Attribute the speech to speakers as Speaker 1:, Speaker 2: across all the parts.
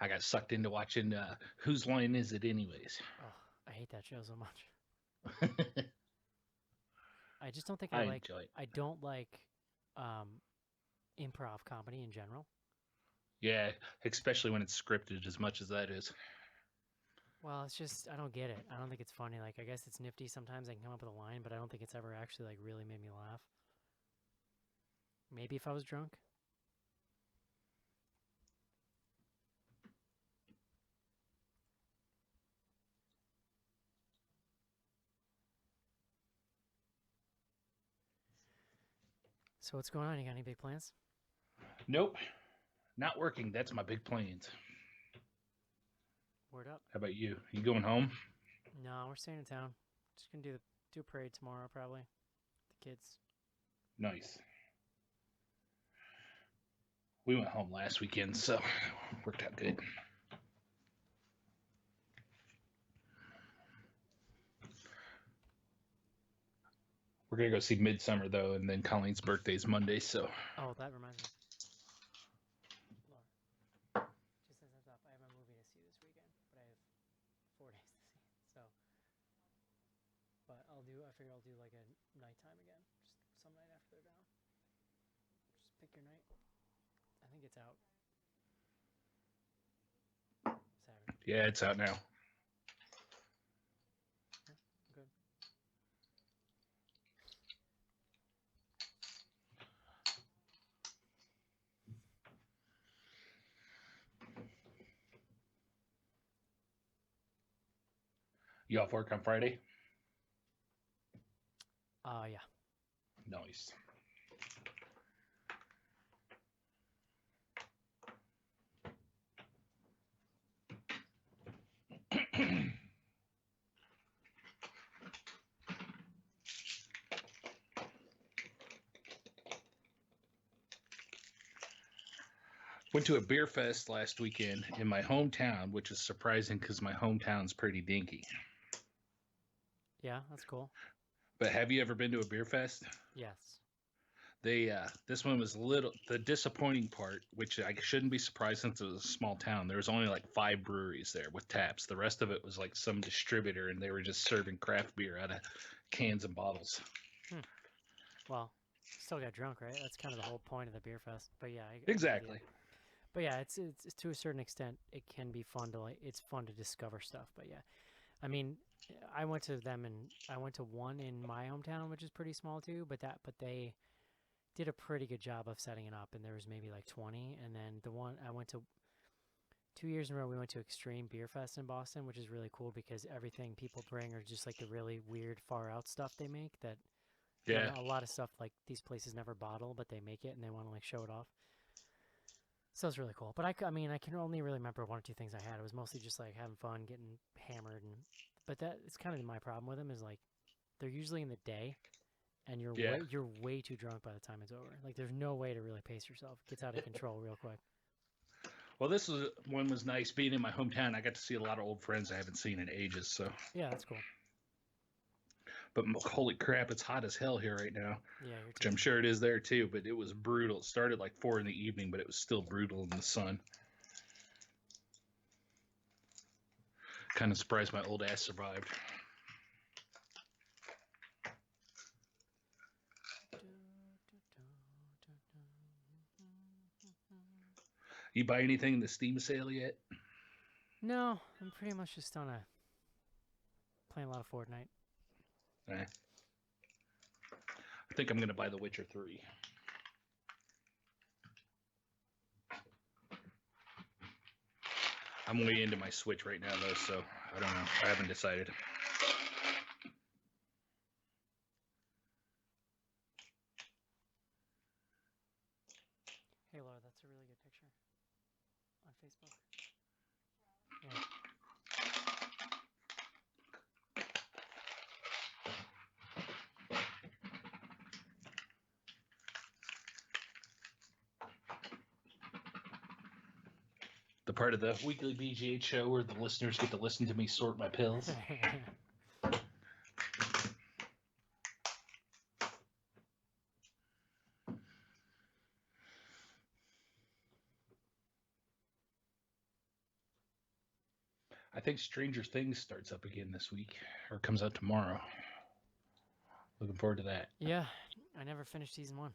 Speaker 1: I got sucked into watching Whose Line Is It Anyways?
Speaker 2: Oh, I hate that show so much. I just don't think I
Speaker 1: I
Speaker 2: like.
Speaker 1: enjoy it.
Speaker 2: I don't like um, improv comedy in general.
Speaker 1: Yeah, especially when it's scripted as much as that is.
Speaker 2: Well, it's just I don't get it. I don't think it's funny. Like I guess it's nifty sometimes. I can come up with a line, but I don't think it's ever actually like really made me laugh. Maybe if I was drunk. So what's going on? You got any big plans?
Speaker 1: Nope, not working. That's my big plans.
Speaker 2: Word up.
Speaker 1: How about you? You going home?
Speaker 2: No, we're staying in town. Just gonna do a parade tomorrow probably. The kids.
Speaker 1: Nice. We went home last weekend, so worked out good. We're gonna go see Midsummer though, and then Colleen's birthday's Monday, so
Speaker 2: Oh, that reminds me. Laura, just as heads up, I have a movie to see this weekend, but I have 4 days to see it. So, but I'll do. I figure I'll do like a nighttime again, just some night after they're down. Just pick your night. I think it's out Saturday.
Speaker 1: yeah, it's out now.
Speaker 2: Yeah, good.
Speaker 1: You off work on Friday?
Speaker 2: Yeah.
Speaker 1: Nice. Went to a beer fest last weekend in my hometown, which is surprising because my hometown's pretty dinky.
Speaker 2: Yeah, that's cool.
Speaker 1: But have you ever been to a beer fest?
Speaker 2: Yes.
Speaker 1: They this one was a little the disappointing part, which I shouldn't be surprised since it was a small town. There was only like 5 breweries there with taps. The rest of it was like some distributor, and they were just serving craft beer out of cans and bottles.
Speaker 2: Hmm. Well, still got drunk, right? That's kind of the whole point of the beer fest. But yeah, I'm with you.
Speaker 1: Exactly.
Speaker 2: But yeah, it's to a certain extent, it can be fun to like. It's fun to discover stuff. But yeah, I mean, I went to them and I went to one in my hometown, which is pretty small too. But they did a pretty good job of setting it up, and there was maybe like 20. And then the one I went to 2 years in a row, we went to Extreme Beer Fest in Boston, which is really cool because everything people bring are just like the really weird, far out stuff they make that
Speaker 1: Yeah.
Speaker 2: a lot of stuff like these places never bottle, but they make it and they want to like show it off. So it's really cool. But I mean, I can only really remember one or two things I had. It was mostly just like having fun, getting hammered, and but that it's kind of my problem with them is like they're usually in the day, and
Speaker 1: Yeah.
Speaker 2: you're way too drunk by the time it's over. Like there's no way to really pace yourself. It gets out of control real quick.
Speaker 1: Well, this was one was nice being in my hometown. I got to see a lot of old friends I haven't seen in ages. So,
Speaker 2: Yeah, that's cool.
Speaker 1: but holy crap, it's hot as hell here right now,
Speaker 2: Yeah, you're
Speaker 1: which I'm
Speaker 2: too.
Speaker 1: sure it is there too. But it was brutal. It started like 4 in the evening, but it was still brutal in the sun. Kind of surprised my old ass survived. You buy anything in the Steam sale yet?
Speaker 2: No, I'm pretty much just on a playing a lot of Fortnite.
Speaker 1: Eh. I think I'm gonna buy The Witcher 3. I'm way into my Switch right now though, so I don't know. I haven't decided.
Speaker 2: Hey Laura, that's a really good picture on Facebook. Yeah.
Speaker 1: The part of the weekly BGH show where the listeners get to listen to me sort my pills. I think Stranger Things starts up again this week, or comes out tomorrow. Looking forward to that.
Speaker 2: Yeah, I never finished season 1.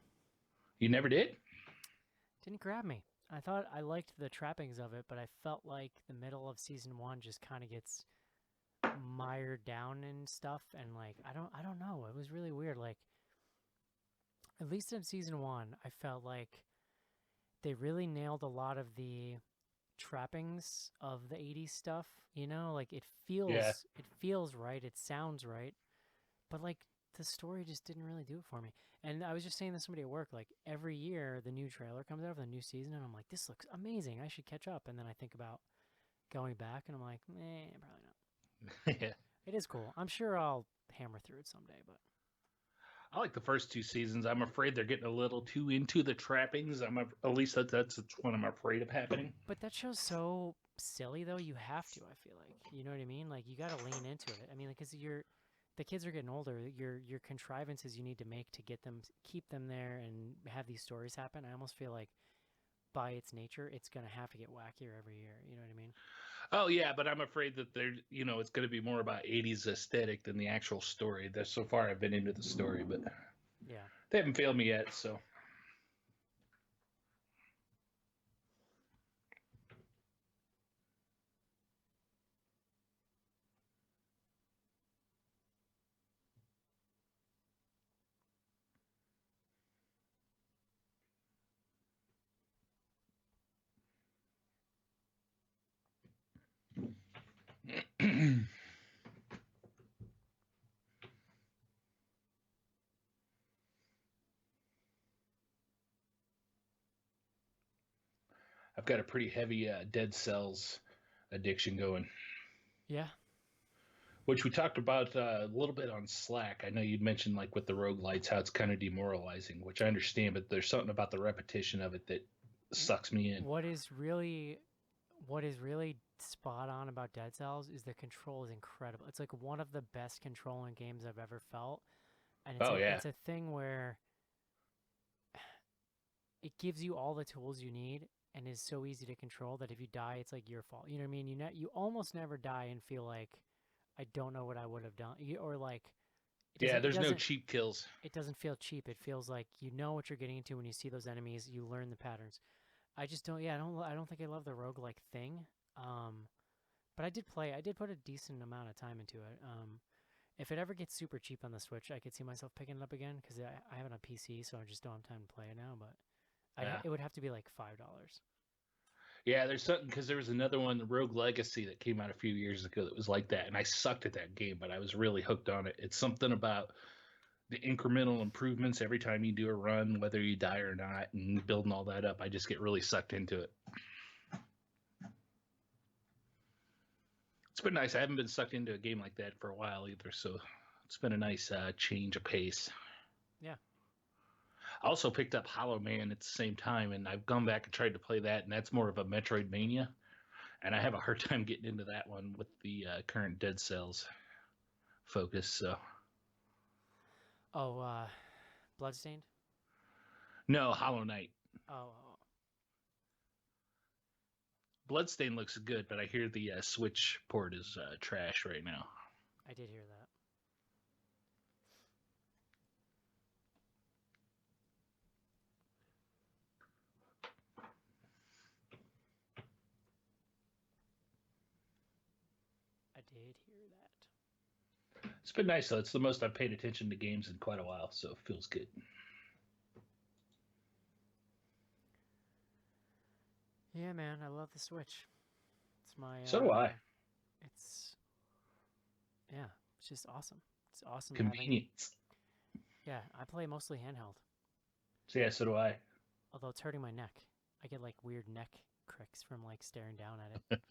Speaker 1: You never did?
Speaker 2: Didn't grab me. I thought I liked the trappings of it, but I felt like the middle of season 1 just kind of gets mired down and stuff, and like I don't know. It was really weird. Like at least in season 1, I felt like they really nailed a lot of the trappings of the 80s stuff, you know? Like
Speaker 1: Yeah.
Speaker 2: it feels right, it sounds right, but like the story just didn't really do it for me. And I was just saying to somebody at work, like every year the new trailer comes out for the new season and I'm like, this looks amazing. I should catch up. And then I think about going back and I'm like, probably not.
Speaker 1: Yeah.
Speaker 2: It is cool. I'm sure I'll hammer through it someday, but
Speaker 1: I like the first 2 seasons. I'm afraid they're getting a little too into the trappings. At least that's what I'm afraid of happening.
Speaker 2: but that show's so silly though. You have to, I feel like. You know what I mean? Like you got to lean into it. I mean, because the kids are getting older. Your contrivances you need to make to get them, keep them there, and have these stories happen. I almost feel like by its nature, it's gonna have to get wackier every year. You know what I mean?
Speaker 1: Oh yeah, but I'm afraid that it's going to be more about 80s aesthetic than the actual story. That so far I've been into the story, but
Speaker 2: Yeah.
Speaker 1: they haven't failed me yet. So I've got a pretty heavy Dead Cells addiction going,
Speaker 2: Yeah.
Speaker 1: which we talked about a little bit on Slack. I know you'd mentioned like with the roguelites how it's kind of demoralizing, which I understand, but there's something about the repetition of it that sucks me in.
Speaker 2: What is really what is really spot on about Dead Cells is the control is incredible. It's like one of the best controlling games I've ever felt, and
Speaker 1: Oh yeah,
Speaker 2: it's a thing where it gives you all the tools you need and is so easy to control that if you die, it's like your fault. You know what I mean? You almost never die and feel like I don't know what I would have done, or like
Speaker 1: yeah. There's no cheap kills.
Speaker 2: it doesn't feel cheap. It feels like you know what you're getting into when you see those enemies. You learn the patterns. I just don't. Yeah, I don't think I love the roguelike thing. Um, but I did play. I did put a decent amount of time into it. If it ever gets super cheap on the Switch, I could see myself picking it up again because I have it on PC, so I just don't have time to play it now. But
Speaker 1: Yeah,
Speaker 2: it would have to be like $5.
Speaker 1: yeah. There's something because there was another one, Rogue Legacy, that came out a few years ago that was like that, and I sucked at that game, but I was really hooked on it. It's something about the incremental improvements every time you do a run, whether you die or not, and building all that up. I just get really sucked into it. It's been nice. I haven't been sucked into a game like that for a while either, so it's been a nice change of pace.
Speaker 2: Yeah.
Speaker 1: I also picked up Hollow Man at the same time, and I've gone back and tried to play that, and that's more of a Metroidvania, and I have a hard time getting into that one with the current Dead Cells focus. So
Speaker 2: Oh, Bloodstained.
Speaker 1: no, Hollow Knight.
Speaker 2: Oh,
Speaker 1: Bloodstain looks good, but I hear the Switch port is trash right now.
Speaker 2: I did hear that. I did hear that.
Speaker 1: It's been nice though. It's the most I've paid attention to games in quite a while, so it feels good.
Speaker 2: Yeah, man, I love the Switch. It's my
Speaker 1: So do I.
Speaker 2: it's yeah, it's just awesome. It's awesome having.
Speaker 1: Convenience.
Speaker 2: Yeah, I play mostly handheld.
Speaker 1: So yeah, so do I.
Speaker 2: Although it's hurting my neck. I get like weird neck cricks from like staring down at it.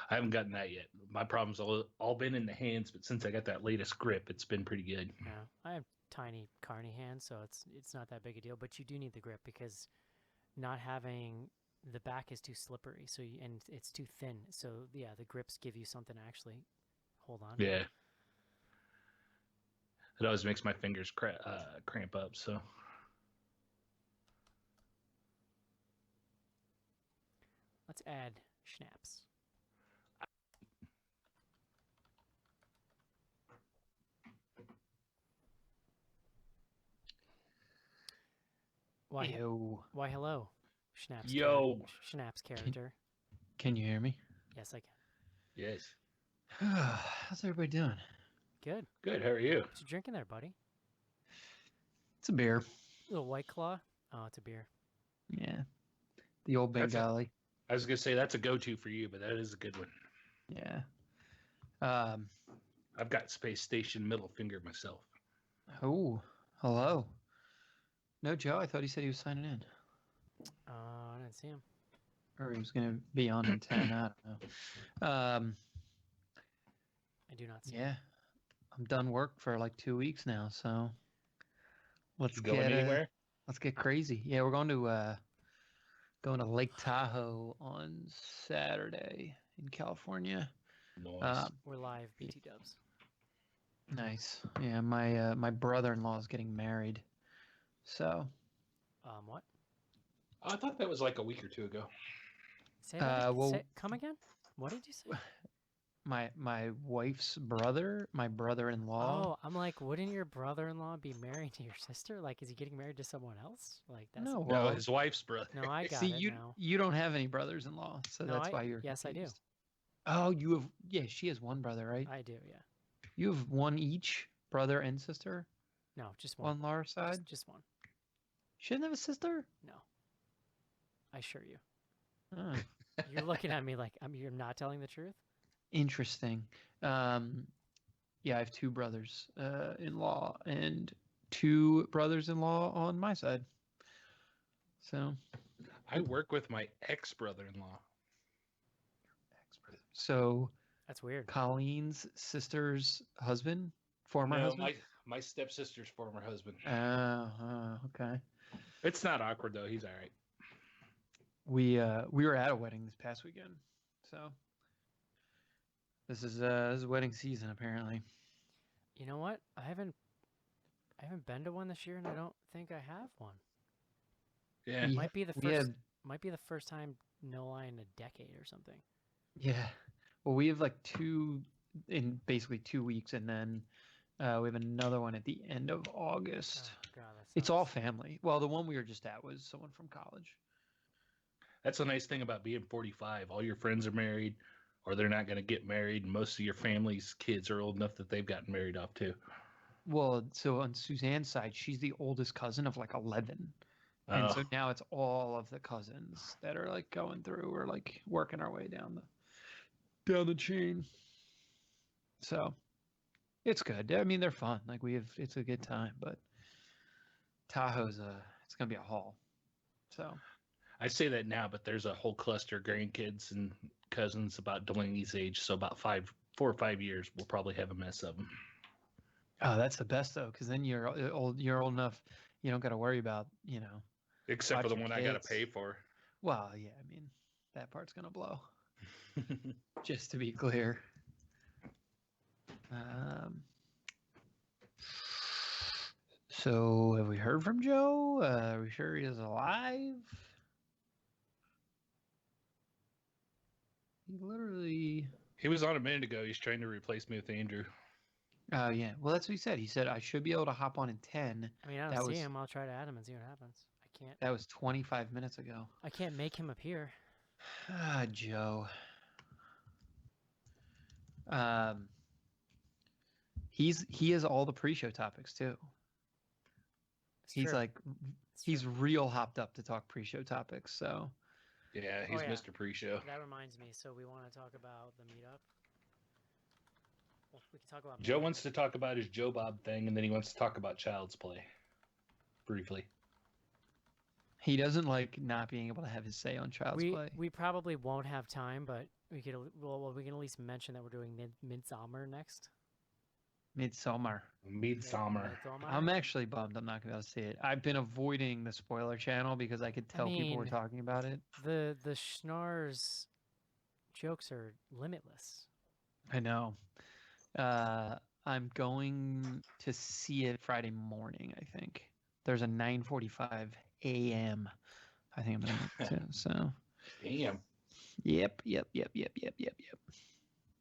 Speaker 1: I haven't gotten that yet. My problem's all been in the hands, but since I got that latest grip, it's been pretty good.
Speaker 2: Yeah, I have tiny carny hands, so it's not that big a deal. But you do need the grip because not having the back is too slippery, so and it's too thin. So yeah, the grips give you something to actually hold on to.
Speaker 1: Yeah. It always makes my fingers cramp up. So
Speaker 2: Let's add schnapps. Why?
Speaker 3: Yo.
Speaker 2: Why? Hello, Schnapp's
Speaker 1: Yo.
Speaker 2: Schnapp's character.
Speaker 3: Can you hear me?
Speaker 2: Yes, I can.
Speaker 1: Yes.
Speaker 3: How's everybody doing?
Speaker 2: Good.
Speaker 1: Good. How are you?
Speaker 2: What you drinking there, buddy?
Speaker 3: It's a beer.
Speaker 2: little White Claw. Oh, it's a beer.
Speaker 3: Yeah. The old
Speaker 1: That's a-
Speaker 3: Bengali.
Speaker 1: I was gonna say that's a go-to for you, but that is a good one.
Speaker 3: Yeah.
Speaker 1: I've got Space Station middle finger myself.
Speaker 3: Oh, hello. No, Joe, I thought he said he was signing in.
Speaker 2: I didn't see him.
Speaker 3: Or he was going to be on in 10. I don't know.
Speaker 2: I do not see him.
Speaker 3: Yeah. I'm done work for like 2 weeks now, so let's
Speaker 1: You going anywhere?
Speaker 3: let's get crazy. Yeah, we're going to Lake Tahoe on Saturday in California.
Speaker 1: Nice.
Speaker 2: We're live, BT Dubs.
Speaker 3: Nice. Yeah, my brother-in-law is getting married. So,
Speaker 2: What?
Speaker 1: I thought that was like a week or two ago.
Speaker 2: Say that.
Speaker 3: well-
Speaker 2: Come again? What did you say?
Speaker 3: my wife's brother, my brother-in-law.
Speaker 2: Oh, I'm like, wouldn't your brother-in-law be married to your sister? Like, is he getting married to someone else? Like, that's
Speaker 3: No,
Speaker 1: No,
Speaker 3: well,
Speaker 1: his wife's brother.
Speaker 2: no, I got
Speaker 3: see,
Speaker 2: it
Speaker 3: you
Speaker 2: now.
Speaker 3: you don't have any brothers-in-law, so
Speaker 2: No,
Speaker 3: that's why you're
Speaker 2: yes, I do.
Speaker 3: confused. Oh, you have, yeah, she has one brother, right?
Speaker 2: I do, yeah.
Speaker 3: You have one each, brother and sister,
Speaker 2: No, just one.
Speaker 3: on Laura's side.
Speaker 2: Just one.
Speaker 3: She doesn't have a sister?
Speaker 2: No. I assure you.
Speaker 3: Oh,
Speaker 2: You're looking at me like you're not telling the truth.
Speaker 3: interesting. Yeah, I have two brothers in law and two brothers-in-law on my side. So,
Speaker 1: I work with my ex-brother-in-law.
Speaker 3: so
Speaker 2: That's weird.
Speaker 3: Colleen's sister's husband, former
Speaker 1: No,
Speaker 3: husband.
Speaker 1: my stepsister's former husband.
Speaker 3: Okay.
Speaker 1: It's not awkward though. He's all right.
Speaker 3: We were at a wedding this past weekend, so this is wedding season apparently.
Speaker 2: You know what? I haven't been to one this year, and I don't think I have one.
Speaker 1: Yeah.
Speaker 3: We
Speaker 2: Might be the
Speaker 3: we
Speaker 2: first.
Speaker 3: had-
Speaker 2: Might be the first time no lie in a decade or something.
Speaker 3: Yeah. Well, we have like two in basically 2 weeks, and then we have another one at the end of August.
Speaker 2: Oh God, that
Speaker 3: It's all
Speaker 2: sucks.
Speaker 3: family. Well, the one we were just at was someone from college.
Speaker 1: That's the nice thing about being 45. All your friends are married, or they're not going to get married. Most of your family's kids are old enough that they've gotten married off too.
Speaker 3: Well, so on Suzanne's side, she's the oldest cousin of like 11. And so now it's all of the cousins that are like going through or like working our way down the chain. So it's good. I mean, they're fun. Like it's a good time, but Tahoe's it's gonna be a haul. So
Speaker 1: I say that now, but there's a whole cluster of grandkids and cousins about Delaney's age. So about 4 or 5 years, we'll probably have a mess of them.
Speaker 3: oh, that's the best though, because then you're old enough, you don't got to worry about
Speaker 1: Except for the
Speaker 3: watching
Speaker 1: one I got to
Speaker 3: kids.
Speaker 1: pay for.
Speaker 3: Well, yeah, I mean that part's gonna blow. Just to be clear. So have we heard from Joe? Are we sure he is alive? He literally.
Speaker 1: He was on a minute ago. He's trying to replace me with Andrew.
Speaker 3: Oh yeah. Well, that's what he said. He said I should be able to hop on in 10.
Speaker 2: I mean, I
Speaker 3: That
Speaker 2: don't see
Speaker 3: was-
Speaker 2: him. I'll try to add him and see what happens.
Speaker 3: That was 25 minutes ago.
Speaker 2: I can't make him appear.
Speaker 3: Ah, Joe. He has all the pre-show topics too.
Speaker 2: It's
Speaker 3: He's
Speaker 2: true.
Speaker 3: like
Speaker 2: It's
Speaker 3: he's
Speaker 2: true.
Speaker 3: real hopped up to talk pre-show topics. So
Speaker 1: Yeah, he's
Speaker 2: yeah.
Speaker 1: Mr. Pre-Show.
Speaker 2: That reminds me. So we want to talk about the meetup. Well, we can talk about
Speaker 1: Joe
Speaker 2: meetup.
Speaker 1: wants to talk about his Joe Bob thing, and then he wants to talk about Child's Play. Briefly.
Speaker 3: he doesn't like not being able to have his say on Child's Play.
Speaker 2: We probably won't have time, but we could we can at least mention that we're doing Midsummer next.
Speaker 3: Midsummer.
Speaker 1: Midsummer.
Speaker 3: I'm actually bummed I'm not gonna be able to see it. I've been avoiding the spoiler channel because I could tell people were
Speaker 2: mean,
Speaker 3: talking about it.
Speaker 2: The Schnars jokes are limitless.
Speaker 3: I know. I'm going to see it Friday morning, I think. There's a 9:45 a.m. I think I'm gonna to, so
Speaker 1: Damn.
Speaker 3: yep.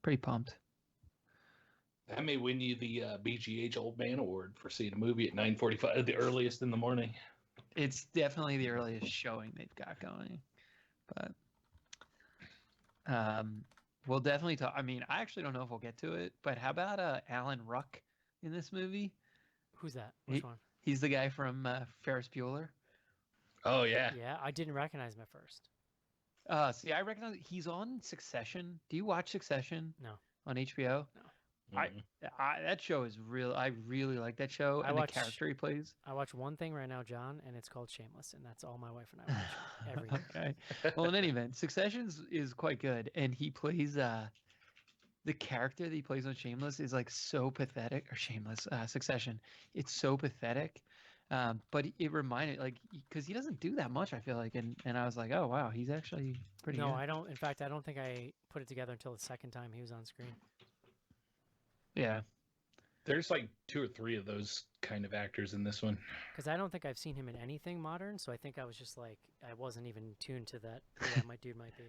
Speaker 3: Pretty pumped.
Speaker 1: That may win you the BGH Old Man Award for seeing a movie at 9:45, the earliest in the morning.
Speaker 3: It's definitely the earliest showing they've got going, but we'll definitely talk. I mean, I actually don't know if we'll get to it, but how about Alan Ruck in this movie?
Speaker 2: Who's that? Which one?
Speaker 3: He's the guy from Ferris Bueller.
Speaker 1: Oh yeah.
Speaker 2: Yeah, I didn't recognize him at first.
Speaker 3: See, I recognize he's on Succession. Do you watch Succession?
Speaker 2: No.
Speaker 3: On HBO?
Speaker 2: No.
Speaker 3: That show is real. I really like that show and the character he plays.
Speaker 2: I watch one thing right now, John, and it's called Shameless, and that's all my wife and I watch every day.
Speaker 3: Okay. Well, in any event, Succession is quite good, and he plays the character that he plays on Shameless is like so pathetic. Or Shameless, Succession. It's so pathetic. But it reminded because he doesn't do that much. I feel like, and I was like, oh wow, he's actually pretty.
Speaker 2: No,
Speaker 3: good.
Speaker 2: I don't. In fact, I don't think I put it together until the second time he was on screen.
Speaker 3: Yeah.
Speaker 1: There's like 2 or 3 of those kind of actors in this one.
Speaker 2: Because I don't think I've seen him in anything modern, so I think I was just like, I wasn't even tuned to that. Yeah, my dude might be.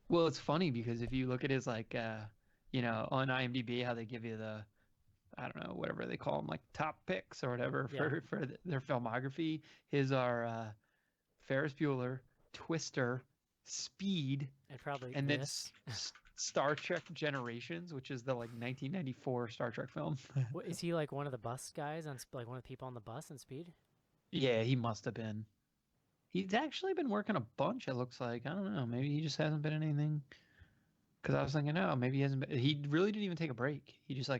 Speaker 3: Well, it's funny because if you look at his on IMDb, how they give you the, I don't know, whatever they call them, like top picks or whatever for their filmography. His are Ferris Bueller, Twister, Speed,
Speaker 2: and
Speaker 3: then
Speaker 2: this.
Speaker 3: Star Trek Generations, which is the 1994 Star Trek film.
Speaker 2: What, is he like one of the bus guys on like one of the people on the bus in Speed?
Speaker 3: Yeah, he must have been. He's actually been working a bunch. It looks like. I don't know. Maybe he just hasn't been in anything. Because I was thinking, no, maybe he hasn't been. He really didn't even take a break. He just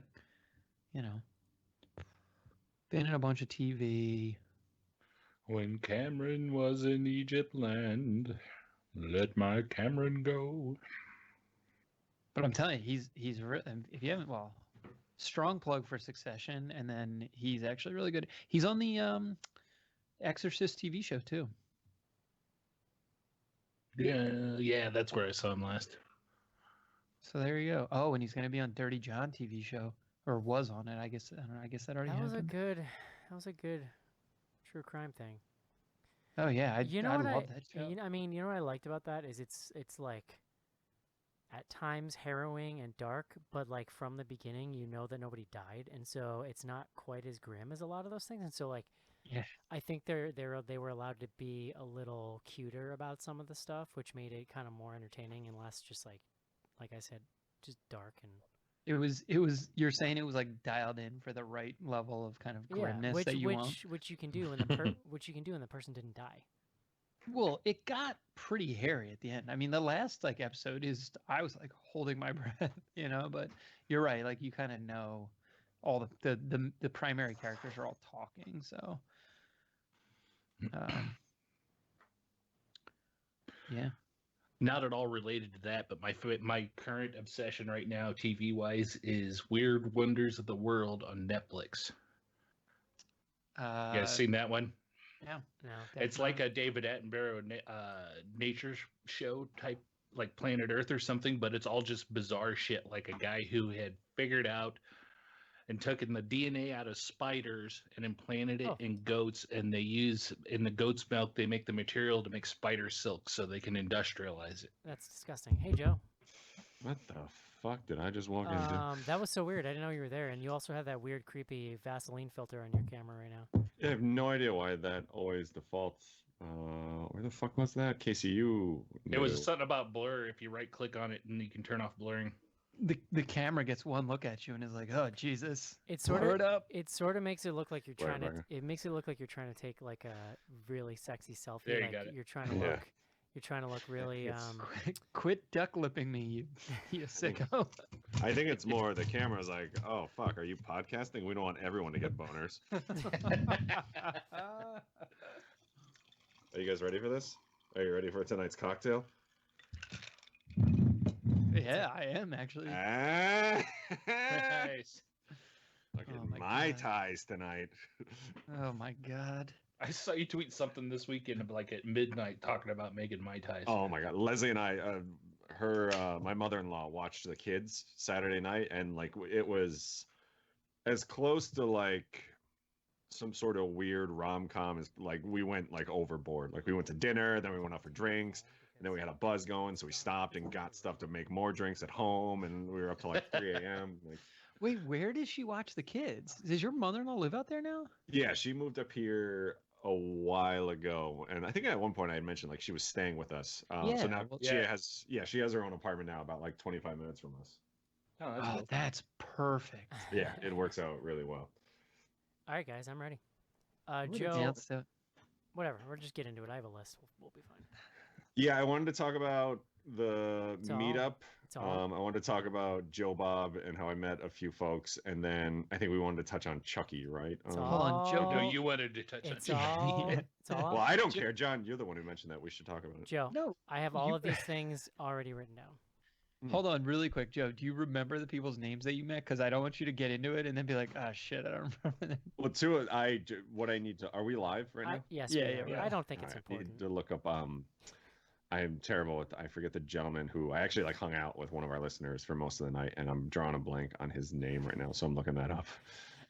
Speaker 3: been in a bunch of TV.
Speaker 1: When Cameron was in Egypt land, let my Cameron go.
Speaker 3: But I'm telling you, he's if you haven't, strong plug for Succession, and then he's actually really good. He's on the Exorcist TV show too.
Speaker 1: Yeah, that's where I saw him last.
Speaker 3: So there you go. Oh, and he's going to be on Dirty John TV show, or was on it. I guess I don't know. I guess that already happened.
Speaker 2: That was a good true crime thing.
Speaker 3: Oh yeah, I love that show.
Speaker 2: You know what I liked about that is it's like at times harrowing and dark, but like from the beginning, you know that nobody died, and so it's not quite as grim as a lot of those things. And so like,
Speaker 3: yeah,
Speaker 2: I think they were allowed to be a little cuter about some of the stuff, which made it kind of more entertaining and less just like I said, just dark. And
Speaker 3: it was. You're saying it was like dialed in for the right level of kind of grimness that you want,
Speaker 2: which you can do, and the person didn't die.
Speaker 3: Well, it got pretty hairy at the end. I mean, the last episode is I was like holding my breath, but you're right. Like you kind of know all the primary characters are all talking. So, yeah.
Speaker 1: Not at all related to that, but my current obsession right now, TV wise, is Weird Wonders of the World on Netflix. You guys seen that one?
Speaker 3: Yeah.
Speaker 2: No.
Speaker 1: It's like a David Attenborough nature show type, like Planet Earth or something, but it's all just bizarre shit. Like a guy who had figured out and took in the DNA out of spiders and implanted it in goats, and they use in the goat's milk. They make the material to make spider silk, so they can industrialize it.
Speaker 2: That's disgusting. Hey, Joe.
Speaker 4: What the fuck did I just walk into?
Speaker 2: That was so weird. I didn't know you were there, and you also have that weird, creepy Vaseline filter on your camera right now.
Speaker 4: I have no idea why that always defaults. Where the fuck was that? KCU.
Speaker 1: It was something about blur. If you right click on it, and you can turn off blurring.
Speaker 3: The camera gets one look at you and is like, oh Jesus!
Speaker 2: It sort of makes it look like you're trying to. It makes it look like you're trying to take like a really sexy selfie.
Speaker 1: There you
Speaker 2: like
Speaker 1: got it.
Speaker 2: You're trying to look. You're trying to look really.
Speaker 3: Quit duck lipping me, you sicko.
Speaker 4: I think it's more the camera's like, oh fuck, are you podcasting? We don't want everyone to get boners. Are you guys ready for this? Are you ready for tonight's cocktail?
Speaker 3: Yeah, I am actually.
Speaker 1: Nice.
Speaker 4: Look at my ties tonight.
Speaker 3: Oh my god.
Speaker 1: I saw you tweet something this weekend, like at midnight, talking about making Mai Tais.
Speaker 4: Oh my god, Leslie and I, my mother-in-law watched the kids Saturday night, and like it was as close to like some sort of weird rom-com as like we went like overboard. Like we went to dinner, then we went out for drinks, and then we had a buzz going, so we stopped and got stuff to make more drinks at home, and we were up till like 3 a.m. Like,
Speaker 3: wait, where does she watch the kids? Does your mother-in-law live out there now?
Speaker 4: yeah, she moved up here a while ago, and I think at one point I had mentioned like she was staying with us. So
Speaker 3: Yeah,
Speaker 4: now
Speaker 3: well-
Speaker 4: she has her own apartment now, about like 25 minutes from us.
Speaker 1: Oh, that's
Speaker 3: Oh,
Speaker 1: good.
Speaker 3: that's perfect.
Speaker 4: Yeah, it works out really well.
Speaker 2: All right, guys, I'm ready.
Speaker 3: Everybody
Speaker 2: Joe,
Speaker 3: danced out.
Speaker 2: whatever. We'll just get into it. I have a list. We'll be fine.
Speaker 4: Yeah, I wanted to talk about the
Speaker 2: It's all-
Speaker 4: meetup.
Speaker 2: It's all.
Speaker 4: I wanted to talk about Joe Bob and how I met a few folks, and then I think we wanted to touch on Chucky, right?
Speaker 2: It's
Speaker 3: Hold on, Joe,
Speaker 1: No,
Speaker 2: all-
Speaker 1: you wanted to touch on
Speaker 2: It's
Speaker 1: Chucky.
Speaker 2: all.
Speaker 3: Yeah.
Speaker 2: It's all.
Speaker 4: Well, I don't care, John. You're the one who mentioned that. We should talk about it.
Speaker 2: Joe,
Speaker 3: No,
Speaker 2: I have all
Speaker 3: you-
Speaker 2: of these things already written down.
Speaker 3: hold on, really quick, Joe. Do you remember the people's names that you met? Because I don't want you to get into it and then be like, "Ah, shit, I don't remember them."
Speaker 4: Well, what I need to. Are we live right now?
Speaker 2: Yes,
Speaker 3: Yeah,
Speaker 2: we
Speaker 3: yeah,
Speaker 2: are.
Speaker 3: right.
Speaker 2: I don't think
Speaker 4: All
Speaker 2: it's
Speaker 4: right, I need
Speaker 2: important.
Speaker 4: to look up. I am terrible with. I forget the gentleman who I actually like hung out with one of our listeners for most of the night, and I'm drawing a blank on his name right now, so I'm looking that up.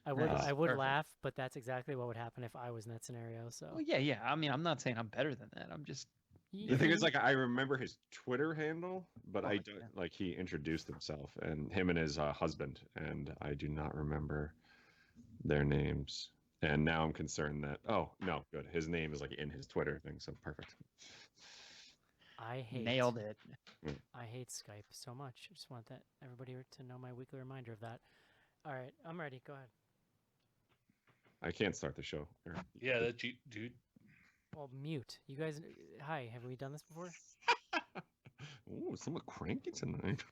Speaker 2: I would
Speaker 3: Nice.
Speaker 2: I would
Speaker 3: Perfect.
Speaker 2: laugh, but that's exactly what would happen if I was in that scenario. So
Speaker 3: Well, yeah. I mean, I'm not saying I'm better than that. I'm just
Speaker 4: The thing is, like, I remember his Twitter handle, but
Speaker 3: Oh,
Speaker 4: I
Speaker 3: yeah.
Speaker 4: don't like he introduced himself and him and his husband, and I do not remember their names. And now I'm concerned that no, good. His name is like in his Twitter thing, so perfect.
Speaker 2: I hate
Speaker 3: nailed it.
Speaker 2: I hate Skype so much. I just want that everybody to know my weekly reminder of that. All right, I'm ready. Go ahead.
Speaker 4: I can't start the show. Eric.
Speaker 1: Yeah, that you, dude.
Speaker 2: Well, mute. You guys, hi. Have we done this before?
Speaker 4: Ooh, somewhat cranky tonight.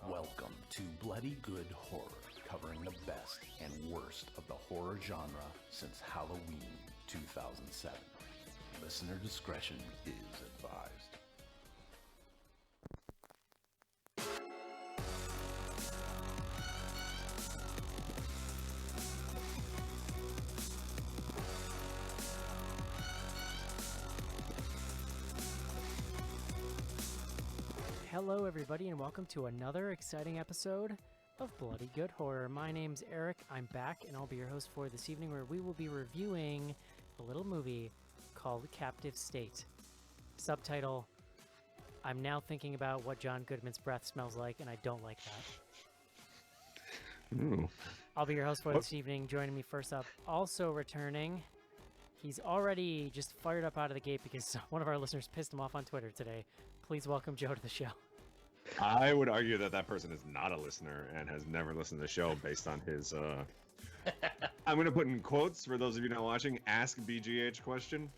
Speaker 5: Welcome to Bloody Good Horror, covering the best and worst of the horror genre since Halloween 2007. Listener discretion is advised.
Speaker 2: Hello, everybody, and welcome to another exciting episode of Bloody Good Horror. My name's Eric. I'm back, and I'll be your host for this evening, where we will be reviewing a little movie called Captive State. Subtitle: I'm now thinking about what John Goodman's breath smells like, and I don't like that.
Speaker 4: Ooh.
Speaker 2: I'll be your host for
Speaker 4: What?
Speaker 2: this evening. Joining me first up, also returning. He's already just fired up out of the gate because one of our listeners pissed him off on Twitter today. Please welcome Joe to the show.
Speaker 4: I would argue that that person is not a listener and has never listened to the show based on his. I'm going to put in quotes for those of you not watching. Ask BGH question.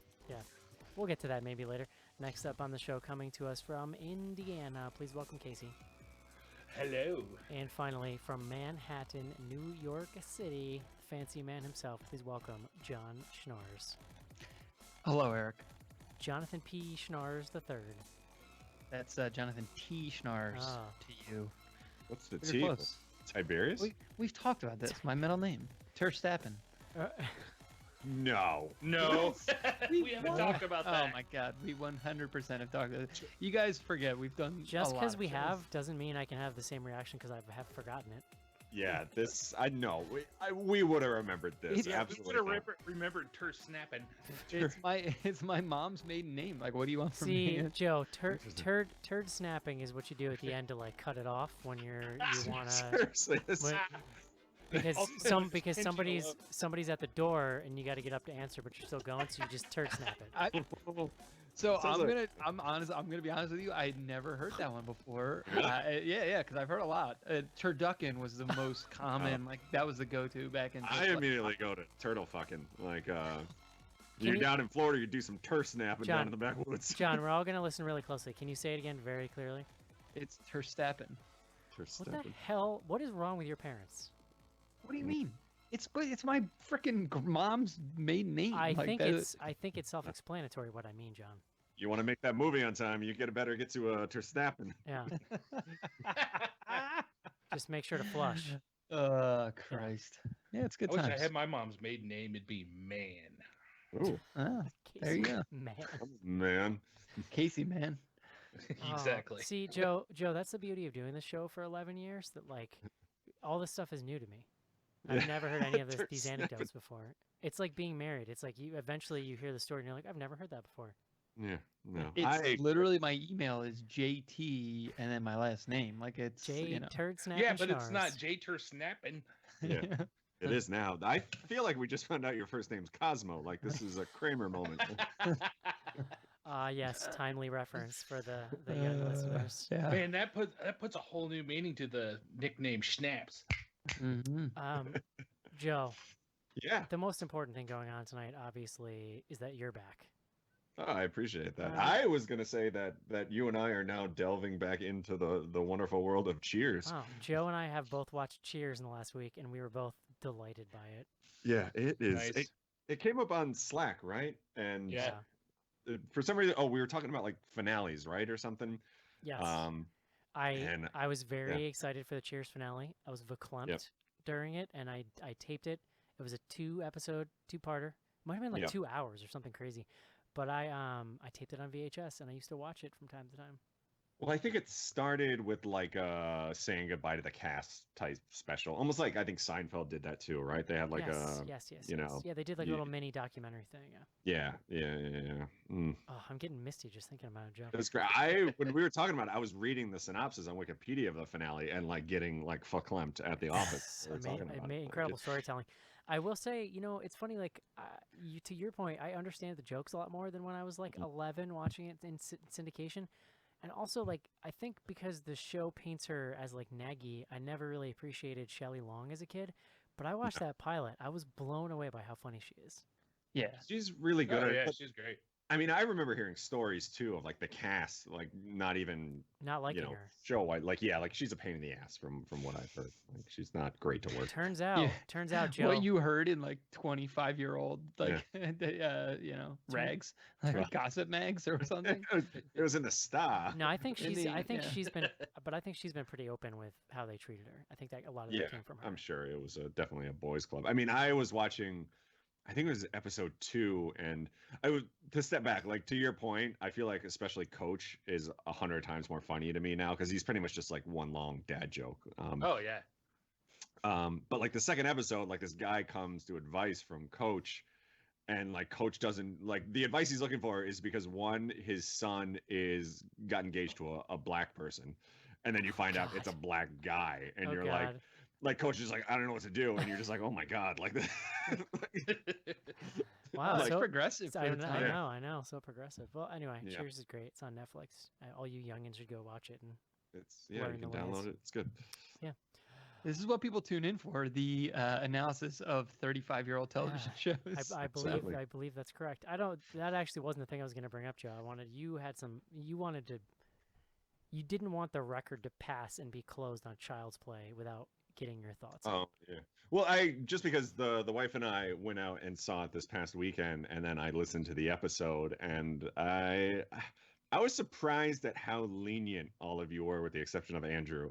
Speaker 2: We'll get to that maybe later. Next up on the show, coming to us from Indiana, please welcome Casey.
Speaker 1: Hello.
Speaker 2: And finally, from Manhattan, New York City, fancy man himself, please welcome John Schnars.
Speaker 3: Hello, Eric.
Speaker 2: Jonathan P. Schnars III.
Speaker 3: That's Jonathan T. Schnars
Speaker 2: Ah.
Speaker 3: to you.
Speaker 4: What's the
Speaker 3: You're
Speaker 4: T?
Speaker 3: close.
Speaker 4: Tiberius?
Speaker 3: We've talked about this. My middle name, Terstappen.
Speaker 4: No.
Speaker 1: No, we haven't
Speaker 3: won.
Speaker 1: talked about that.
Speaker 3: Oh my God, we 100% have talked about it. You guys forget we've done
Speaker 2: Just
Speaker 3: because
Speaker 2: because we have doesn't mean I can have the same reaction because I have forgotten it.
Speaker 4: Yeah, this I know. We would have remembered this.
Speaker 3: It's-
Speaker 1: Yeah, we
Speaker 4: absolutely.
Speaker 1: would have
Speaker 4: not.
Speaker 1: remembered Terse snapping.
Speaker 3: It's my mom's maiden name. Like, what do you want from
Speaker 2: See,
Speaker 3: me?
Speaker 2: Joe,
Speaker 4: Interesting.
Speaker 2: turd snapping is what you do at the end to like cut it off when you want to.
Speaker 4: Seriously, this,
Speaker 2: Because
Speaker 1: Also, it's
Speaker 2: because
Speaker 1: intentional.
Speaker 2: somebody's at the door and you got to get up to answer, but you're still going, so you just turd snap it.
Speaker 3: So
Speaker 4: Sounds like-
Speaker 3: I'm gonna be honest with you. I never heard that one before.
Speaker 4: Really?
Speaker 3: Yeah, because I've heard a lot. Turducken was the most common. Like that was the go-to back in.
Speaker 4: I immediately go to turtle fucking. Like,
Speaker 2: you-
Speaker 4: you're down in Florida, you do some turf snapping
Speaker 2: John-
Speaker 4: down in the backwoods.
Speaker 2: John, we're all gonna listen really closely. Can you say it again very clearly?
Speaker 3: It's Terstappen.
Speaker 4: Turf
Speaker 2: What the
Speaker 4: snapping.
Speaker 2: hell? What is wrong with your parents?
Speaker 3: What do you mean? It's my freaking mom's maiden name.
Speaker 2: I
Speaker 3: Like,
Speaker 2: think
Speaker 3: that-
Speaker 2: it's self-explanatory what I mean, John.
Speaker 4: You want to make that movie on time, you better get to turf snapping.
Speaker 2: Yeah, just make sure to flush.
Speaker 3: Christ. Yeah, it's good
Speaker 1: I wish
Speaker 3: times.
Speaker 1: I had my mom's maiden name. It'd be Man.
Speaker 4: Ooh,
Speaker 3: Ah, there you go.
Speaker 2: Man.
Speaker 4: man.
Speaker 3: Casey, man.
Speaker 1: Exactly.
Speaker 2: See, Joe, that's the beauty of doing this show for 11 years. That like all this stuff is new to me. I've never heard any of these
Speaker 4: Snapping.
Speaker 2: anecdotes before. It's like being married. It's like you eventually you hear the story and you're like, I've never heard that before.
Speaker 4: Yeah, no.
Speaker 3: It's literally my email is JT and then my last name. Like it's
Speaker 2: J turd snap.
Speaker 1: Yeah,
Speaker 2: and
Speaker 1: but it's not
Speaker 2: schnars.
Speaker 1: J-Tur snapping.
Speaker 4: Yeah. It is now. I feel like we just found out your first name's Cosmo. Like this is a Kramer moment.
Speaker 2: Yes, timely reference for the young listeners.
Speaker 3: Yeah.
Speaker 1: Man, that puts a whole new meaning to the nickname Schnaps.
Speaker 3: Mhm.
Speaker 2: Joe,
Speaker 4: Yeah.
Speaker 2: the most important thing going on tonight, obviously, is that you're back.
Speaker 4: Oh, I appreciate that. I was gonna say that you and I are now delving back into the wonderful world of Cheers.
Speaker 2: Wow, Joe and I have both watched Cheers in the last week, and we were both delighted by it.
Speaker 4: Yeah, it is.
Speaker 1: Nice.
Speaker 4: It came up on Slack, right? And
Speaker 1: Yeah.
Speaker 4: for some reason, we were talking about like finales, right, or something.
Speaker 2: Yes.
Speaker 4: And-
Speaker 2: I was very excited for the Cheers finale. I was verklempt during it, and I taped it. It was a 2-parter. Might have been like 2 hours or something crazy. But I taped it on VHS, and I used to watch it from time to time.
Speaker 4: Well, I think it started with like saying goodbye to the cast type special, almost like I think Seinfeld did that too, right? They had like
Speaker 2: yes,
Speaker 4: you know,
Speaker 2: yeah, they did like a little mini documentary thing. Yeah.
Speaker 4: yeah. Mm.
Speaker 2: Oh, I'm getting misty just thinking about it, Joe.
Speaker 4: It was great. When we were talking about it, I was reading the synopsis on Wikipedia of the finale and like getting like verklempt at the office.
Speaker 2: Incredible storytelling. I will say, it's funny. Like, to your point, I understand the jokes a lot more than when I was like 11 watching it in syndication. And also, like, I think because the show paints her as like naggy, I never really appreciated Shelley Long as a kid. But I watched that pilot. I was blown away by how funny she is.
Speaker 3: Yeah.
Speaker 4: She's really good
Speaker 1: Oh,
Speaker 4: at it.
Speaker 1: yeah,
Speaker 4: but-
Speaker 1: she's great.
Speaker 4: I mean, I remember hearing stories too of like the cast, like not even
Speaker 2: Not liking her.
Speaker 4: show white. Like she's a pain in the ass from what I've heard. Like she's not great to work.
Speaker 2: Turns out, Joe.
Speaker 3: What you heard in like 25-year-old like rags, like gossip mags or something.
Speaker 4: It was in the Star.
Speaker 2: No, I think she's. I think
Speaker 3: yeah.
Speaker 2: she's been, but I think she's been pretty open with how they treated her. I think that a lot of that came from her.
Speaker 4: I'm sure it was definitely a boys' club. I mean, I was watching. I think it was episode 2, and I would to step back. Like to your point, I feel like especially Coach is 100 times more funny to me now because he's pretty much just like one long dad joke.
Speaker 1: Oh yeah.
Speaker 4: But like the second episode, like this guy comes to advice from Coach, and like Coach doesn't like the advice he's looking for is because one, his son got engaged to a black person, and then you find out it's a black guy, and you're like Coach is like, I don't know what to do, and you're just like, oh my god, like this.
Speaker 2: Wow,
Speaker 3: Like
Speaker 2: so
Speaker 3: progressive.
Speaker 2: I
Speaker 3: for the time.
Speaker 2: know, so progressive. Well, anyway,
Speaker 4: Yeah.
Speaker 2: Cheers is great. It's on Netflix. All you youngins should go watch it. And
Speaker 4: You
Speaker 2: learn
Speaker 4: can
Speaker 2: the
Speaker 4: download
Speaker 2: ways.
Speaker 4: it. It's good.
Speaker 3: This is what people tune in for, the analysis of 35-year-old television shows.
Speaker 2: I
Speaker 4: Sadly.
Speaker 2: believe that's correct. That actually wasn't the thing I was going to bring up, Joe. You didn't want the record to pass and be closed on Child's Play without getting your thoughts.
Speaker 4: Oh yeah. Well, just because the wife and I went out and saw it this past weekend, and then I listened to the episode, and I was surprised at how lenient all of you were, with the exception of Andrew.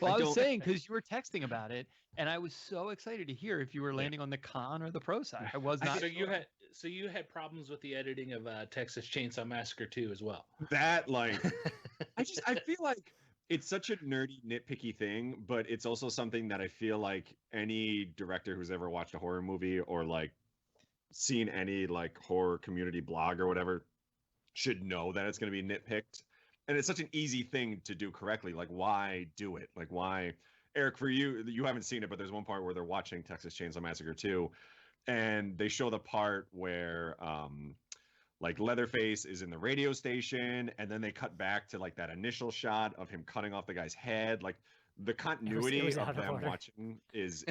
Speaker 3: Well, I was saying because you were texting about it, and I was so excited to hear if you were landing on the con or the pro side. I was not.
Speaker 1: So you had problems with the editing of Texas Chainsaw Massacre 2 as well.
Speaker 4: That like, I feel like it's such a nerdy, nitpicky thing, but it's also something that I feel like any director who's ever watched a horror movie or like seen any like horror community blog or whatever should know that it's going to be nitpicked. And it's such an easy thing to do correctly. Like, why do it? Like, why, Eric? For you haven't seen it, but there's one part where they're watching Texas Chainsaw Massacre 2, and they show the part where like Leatherface is in the radio station, and then they cut back to like that initial shot of him cutting off the guy's head. Like the continuity of them watching it's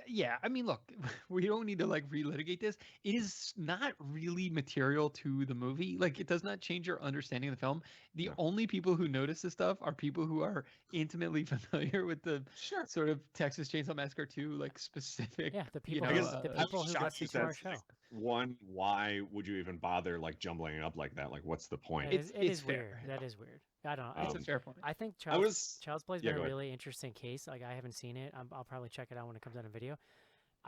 Speaker 3: yeah. I mean, look, we don't need to like relitigate this. It is not really material to the movie. Like, it does not change your understanding of the film. The only people who notice this stuff are people who are intimately familiar with the sort of Texas Chainsaw Massacre 2 like specific.
Speaker 2: Yeah, the people,
Speaker 3: the
Speaker 2: people who listen to our show.
Speaker 4: One, why would you even bother like jumbling it up like that? Like, what's the point?
Speaker 2: It is
Speaker 3: fair.
Speaker 2: weird. That is weird. I don't know.
Speaker 3: It's a fair point.
Speaker 2: I think Child's Play's been a really interesting case. Like, I haven't seen it. I'll probably check it out when it comes out in video.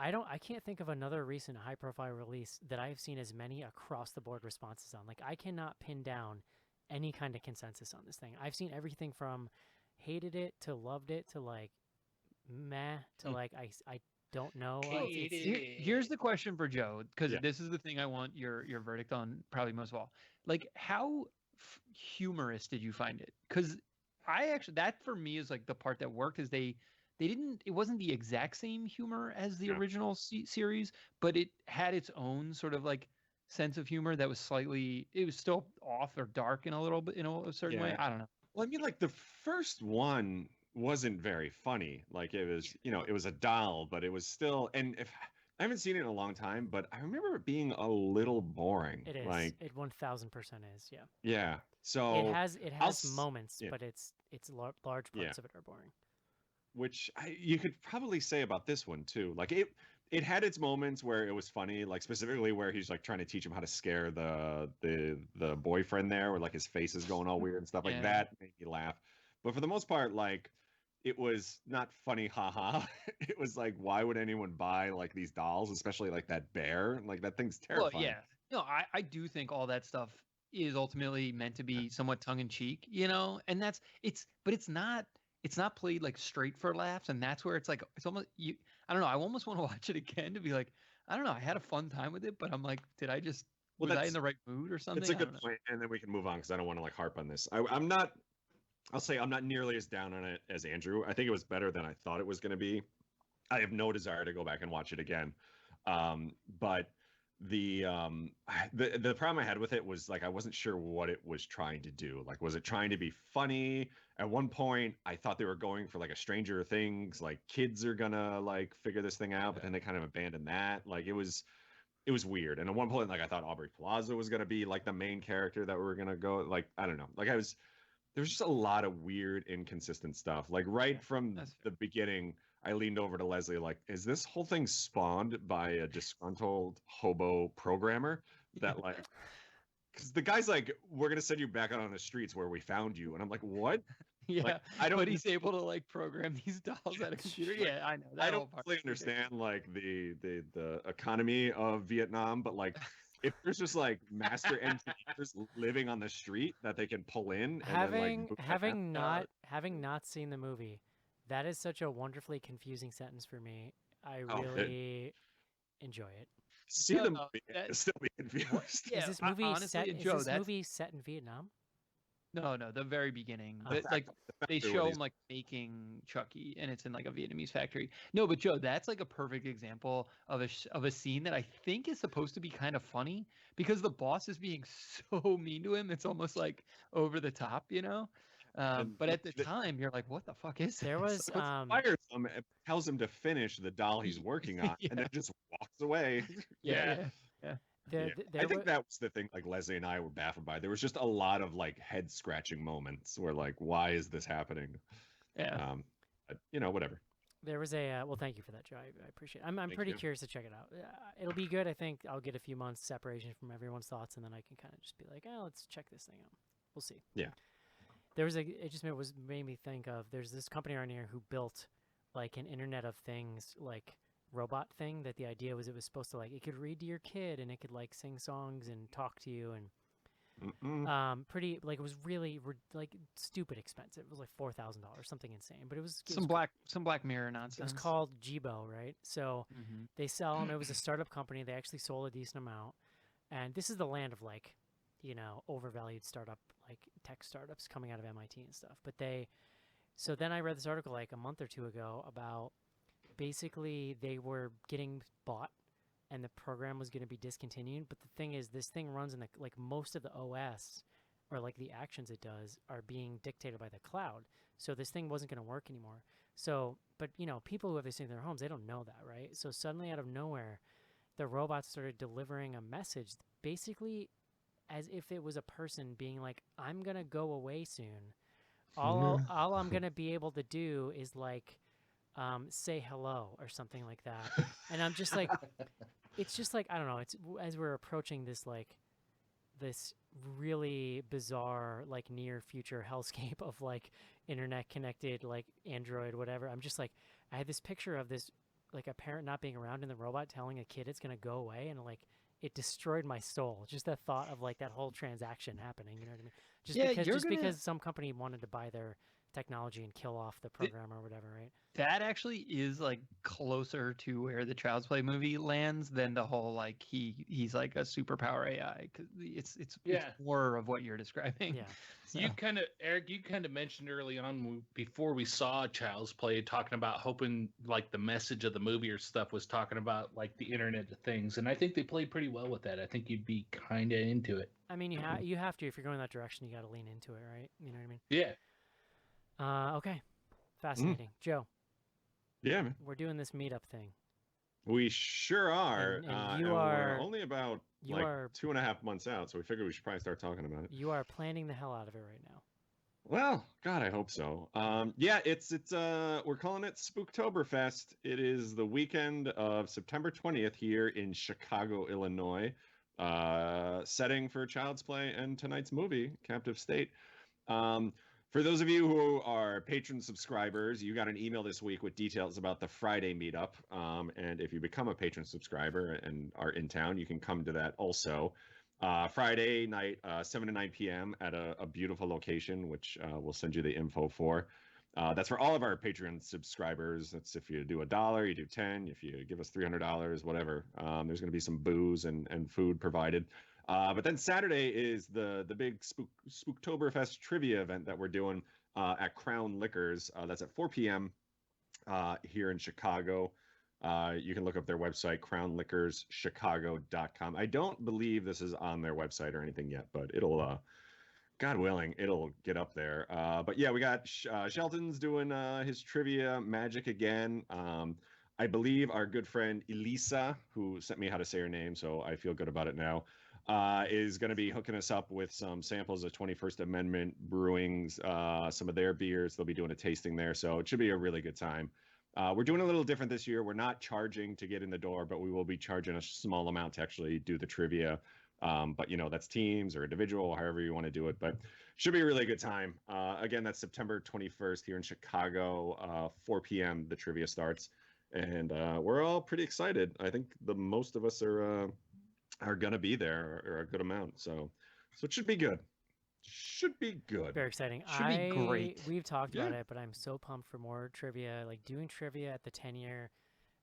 Speaker 2: I can't think of another recent high profile release that I've seen as many across the board responses on. Like I cannot pin down any kind of consensus on this thing. I've seen everything from hated it to loved it to like meh to like I don't know.
Speaker 3: Here's the question for Joe, because
Speaker 4: Yeah.
Speaker 3: this is the thing I want your verdict on probably most of all. Like, how humorous did you find it? Because I actually, that for me is like the part that worked, is they didn't, it wasn't the exact same humor as the
Speaker 4: Yeah.
Speaker 3: original series, but it had its own sort of like sense of humor that was slightly, it was still off or dark in a little bit, in a certain way.
Speaker 4: Yeah.
Speaker 3: I don't know.
Speaker 4: Well, I mean, like the first one wasn't very funny. Like it was, it was a doll, but it was still. And if I haven't seen it in a long time, but I remember it being a little boring.
Speaker 2: It is.
Speaker 4: Like,
Speaker 2: It 1000% is. Yeah.
Speaker 4: yeah. So
Speaker 2: It has moments,
Speaker 4: yeah.
Speaker 2: but it's large parts
Speaker 4: Yeah.
Speaker 2: of it are boring.
Speaker 4: Which you could probably say about this one too. Like it had its moments where it was funny, like specifically where he's like trying to teach him how to scare the boyfriend there, where like his face is going all weird and stuff like
Speaker 3: Yeah.
Speaker 4: that made me laugh. But for the most part, like it was not funny, haha. It was like, why would anyone buy like these dolls, especially like that bear? Like that thing's terrifying.
Speaker 3: Well, yeah. No, I do think all that stuff is ultimately meant to be somewhat tongue in cheek, and but it's not played like straight for laughs, and that's where it's like it's almost I don't know, I almost want to watch it again to be like, I don't know, I had a fun time with it, but I'm like, was I in the right mood or something?
Speaker 4: It's a good point, and then we can move on because I don't want to like harp on this. I'll say I'm not nearly as down on it as Andrew. I think it was better than I thought it was going to be. I have no desire to go back and watch it again. But the problem I had with it was like I wasn't sure what it was trying to do. Like, was it trying to be funny? At one point, I thought they were going for like a Stranger Things, like kids are gonna like figure this thing out, but then they kind of abandoned that. Like it was weird. And at one point, like I thought Aubrey Plaza was gonna be like the main character that we were gonna go. Like I don't know. Like there was just a lot of weird, inconsistent stuff. Like right from the beginning, I leaned over to Leslie like, is this whole thing spawned by a disgruntled hobo programmer that like, because the guy's like, we're going to send you back out on the streets where we found you. And I'm like, what?
Speaker 3: Yeah,
Speaker 4: like, I don't.
Speaker 3: But he's able to like program these dolls at a computer. Yeah, I know.
Speaker 4: I don't really understand like the economy of Vietnam, but like if there's just like master engineers living on the street that they can pull in,
Speaker 2: having not seen the movie, that is such a wonderfully confusing sentence for me. I really enjoy it.
Speaker 4: See the movie and still be confused.
Speaker 2: Yeah, is this movie set in Vietnam?
Speaker 3: No, the very beginning.
Speaker 2: Oh.
Speaker 3: Like they show him like making Chucky, and it's in like a Vietnamese factory. No, but Joe, that's like a perfect example of a scene that I think is supposed to be kind of funny because the boss is being so mean to him. It's almost like over the top, But at the time, you're like, "What the fuck is this?"
Speaker 2: There was
Speaker 4: fires him and tells him to finish the doll he's working on, and then just walks away.
Speaker 3: Yeah.
Speaker 4: I think that was the thing like Leslie and I were baffled by. There was just a lot of like head scratching moments where like, why is this happening?
Speaker 3: Yeah.
Speaker 4: Whatever.
Speaker 2: There was well, thank you for that, Joe. I appreciate it. I'm pretty curious to check it out. It'll be good. I think I'll get a few months separation from everyone's thoughts, and then I can kind of just be like, oh, let's check this thing out. We'll see.
Speaker 4: Yeah.
Speaker 2: There was made me think of, there's this company around here who built like an Internet of Things like robot thing that the idea was it was supposed to like, it could read to your kid and it could like sing songs and talk to you and pretty like, it was really like stupid expensive. It was like $4,000, something insane, but it was
Speaker 3: some Black Mirror nonsense.
Speaker 2: It was called Jibo, right? So they sell them. It was a startup company. They actually sold a decent amount, and this is the land of like, overvalued startup, like tech startups coming out of MIT and stuff. But so then I read this article like a month or two ago about basically they were getting bought and the program was going to be discontinued. But the thing is, this thing runs in like most of the OS or like the actions it does are being dictated by the cloud. So this thing wasn't going to work anymore. So, but people who have this thing in their homes, they don't know that, right? So suddenly out of nowhere, the robots started delivering a message basically as if it was a person being like, I'm going to go away soon. All I'm going to be able to do is like say hello or something like that. And I'm just like, it's just like, I don't know. It's as we're approaching this like this really bizarre like near future hellscape of like internet connected like Android whatever. I'm just like, I had this picture of this like a parent not being around and the robot telling a kid it's gonna go away, and like it destroyed my soul. Just the thought of like that whole transaction happening. You know what I mean? Just because some company wanted to buy their technology and kill off the program or whatever, right?
Speaker 3: That actually is like closer to where the Child's Play movie lands than the whole like he's like a superpower AI, because it's more of what you're describing.
Speaker 2: Yeah.
Speaker 3: So.
Speaker 1: Eric, you kind of mentioned early on before we saw Child's Play, talking about hoping like the message of the movie or stuff was talking about like the Internet of Things, and I think they played pretty well with that. I think you'd be kind of into it.
Speaker 2: I mean, you have to, if you're going that direction, you got to lean into it, right? You know what I mean?
Speaker 1: Yeah.
Speaker 2: Okay. Fascinating. Joe.
Speaker 4: Yeah, man.
Speaker 2: We're doing this meetup thing.
Speaker 4: We sure are.
Speaker 2: And you
Speaker 4: we're
Speaker 2: are
Speaker 4: only about 2.5 months out, so we figured we should probably start talking about it.
Speaker 2: You are planning the hell out of it right now.
Speaker 4: Well, God, I hope so. Yeah, it's we're calling it Spooktoberfest. It is the weekend of September 20th here in Chicago, Illinois. Setting for Child's Play and tonight's movie, Captive State. For those of you who are patron subscribers, you got an email this week with details about the Friday meetup. And if you become a patron subscriber and are in town, you can come to that also. Friday night, 7 to 9 p.m. at a beautiful location, which we'll send you the info for. That's for all of our Patreon subscribers. That's if you do $1, you do 10, if you give us $300, whatever. There's going to be some booze and food provided. But then Saturday is the big Spooktoberfest trivia event that we're doing at Crown Liquors. That's at 4 p.m. Here in Chicago. You can look up their website, crownliquorschicago.com. I don't believe this is on their website or anything yet, but it'll, God willing, it'll get up there. But yeah, we got Shelton's doing his trivia magic again. I believe our good friend Elisa, who sent me how to say her name, so I feel good about it now, is going to be hooking us up with some samples of 21st Amendment Brewing's, some of their beers. They'll be doing a tasting there, so it should be a really good time. We're doing a little different this year. We're not charging to get in the door, but we will be charging a small amount to actually do the trivia. But, you know, that's teams or individual, however you want to do it. But should be a really good time. Again, that's September 21st here in Chicago, 4 p.m. The trivia starts. And we're all pretty excited. I think the most of us are going to be there, or a good amount. So it should be good. Should be good.
Speaker 2: Very exciting.
Speaker 3: Should be great.
Speaker 2: We've talked about it, but I'm so pumped for more trivia. Like doing trivia at the 10-year,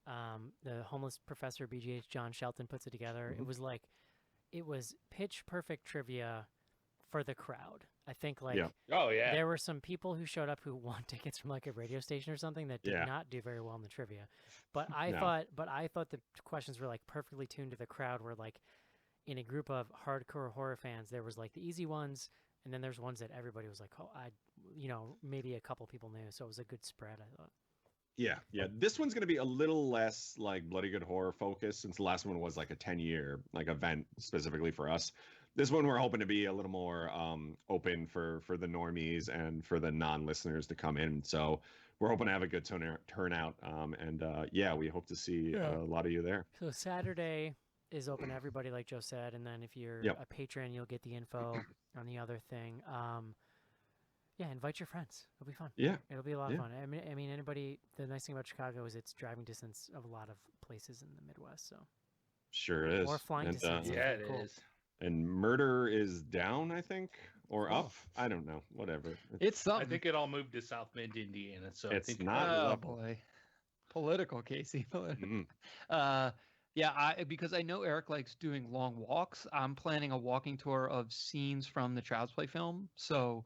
Speaker 2: the homeless professor BGH John Shelton puts it together.
Speaker 4: Mm-hmm.
Speaker 2: It was like, it was pitch perfect trivia for the crowd. I think like, there were some people who showed up who won tickets from like a radio station or something that did not do very well in the trivia. But I thought the questions were like perfectly tuned to the crowd. Where like in a group of hardcore horror fans, there was like the easy ones. And then there's ones that everybody was like, oh, maybe a couple people knew. So it was a good spread, I thought.
Speaker 4: Yeah. This one's going to be a little less like Bloody Good Horror focused, since the last one was like a 10-year like event specifically for us. This one we're hoping to be a little more open for the normies and for the non-listeners to come in. So we're hoping to have a good turnout. We hope to see a lot of you there.
Speaker 2: So Saturday is open to everybody, like Joe said. And then if you're a patron, you'll get the info on the other thing. Invite your friends. It'll be fun.
Speaker 4: Yeah.
Speaker 2: It'll be a lot of fun. I mean, anybody, the nice thing about Chicago is it's driving distance of a lot of places in the Midwest. So
Speaker 4: sure is.
Speaker 2: Or flying distance.
Speaker 1: It is.
Speaker 4: And murder is down, I think, or up. I don't know. Whatever.
Speaker 3: It's something.
Speaker 1: I think it all moved to South Bend, Indiana. So
Speaker 4: it's
Speaker 1: I think
Speaker 4: not.
Speaker 3: Oh boy, political, Casey. Because I know Eric likes doing long walks. I'm planning a walking tour of scenes from the Child's Play film. So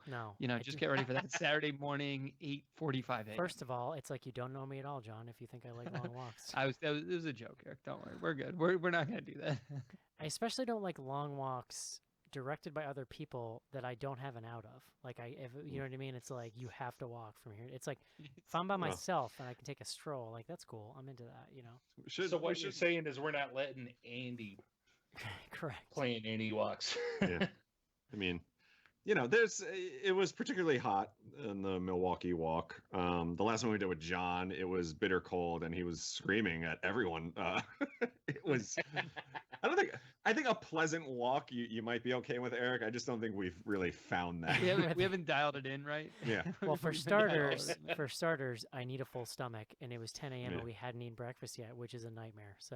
Speaker 3: just get ready for that. Saturday morning, 8:45 a.m.
Speaker 2: First of all, it's like you don't know me at all, John. If you think I like long walks,
Speaker 3: it was a joke, Eric. Don't worry, we're good. We're not gonna do that.
Speaker 2: I especially don't like long walks directed by other people that I don't have an out of. Like if you know what I mean? It's like you have to walk from here. It's like if I'm by myself and I can take a stroll, like that's cool. I'm into that, you know.
Speaker 1: So what you're saying is we're not letting Andy
Speaker 2: correct
Speaker 1: playing Andy walks.
Speaker 4: Yeah. I mean, it was particularly hot in the Milwaukee walk. The last one we did with John, it was bitter cold and he was screaming at everyone. It was, I think a pleasant walk you might be okay with, Eric. I just don't think we've really found that.
Speaker 3: We haven't dialed it in, right?
Speaker 4: Yeah.
Speaker 2: Well, for
Speaker 3: We haven't dialed
Speaker 2: starters,
Speaker 3: it in.
Speaker 2: for starters, I need a full stomach, and it was 10 a.m.
Speaker 4: Yeah.
Speaker 2: and we hadn't eaten breakfast yet, which is a nightmare. So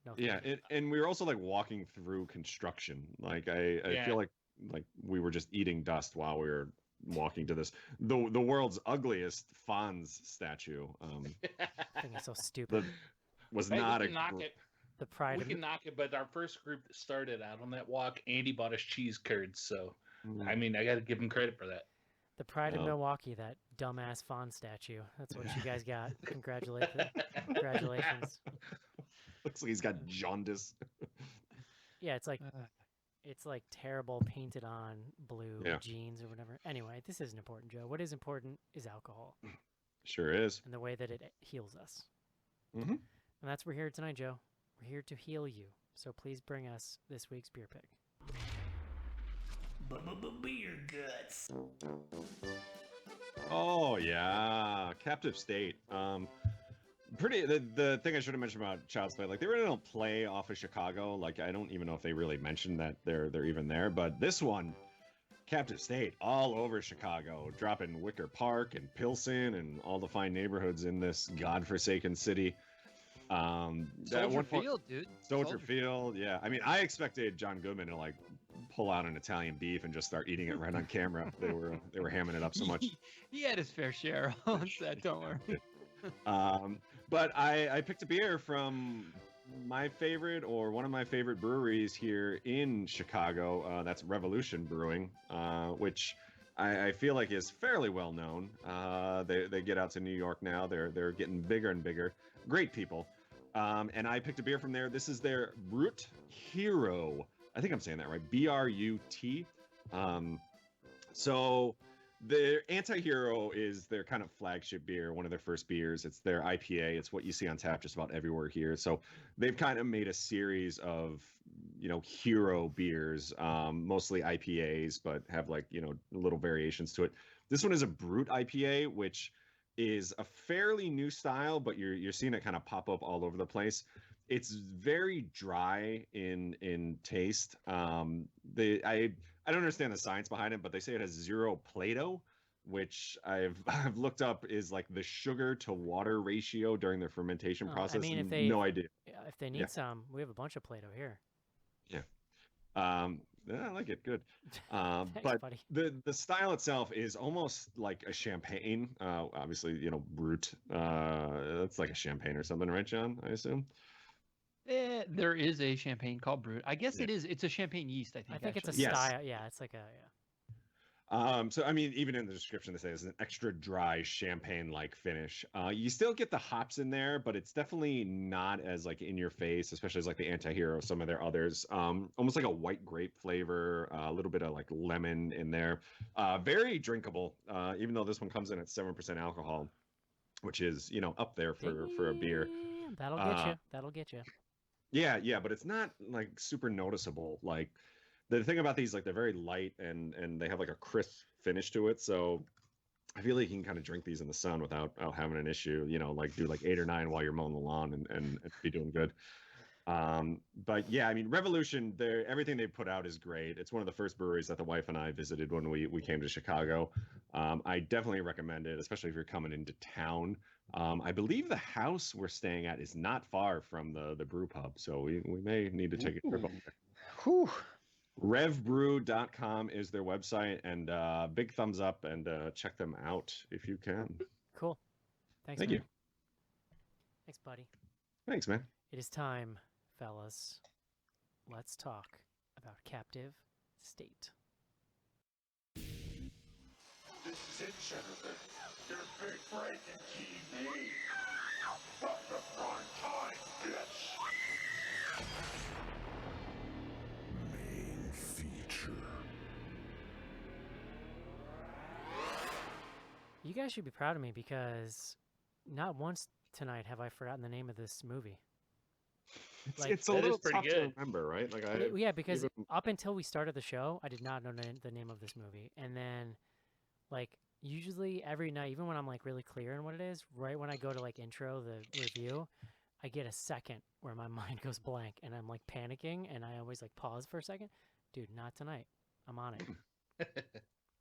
Speaker 2: no. thank
Speaker 4: Yeah,
Speaker 2: you.
Speaker 4: and we were also like walking through construction. Like I
Speaker 1: Yeah.
Speaker 4: feel like we were just eating dust while we were walking to this the world's ugliest Fonz statue.
Speaker 2: I think it's so stupid.
Speaker 4: Was
Speaker 1: Hey,
Speaker 4: not
Speaker 1: we
Speaker 4: a
Speaker 1: can knock
Speaker 4: gr-
Speaker 1: it.
Speaker 2: The pride
Speaker 1: We
Speaker 2: of
Speaker 1: can knock it, but our first group that started out on that walk, Andy bought us cheese curds. So, I mean, I got to give him credit for that.
Speaker 2: the pride of
Speaker 4: Oh.
Speaker 2: Milwaukee, that dumbass Fawn statue. That's what you guys got. Congratulations.
Speaker 4: Looks like he's got jaundice.
Speaker 2: Yeah, it's like
Speaker 3: Uh,
Speaker 2: terrible painted on blue
Speaker 4: Yeah.
Speaker 2: jeans or whatever. Anyway, this isn't important, Joe. What is important is alcohol
Speaker 4: Sure is.
Speaker 2: and the way that it heals us.
Speaker 4: Mhm.
Speaker 2: And that's what we're here tonight, Joe. We're here to heal you. So please bring us this week's beer pick.
Speaker 5: Beer guts.
Speaker 4: Oh yeah, Captive State. Pretty. The thing I should have mentioned about Child's Play, like they really don't play off of Chicago. Like I don't even know if they really mentioned that they're even there. But this one, Captive State, all over Chicago, dropping Wicker Park and Pilsen and all the fine neighborhoods in this godforsaken city. That
Speaker 3: Soldier
Speaker 4: one point-
Speaker 3: Field, dude.
Speaker 4: Soldier Field, yeah. I mean, I expected John Goodman to like pull out an Italian beef and just start eating it right on camera. They were hamming it up so much.
Speaker 3: He had his fair share on that. Don't worry.
Speaker 4: But I picked a beer from my favorite or one of my favorite breweries here in Chicago. That's Revolution Brewing, which I feel like is fairly well known. They get out to New York now. They're getting bigger and bigger. Great people. And I picked a beer from there. This is their Brut Hero. I think I'm saying that right. BRUT. So their Anti-Hero is their kind of flagship beer, one of their first beers. It's their IPA. It's what you see on tap just about everywhere here. So they've kind of made a series of, hero beers, mostly IPAs, but have like, little variations to it. This one is a Brut IPA, which is a fairly new style, but you're seeing it kind of pop up all over the place. It's very dry in taste. I don't understand the science behind it, but they say it has zero Plato, which I've looked up is like the sugar to water ratio during the fermentation
Speaker 2: Oh, I
Speaker 4: process.
Speaker 2: mean, if
Speaker 4: no idea.
Speaker 2: If they need some, we have a bunch of Play-Doh here.
Speaker 4: Yeah, I like it. Good.
Speaker 2: Thanks,
Speaker 4: But
Speaker 2: buddy.
Speaker 4: the style itself is almost like a champagne. Obviously, Brut. That's like a champagne or something, right, John? I assume.
Speaker 3: There is a champagne called Brut. I guess
Speaker 4: Yeah.
Speaker 3: it is. It's a champagne yeast. I think.
Speaker 2: I think it's a
Speaker 3: actually.
Speaker 4: Yes.
Speaker 2: style. Yeah, it's like a.
Speaker 4: So I mean, even in the description, they say it's an extra dry champagne-like finish. You still get the hops in there, but it's definitely not as like in your face, especially as like the Anti-Hero, some of their others. Almost like a white grape flavor, a little bit of like lemon in there. Very drinkable, even though this one comes in at 7% alcohol, which is up there for a beer.
Speaker 2: Damn, that'll get you. That'll get you.
Speaker 4: Yeah, but it's not like super noticeable. Like the thing about these, like they're very light and they have like a crisp finish to it. So I feel like you can kind of drink these in the sun without having an issue. Like do like 8 or 9 while you're mowing the lawn and be doing good. But yeah, I mean, Revolution, everything they put out is great. It's one of the first breweries that the wife and I visited when we came to Chicago. I definitely recommend it, especially if you're coming into town. I believe the house we're staying at is not far from the brew pub, so we may need to take a trip up there.
Speaker 3: Whew.
Speaker 4: Revbrew.com is their website, and big thumbs up and check them out if you can.
Speaker 2: Cool. Thanks,
Speaker 4: Thank
Speaker 2: man.
Speaker 4: you.
Speaker 2: Thanks, buddy.
Speaker 4: Thanks, man.
Speaker 2: It is time, fellas. Let's talk about Captive State.
Speaker 6: This is it, Jennifer. Your big break in TV. From the prime time, bitch.
Speaker 5: Main feature.
Speaker 2: You guys should be proud of me because not once tonight have I forgotten the name of this movie. Like,
Speaker 4: It's a
Speaker 1: that is
Speaker 4: little
Speaker 1: pretty
Speaker 4: tough to
Speaker 1: good.
Speaker 4: remember, right? Like
Speaker 2: Yeah, because
Speaker 4: even-
Speaker 2: up until we started the show, I did not know the name of this movie. And then, like, usually every night, even when I'm like really clear on what it is, right when I go to like intro the review, I get a second where my mind goes blank and I'm like panicking and I always like pause for a second. Dude, not tonight. I'm on it.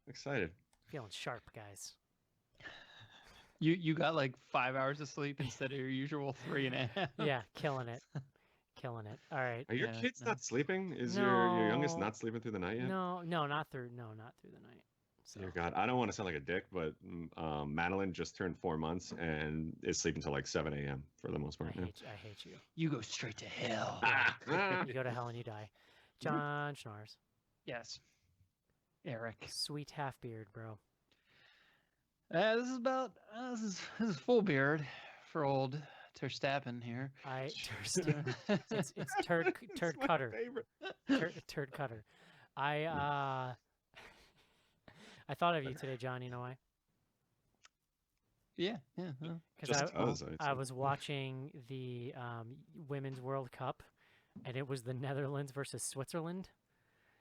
Speaker 4: Excited.
Speaker 2: Feeling sharp, guys.
Speaker 3: You got like 5 hours of sleep instead of your usual 3.5.
Speaker 2: Yeah, killing it. Killing it. All right.
Speaker 4: Are your
Speaker 3: Yeah,
Speaker 4: kids
Speaker 3: no.
Speaker 4: not sleeping? Is your youngest
Speaker 2: No.
Speaker 4: not sleeping through the night yet?
Speaker 2: No, not through the night. So
Speaker 4: Dear God, I don't want to sound like a dick, but Madeline just turned 4 months and is sleeping till like 7 a.m. for the most
Speaker 2: I
Speaker 4: part. Yeah.
Speaker 2: hate you.
Speaker 3: You go straight to hell.
Speaker 2: You go to hell and you die. John Schnars.
Speaker 3: Yes. Eric.
Speaker 2: Sweet half beard, bro.
Speaker 3: This is about this is full beard for old Terstappen here.
Speaker 2: It's turd
Speaker 4: my
Speaker 2: cutter.
Speaker 4: favorite.
Speaker 2: Turd cutter. I thought of you today, John. You know why?
Speaker 3: Yeah.
Speaker 2: Because
Speaker 4: Just
Speaker 2: I was watching the Women's World Cup, and it was the Netherlands versus Switzerland,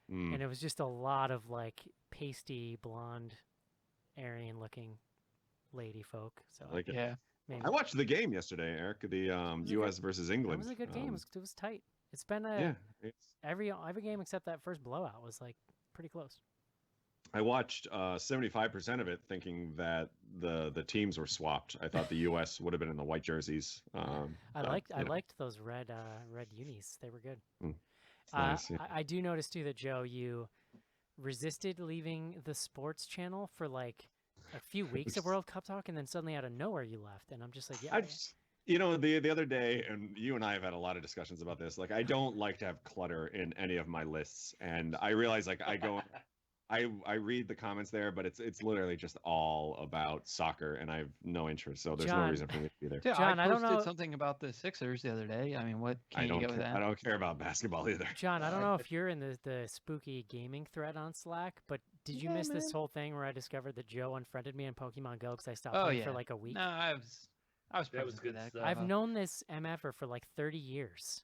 Speaker 2: and it was just a lot of like pasty blonde, Aryan-looking lady folk. So
Speaker 4: Like it.
Speaker 3: Yeah.
Speaker 2: maybe
Speaker 4: I watched the game yesterday, Eric. The
Speaker 2: was a
Speaker 4: U.S. versus England.
Speaker 2: it was a good game. It was tight. It's been
Speaker 4: Yeah.
Speaker 2: every game except that first blowout was like pretty close.
Speaker 4: I watched 75% of it, thinking that the teams were swapped. I thought the U.S. would have been in the white jerseys.
Speaker 2: I liked those red unis. They were good.
Speaker 4: It's nice. Yeah.
Speaker 2: I do notice too that Joe, you resisted leaving the sports channel for like a few weeks of World Cup talk, and then suddenly out of nowhere you left, and I'm just like, yeah.
Speaker 4: The other day, and you and I have had a lot of discussions about this. Like, I don't like to have clutter in any of my lists, and I realize like I go. I read the comments there, but it's literally just all about soccer, and I have no interest. So there's no
Speaker 2: Don't
Speaker 4: reason for me to be there.
Speaker 3: Yeah,
Speaker 2: John, I
Speaker 3: I
Speaker 2: don't
Speaker 3: posted
Speaker 2: know-
Speaker 3: something about the Sixers the other day. I mean, what
Speaker 4: I
Speaker 3: can you
Speaker 4: don't.
Speaker 3: get with that?
Speaker 4: I don't care about basketball either.
Speaker 2: John, I don't know if you're in the spooky gaming thread on Slack, but did you
Speaker 3: Yeah,
Speaker 2: miss this
Speaker 3: man.
Speaker 2: whole thing where I discovered that Joe unfriended me in Pokemon Go because I stopped
Speaker 3: Oh,
Speaker 2: playing
Speaker 3: yeah.
Speaker 2: for like a week?
Speaker 3: No, I was
Speaker 1: That was
Speaker 3: present for
Speaker 1: good
Speaker 3: that.
Speaker 1: stuff.
Speaker 2: I've known this MFer for like 30 years,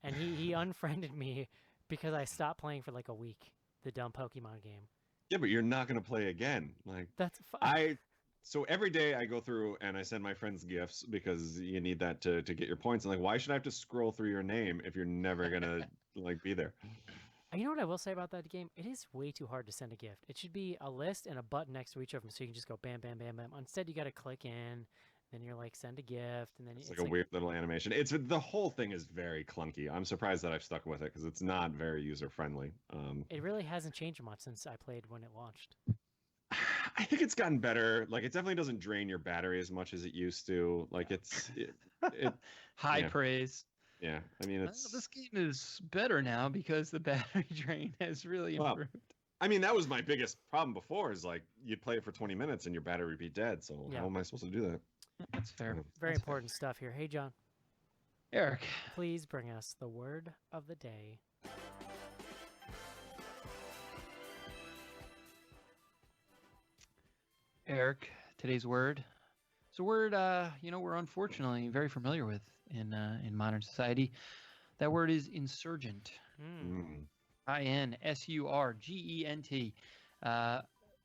Speaker 2: and he unfriended me because I stopped playing for like a week. The dumb Pokemon game.
Speaker 4: Yeah, but you're not gonna play again. Like
Speaker 2: That's fine.
Speaker 4: So every day I go through and I send my friends gifts because you need that to get your points. And like, why should I have to scroll through your name if you're never gonna like be there?
Speaker 2: You know what I will say about that game? It is way too hard to send a gift. It should be a list and a button next to each of them, so you can just go bam, bam, bam, bam. Instead, you got to click in, then you're like send a gift, and then
Speaker 4: It's like a weird little animation. The whole thing is very clunky. I'm surprised that I've stuck with it because it's not very user friendly.
Speaker 2: It really hasn't changed much since I played when it launched.
Speaker 4: I think it's gotten better. Like, it definitely doesn't drain your battery as much as it used to. Like, it
Speaker 3: High
Speaker 4: yeah.
Speaker 3: praise.
Speaker 4: yeah. I mean, it's.
Speaker 3: This game is better now because the battery drain has really
Speaker 4: Well,
Speaker 3: improved.
Speaker 4: I mean, that was my biggest problem before. Is like you'd play it for 20 minutes and your battery would be dead. So
Speaker 2: Yeah.
Speaker 4: how am I supposed to do that?
Speaker 3: That's fair.
Speaker 2: Very
Speaker 3: That's fair.
Speaker 2: important stuff here. Hey, John,
Speaker 3: Eric,
Speaker 2: please bring us the word of the day.
Speaker 3: Eric, today's word. It's a word we're unfortunately very familiar with in modern society. That word is insurgent.
Speaker 2: Mm.
Speaker 3: INSURGENT.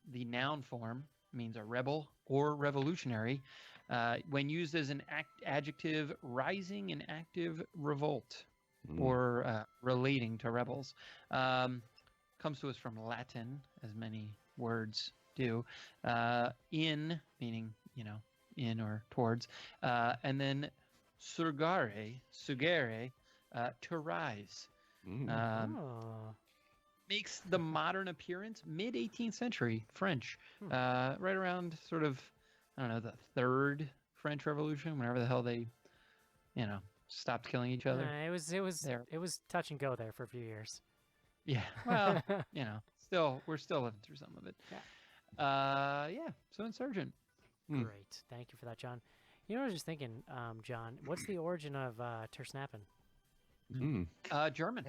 Speaker 3: The noun form means a rebel or revolutionary. When used as an adjective, rising in active revolt or relating to rebels. Comes to us from Latin, as many words do. In, meaning, in or towards. And then sugere, to rise.
Speaker 2: Oh.
Speaker 3: Makes the modern appearance mid-18th century French, right around sort of, I don't know, the third French Revolution, whenever the hell they, stopped killing each other.
Speaker 2: It was touch and go there for a few years.
Speaker 3: Yeah, well, we're still living through some of it.
Speaker 2: Yeah.
Speaker 3: So insurgent.
Speaker 2: Great. Thank you for that, John. You know, I was just thinking, John, what's the origin of Tersnappen?
Speaker 3: German.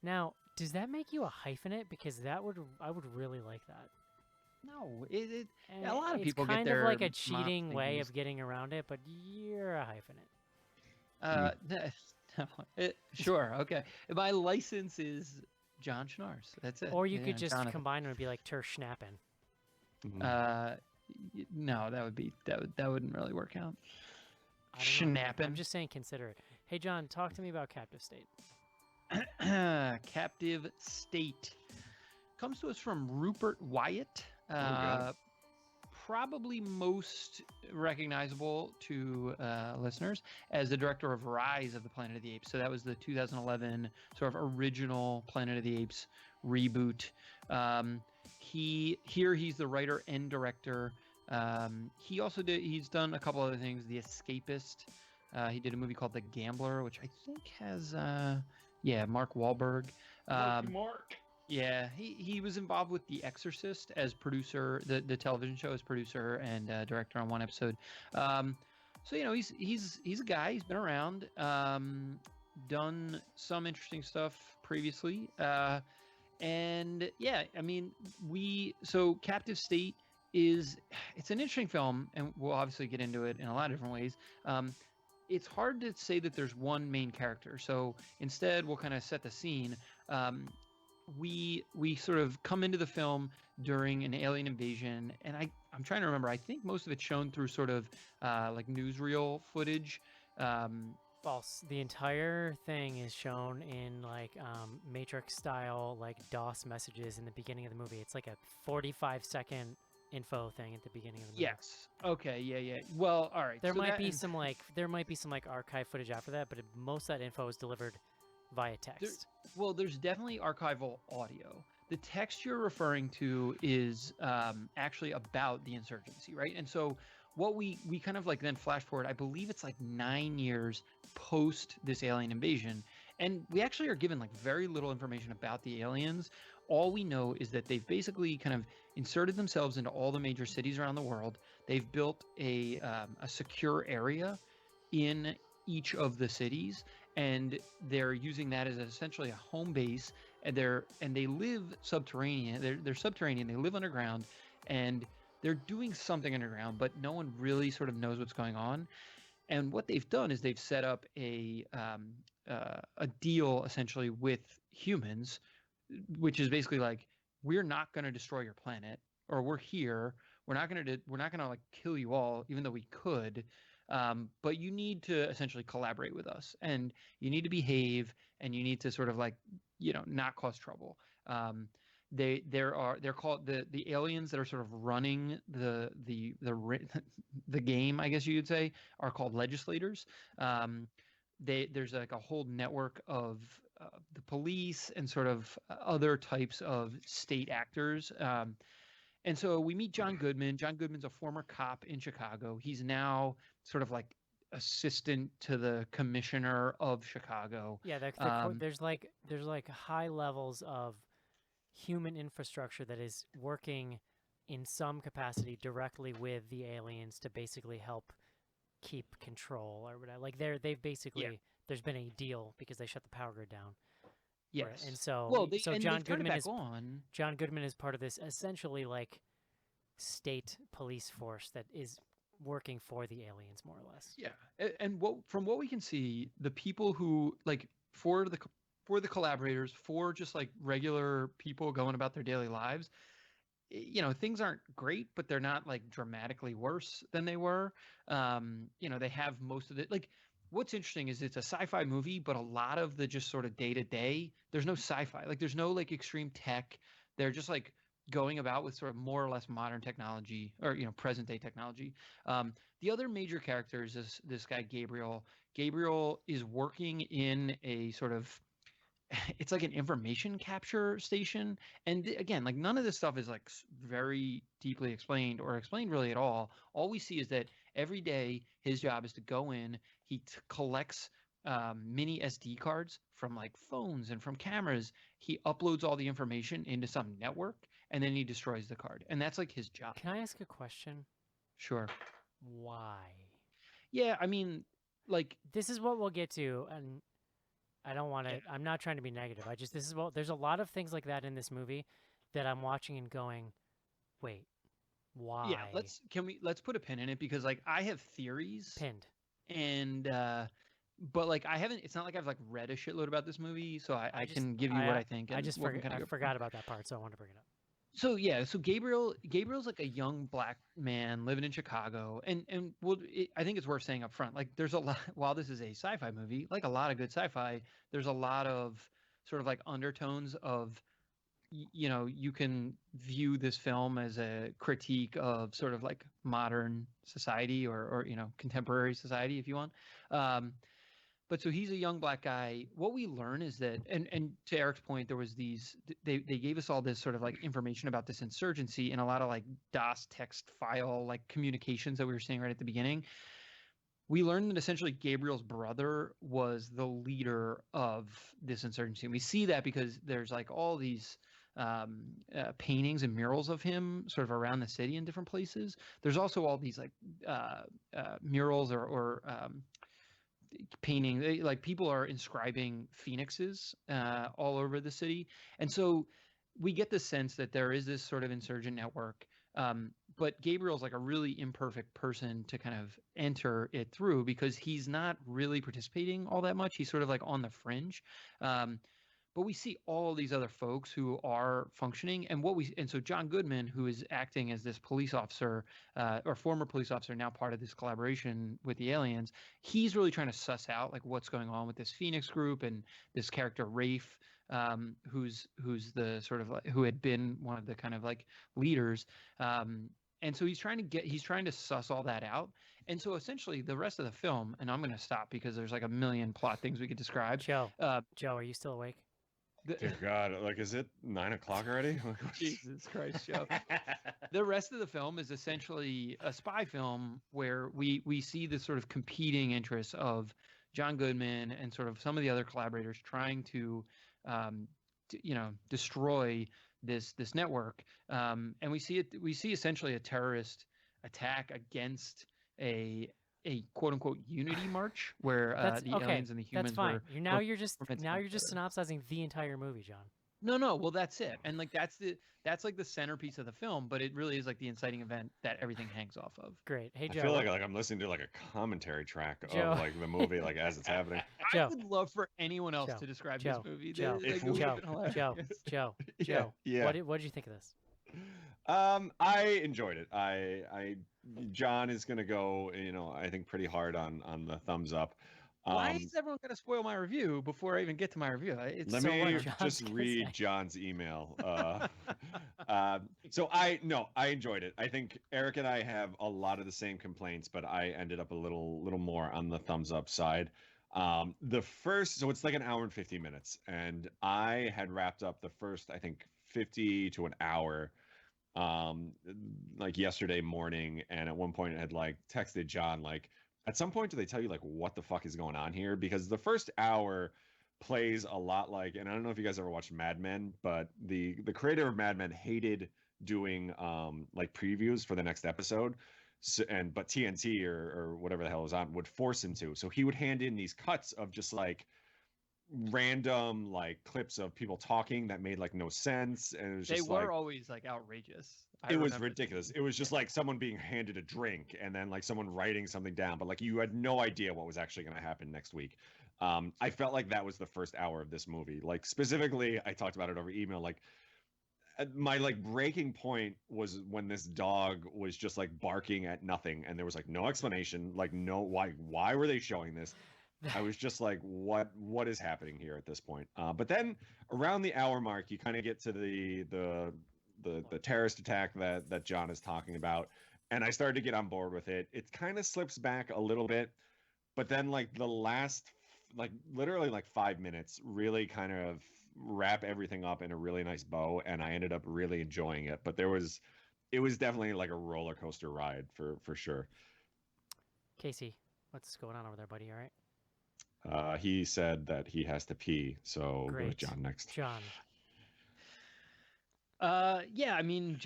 Speaker 2: Now, does that make you a hyphenate? Because I would really like that.
Speaker 3: No,
Speaker 2: And
Speaker 3: a lot of people
Speaker 2: it's
Speaker 3: get
Speaker 2: kind
Speaker 3: their
Speaker 2: of like a
Speaker 3: mock
Speaker 2: cheating way
Speaker 3: things.
Speaker 2: of getting around it, but you're a hyphenate.
Speaker 3: Sure, okay. My license is John Schnars. That's it.
Speaker 2: Or you could just
Speaker 3: Jonathan.
Speaker 2: combine them and be like Terschnappen.
Speaker 3: No, that wouldn't really work out.
Speaker 2: I don't know. I'm
Speaker 3: Schnapping.
Speaker 2: just saying, consider it. Hey, John, talk to me about Captive State.
Speaker 3: Captive State comes to us from Rupert Wyatt.
Speaker 4: God.
Speaker 3: Probably most recognizable to listeners as the director of Rise of the Planet of the Apes. So that was the 2011 sort of original Planet of the Apes reboot. He's the writer and director. He's done a couple other things. The Escapist. He did a movie called The Gambler, which I think has Mark Wahlberg.
Speaker 4: Mark.
Speaker 3: Yeah, he was involved with The Exorcist as producer, the television show as producer and director on one episode. So he's a guy. He's been around, done some interesting stuff previously, and yeah, I mean Captive State it's an interesting film, and we'll obviously get into it in a lot of different ways. It's hard to say that there's one main character, so instead we'll kind of set the scene. We sort of come into the film during an alien invasion, and I'm trying to remember. I think most of it's shown through sort of like newsreel footage.
Speaker 2: False. The entire thing is shown in like Matrix style, like DOS messages in the beginning of the movie. It's like a 45-second info thing at the beginning of the movie.
Speaker 3: Yes. Okay. Yeah. Well, all right.
Speaker 2: There might be some archive footage after that, but most of that info is delivered via text.
Speaker 3: There's definitely archival audio. The text you're referring to is actually about the insurgency, right? And so what we kind of like then flash forward, I believe it's like 9 years post this alien invasion, and we actually are given like very little information about the aliens. All we know is that they've basically kind of inserted themselves into all the major cities around the world. They've built a secure area in each of the cities, and they're using that as essentially a home base. And they live subterranean. They're subterranean. They live underground, and they're doing something underground, but no one really sort of knows what's going on. And what they've done is they've set up a deal essentially with humans, which is basically like, we're not going to destroy your planet, or we're here. We're not going to like kill you all, even though we could. But you need to essentially collaborate with us, and you need to behave, and you need to sort of like, not cause trouble. They're called the aliens that are sort of running the game, I guess you could say, are called legislators. There's like a whole network of the police and sort of other types of state actors. And so we meet John Goodman. John Goodman's a former cop in Chicago. He's now sort of like assistant to the commissioner of Chicago.
Speaker 2: Yeah, there's like high levels of human infrastructure that is working in some capacity directly with the aliens to basically help keep control or whatever. Like they've basically there's been a deal because they shut the power grid down.
Speaker 3: Yes.
Speaker 2: Right? And so John Goodman is part of this essentially like state police force that is working for the aliens, more or less.
Speaker 3: Yeah. And from what we can see, the people who like for the collaborators, for just like regular people going about their daily lives, things aren't great, but they're not like dramatically worse than they were. They have most of it. Like, what's interesting is it's a sci-fi movie, but a lot of the just sort of day-to-day, there's no sci-fi. Like, there's no like extreme tech. They're just like going about with sort of more or less modern technology, or present day technology. The other major character is this guy Gabriel. Gabriel is working in a sort of, it's like an information capture station. And again, like none of this stuff is like very deeply explained or explained really at all. All we see is that every day his job is to go in, he collects mini SD cards from like phones and from cameras. He uploads all the information into some network, and then he destroys the card. And that's like his job.
Speaker 2: Can I ask a question?
Speaker 3: Sure.
Speaker 2: Why?
Speaker 3: Yeah, I mean, like,
Speaker 2: this is what we'll get to, and I don't want to. Yeah. I'm not trying to be negative. There's a lot of things like that in this movie that I'm watching and going, wait, why?
Speaker 3: Yeah, let's put a pin in it, because like I have theories.
Speaker 2: Pinned.
Speaker 3: And but like I haven't. It's not like I've like read a shitload about this movie, so I can give you what I think.
Speaker 2: I forgot about that part, so I wanted to bring it up.
Speaker 3: So Gabriel's like a young black man living in Chicago, and I think it's worth saying up front, like there's a lot, while this is a sci-fi movie, like a lot of good sci-fi, there's a lot of sort of like undertones of, you can view this film as a critique of sort of like modern society, or contemporary society, if you want. But so he's a young black guy. What we learn is that, and to Eric's point, there was they gave us all this sort of like information about this insurgency and a lot of like DOS text file like communications that we were seeing right at the beginning. We learned that essentially Gabriel's brother was the leader of this insurgency. And we see that because there's like all these paintings and murals of him sort of around the city in different places. There's also all these like murals or painting, like people are inscribing phoenixes all over the city, and so we get the sense that there is this sort of insurgent network, but Gabriel's like a really imperfect person to kind of enter it through because he's not really participating all that much. He's sort of like on the fringe. But we see all these other folks who are functioning, and so John Goodman, who is acting as this police officer, or former police officer, now part of this collaboration with the aliens, he's really trying to suss out like what's going on with this Phoenix group and this character Rafe, who's the sort of who had been one of the kind of like leaders. And so he's trying to suss all that out. And so essentially the rest of the film, and I'm going to stop because there's like a million plot things we could describe.
Speaker 2: Joe, are you still awake?
Speaker 4: Dear God, like, is it 9 o'clock already?
Speaker 3: Jesus Christ, Joe. The rest of the film is essentially a spy film where we see the sort of competing interests of John Goodman and sort of some of the other collaborators trying to destroy this network. And we see essentially a terrorist attack against a quote unquote unity march where the aliens and the humans
Speaker 2: that's fine.
Speaker 3: were
Speaker 2: You're just synopsizing the entire movie, John.
Speaker 3: No, well that's it. And like that's like the centerpiece of the film, but it really is like the inciting event that everything hangs off of.
Speaker 2: Great. Hey Joe.
Speaker 4: I feel like I'm listening to like a commentary track of like the movie like as it's happening.
Speaker 3: I would love for anyone else to describe this movie. Joe.
Speaker 2: What did you think of this?
Speaker 4: I enjoyed it. John is gonna go, I think pretty hard on the thumbs up.
Speaker 3: Why is everyone gonna spoil my review before I even get to my review?
Speaker 4: Let me just read John's email. So I enjoyed it. I think Eric and I have a lot of the same complaints, but I ended up a little more on the thumbs up side. So it's like an hour and 50 minutes, and I had wrapped up the first, I think, 50 to an hour like yesterday morning, and at one point I had like texted John like, at some point do they tell you like what the fuck is going on here, because the first hour plays a lot like, and I don't know if you guys ever watched Mad Men, but the creator of Mad Men hated doing like previews for the next episode, but TNT or whatever the hell was on would force him to, so he would hand in these cuts of just like random like clips of people talking that made like no sense, and it was just
Speaker 3: always like outrageous.
Speaker 4: It was ridiculous. It was just like someone being handed a drink and then like someone writing something down, but like you had no idea what was actually going to happen next week. I felt like that was the first hour of this movie. Like specifically, I talked about it over email. Like my like breaking point was when this dog was just like barking at nothing, and there was like no explanation. Like no, why were they showing this? I was just like, what is happening here at this point? But then around the hour mark, you kind of get to the terrorist attack that John is talking about, and I started to get on board with it. It kind of slips back a little bit, but then like the last like literally like 5 minutes really kind of wrap everything up in a really nice bow, and I ended up really enjoying it. But it was definitely like a roller coaster ride for sure.
Speaker 2: Casey, what's going on over there, buddy? All right.
Speaker 4: He said that he has to pee, so
Speaker 2: Great.
Speaker 4: Go with John next.
Speaker 2: John.
Speaker 3: Yeah, I mean,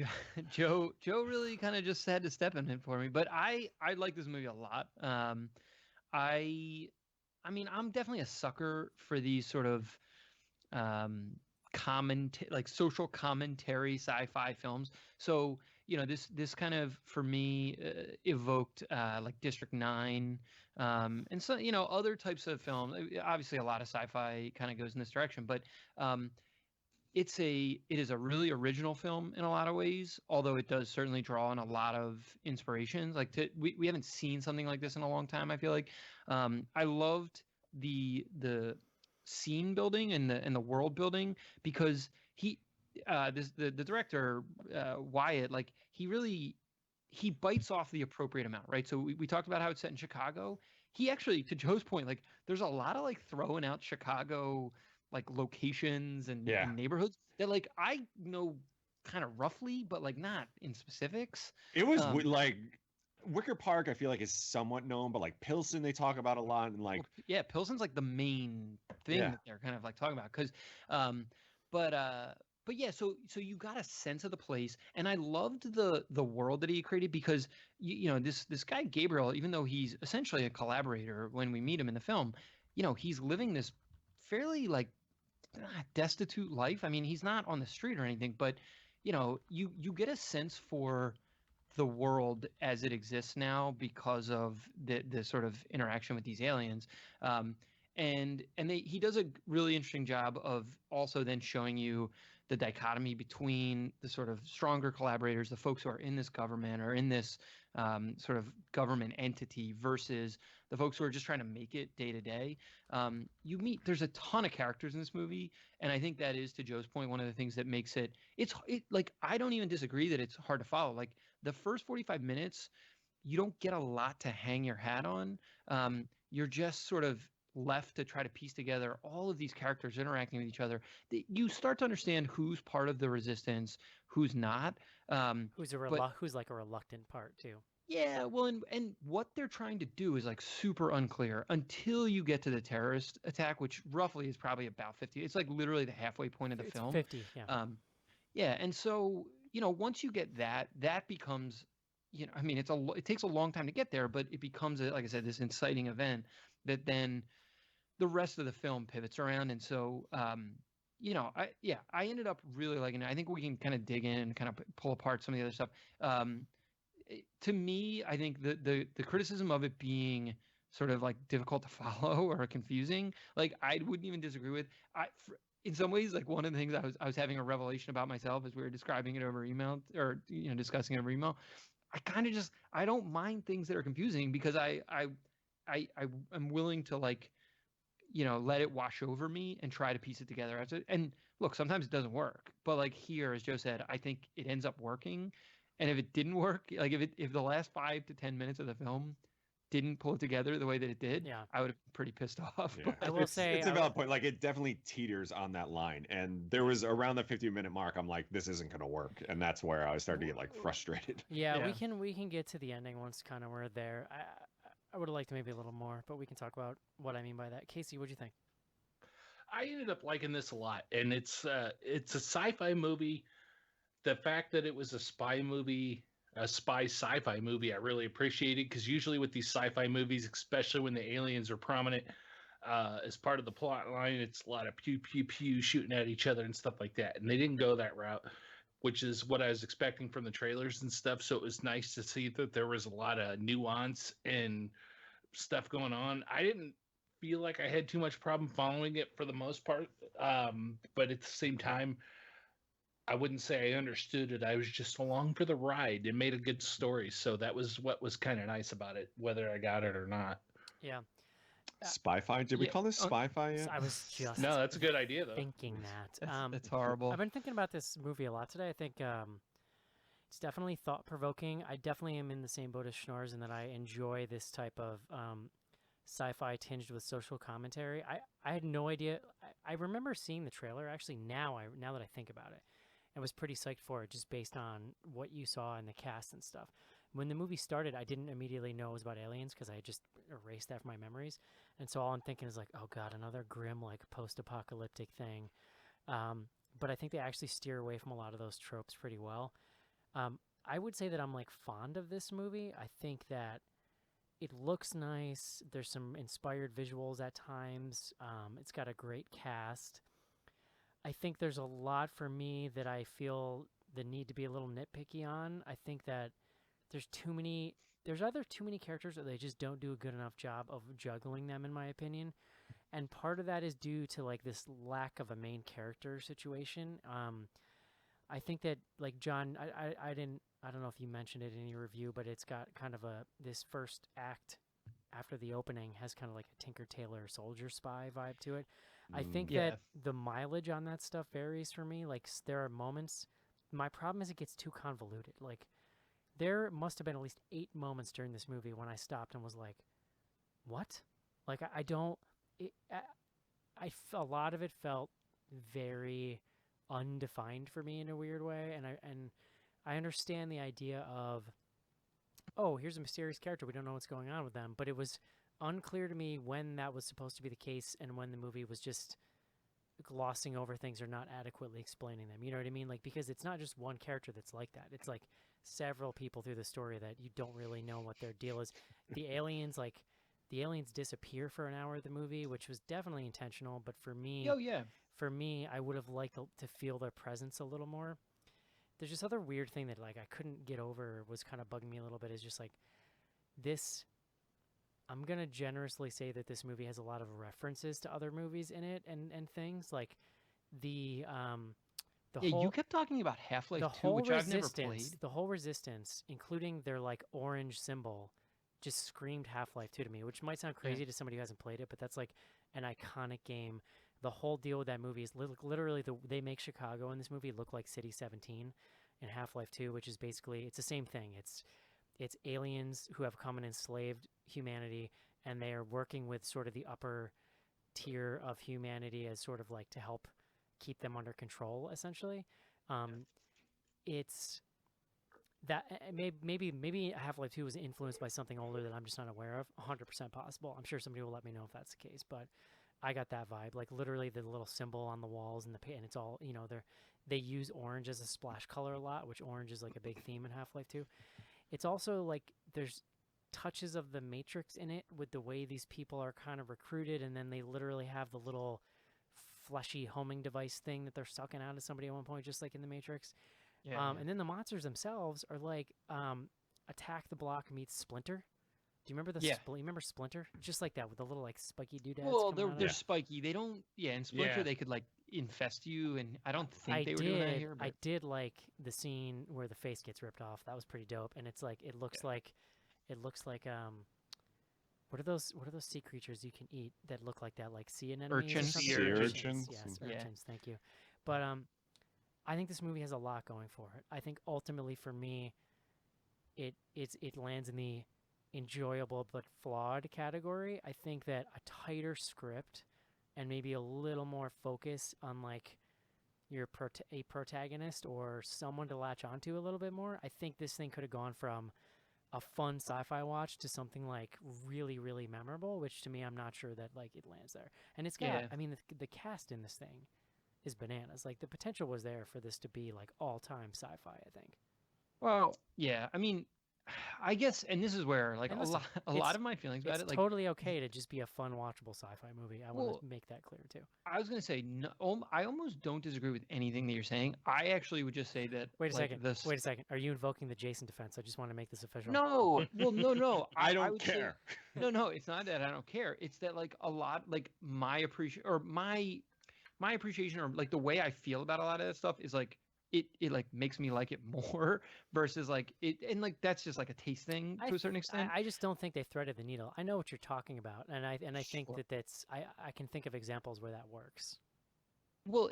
Speaker 3: Joe really kind of just had to step in it for me, but I like this movie a lot. I mean, I'm definitely a sucker for these sort of like social commentary sci-fi films. So this kind of for me evoked like District 9 and so other types of film. Obviously a lot of sci-fi kind of goes in this direction, but it is a really original film in a lot of ways, although it does certainly draw on a lot of inspirations. Like we haven't seen something like this in a long time, I feel like. I loved the scene building and the world building, because the director, Wyatt, like he bites off the appropriate amount, right? So we talked about how it's set in Chicago. He actually, to Joe's point, like there's a lot of like throwing out Chicago like locations and neighborhoods that like I know kind of roughly, but like not in specifics.
Speaker 4: It was like Wicker Park, I feel like is somewhat known, but like Pilsen they talk about a lot, and like
Speaker 3: Pilsen's like the main thing that they're kind of like talking about, because but yeah, so you got a sense of the place, and I loved the world that he created, because you know this guy Gabriel, even though he's essentially a collaborator when we meet him in the film, you know, he's living this fairly like destitute life. I mean, he's not on the street or anything, but you know, you get a sense for the world as it exists now because of the sort of interaction with these aliens. He does a really interesting job of also then showing you the dichotomy between the sort of stronger collaborators, the folks who are in this government or in this sort of government entity, versus the folks who are just trying to make it day to day. There's a ton of characters in this movie, and I think that is, to Joe's point, one of the things that makes it like, I don't even disagree that it's hard to follow. Like the first 45 minutes, you don't get a lot to hang your hat on. You're just sort of left to try to piece together all of these characters interacting with each other. You start to understand who's part of the resistance, who's not.
Speaker 2: Who's like a reluctant part too.
Speaker 3: Yeah, well, and what they're trying to do is like super unclear until you get to the terrorist attack, which roughly is probably about 50. It's like literally the halfway point of the film.
Speaker 2: 50, yeah.
Speaker 3: Yeah, and so, you know, once you get that becomes, you know, I mean, it takes a long time to get there, but it becomes, like I said, this inciting event that then the rest of the film pivots around. And so, you know, I ended up really liking it. I think we can kind of dig in and kind of pull apart some of the other stuff. To me, I think the criticism of it being sort of like difficult to follow or confusing, like I wouldn't even disagree with. In some ways, like one of the things I was having a revelation about myself as we were describing it over email, or you know, discussing it over email. I don't mind things that are confusing, because I am willing to, like, you know, let it wash over me and try to piece it together. And look, sometimes it doesn't work, but like here, as Joe said, I think it ends up working. And if it didn't work, like if the last 5 to 10 minutes of the film didn't pull it together the way that it did, I would have been pretty pissed off.
Speaker 4: Yeah.
Speaker 2: I will say
Speaker 4: it's a valid point. Like it definitely teeters on that line, and there was around the 50-minute mark, I'm like, this isn't going to work, and that's where I started to get like frustrated.
Speaker 2: Yeah, we can get to the ending once kind of we're there. I would have liked maybe a little more, but we can talk about what I mean by that. Casey, what'd you think?
Speaker 1: I ended up liking this a lot, and it's a sci-fi movie. The fact that it was a spy movie, a spy sci-fi movie, I really appreciated, because usually with these sci-fi movies, especially when the aliens are prominent as part of the plot line, it's a lot of pew pew pew shooting at each other and stuff like that. And they didn't go that route, which is what I was expecting from the trailers and stuff. So it was nice to see that there was a lot of nuance and stuff going on. I didn't feel like I had too much problem following it for the most part, but at the same time, I wouldn't say I understood it. I was just along for the ride. It made a good story, so that was what was kind of nice about it, whether I got it or not.
Speaker 2: Yeah.
Speaker 4: Spy-fi? Did we call this spy-fi yet?
Speaker 2: I was just
Speaker 1: no, that's a good idea though.
Speaker 2: thinking that.
Speaker 3: It's horrible.
Speaker 2: I've been thinking about this movie a lot today. I think it's definitely thought-provoking. I definitely am in the same boat as Schnorrs in that I enjoy this type of sci-fi tinged with social commentary. I had no idea. I remember seeing the trailer actually now that I think about it. I was pretty psyched for it just based on what you saw in the cast and stuff. When the movie started, I didn't immediately know it was about aliens because I just erased that from my memories. And so all I'm thinking is like, oh God, another grim, like post-apocalyptic thing. But I think they actually steer away from a lot of those tropes pretty well. I would say that I'm like fond of this movie. I think that it looks nice. There's some inspired visuals at times. It's got a great cast. I think there's a lot for me that I feel the need to be a little nitpicky on. I think that there's either too many characters or they just don't do a good enough job of juggling them, in my opinion. and part of that is due to like this lack of a main character situation. I think that like John, I don't know if you mentioned it in your review, but it's got kind of this first act after the opening has kind of like a Tinker Tailor Soldier Spy vibe to it. I think
Speaker 3: Yeah.
Speaker 2: that the mileage on that stuff varies for me. Like there are moments. My problem is it gets too convoluted. Like there must have been at least 8 moments during this movie when I stopped and was like, "What?" Like I don't. A lot of it felt very undefined for me in a weird way, and I understand the idea of, oh, here's a mysterious character, we don't know what's going on with them, but it was unclear to me when that was supposed to be the case and when the movie was just glossing over things or not adequately explaining them. You know what I mean? Like because it's not just one character that's like that. It's like several people through the story that you don't really know what their deal is. The aliens disappear for an hour of the movie, which was definitely intentional, but for me,
Speaker 3: Oh yeah.
Speaker 2: I would have liked to feel their presence a little more. There's this other weird thing that like I couldn't get over, was kind of bugging me a little bit, is just like this. I'm gonna generously say that this movie has a lot of references to other movies in it and things like the whole
Speaker 3: You kept talking about Half-Life 2,
Speaker 2: whole
Speaker 3: which I've never
Speaker 2: resistance,
Speaker 3: played.
Speaker 2: the whole resistance, including their like orange symbol, just screamed Half-Life 2 to me, which might sound crazy to somebody who hasn't played it, but that's like an iconic game. The whole deal with that movie is literally they make Chicago in this movie look like City 17 in Half-Life 2, which is basically, it's the same thing. It's aliens who have come and enslaved humanity, and they are working with sort of the upper tier of humanity as sort of like to help keep them under control, essentially. It's that maybe Half-Life 2 was influenced by something older that I'm just not aware of. 100% possible. I'm sure somebody will let me know if that's the case, but I got that vibe. Like literally the little symbol on the walls and and it's all, they use orange as a splash color a lot, which orange is like a big theme in Half-Life 2. It's also like there's touches of the Matrix in it with the way these people are kind of recruited, and then they literally have the little fleshy homing device thing that they're sucking out of somebody at one point, just like in the Matrix. And then the monsters themselves are like Attack the Block meets Splinter. Do you remember you remember Splinter? Just like that with the little like spiky doodads.
Speaker 3: Well,
Speaker 2: coming out of
Speaker 3: they're
Speaker 2: it?
Speaker 3: spiky. They don't. Yeah, in Splinter
Speaker 1: Yeah.
Speaker 3: they could like infest you, and I don't think
Speaker 2: I
Speaker 3: they were
Speaker 2: did.
Speaker 3: doing that here. But
Speaker 2: I did like the scene where the face gets ripped off. That was pretty dope. And it's like it looks like what are those sea creatures you can eat that look like that, like sea anemones? or
Speaker 3: Urchins.
Speaker 2: something?
Speaker 4: Sea urchins.
Speaker 2: Yes,
Speaker 3: Yeah.
Speaker 2: urchins. Thank you. But I think this movie has a lot going for it. I think ultimately for me, it lands in the enjoyable but flawed category. I think that a tighter script and maybe a little more focus on like a protagonist or someone to latch onto a little bit more, I think this thing could have gone from a fun sci-fi watch to something like really, really memorable, which to me, I'm not sure that like it lands there. And it's got, I mean, the cast in this thing is bananas. Like the potential was there for this to be like all-time sci-fi, I think.
Speaker 3: Well, yeah. I mean, I guess, and this is where like
Speaker 2: And
Speaker 3: a
Speaker 2: listen,
Speaker 3: lot of my feelings about
Speaker 2: It's
Speaker 3: it. Like
Speaker 2: totally okay to just be a fun, watchable sci-fi movie. I want to make that clear too.
Speaker 3: I was gonna say, no, I almost don't disagree with anything that you're saying. I actually would just say that.
Speaker 2: Wait a
Speaker 3: like,
Speaker 2: second.
Speaker 3: This...
Speaker 2: Wait a second. Are you invoking the Jason defense? I just want to make this official.
Speaker 3: No, well, no.
Speaker 4: I don't
Speaker 3: would say-
Speaker 4: care.
Speaker 3: no, it's not that I don't care. It's that like a lot, like my appreciation or like the way I feel about a lot of that stuff is like it like makes me like it more versus like it, and like that's just like a taste thing to a certain extent.
Speaker 2: I just don't think they threaded the needle. I know what you're talking about, and I think that's I can think of examples where that works.
Speaker 3: Well,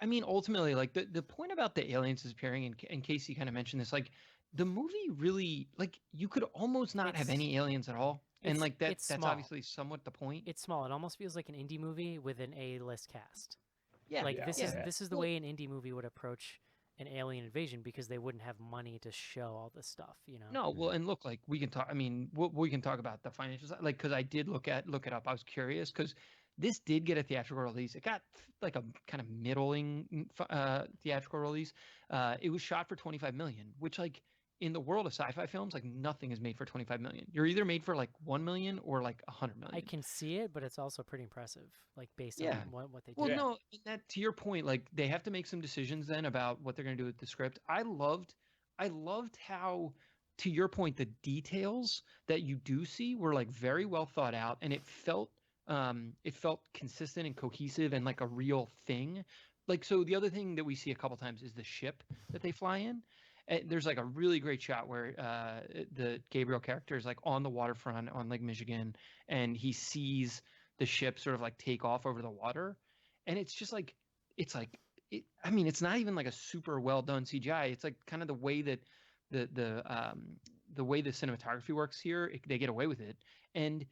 Speaker 3: I mean, ultimately, like the point about the aliens disappearing, and Casey kind of mentioned this, like the movie really, like you could almost not have any aliens at all. And like that's
Speaker 2: small.
Speaker 3: obviously somewhat the point.
Speaker 2: It's small. It almost feels like an indie movie with an A-list cast.
Speaker 3: Yeah.
Speaker 2: Like this is the way an indie movie would approach an alien invasion because they wouldn't have money to show all this stuff, you know.
Speaker 3: No, well, and look, like we can talk. I mean, we can talk about the financial side, like because I did look it up. I was curious because this did get a theatrical release. It got like a kind of middling theatrical release. It was shot for 25 million, which like in the world of sci-fi films, like nothing is made for 25 million. You're either made for like 1 million or like 100 million.
Speaker 2: I can see it, but it's also pretty impressive, like based on what they do.
Speaker 3: Well, no, that to your point, like they have to make some decisions then about what they're going to do with the script. I loved how, to your point, the details that you do see were like very well thought out, and it felt It felt consistent and cohesive and like a real thing. Like, so the other thing that we see a couple times is the ship that they fly in. There's like a really great shot where the Gabriel character is like on the waterfront on Lake Michigan, and he sees the ship sort of like take off over the water, and it's just like I mean, it's not even like a super well done CGI. It's like kind of the way that the way the cinematography works here, they get away with it, and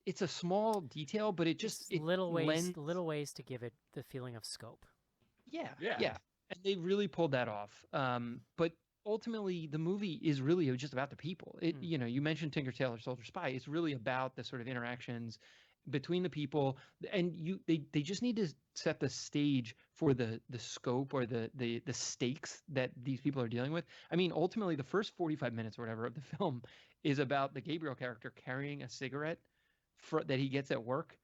Speaker 3: it's a small detail, but it just
Speaker 2: Just little
Speaker 3: lends
Speaker 2: ways to give it the feeling of scope.
Speaker 3: yeah,
Speaker 1: Yeah.
Speaker 3: and they really pulled that off. But ultimately, the movie is really just about the people. You know, you mentioned Tinker Tailor Soldier Spy. It's really about the sort of interactions between the people, and they just need to set the stage for the scope or the stakes that these people are dealing with. I mean, ultimately, the first 45 minutes or whatever of the film is about the Gabriel character carrying a cigarette that he gets at work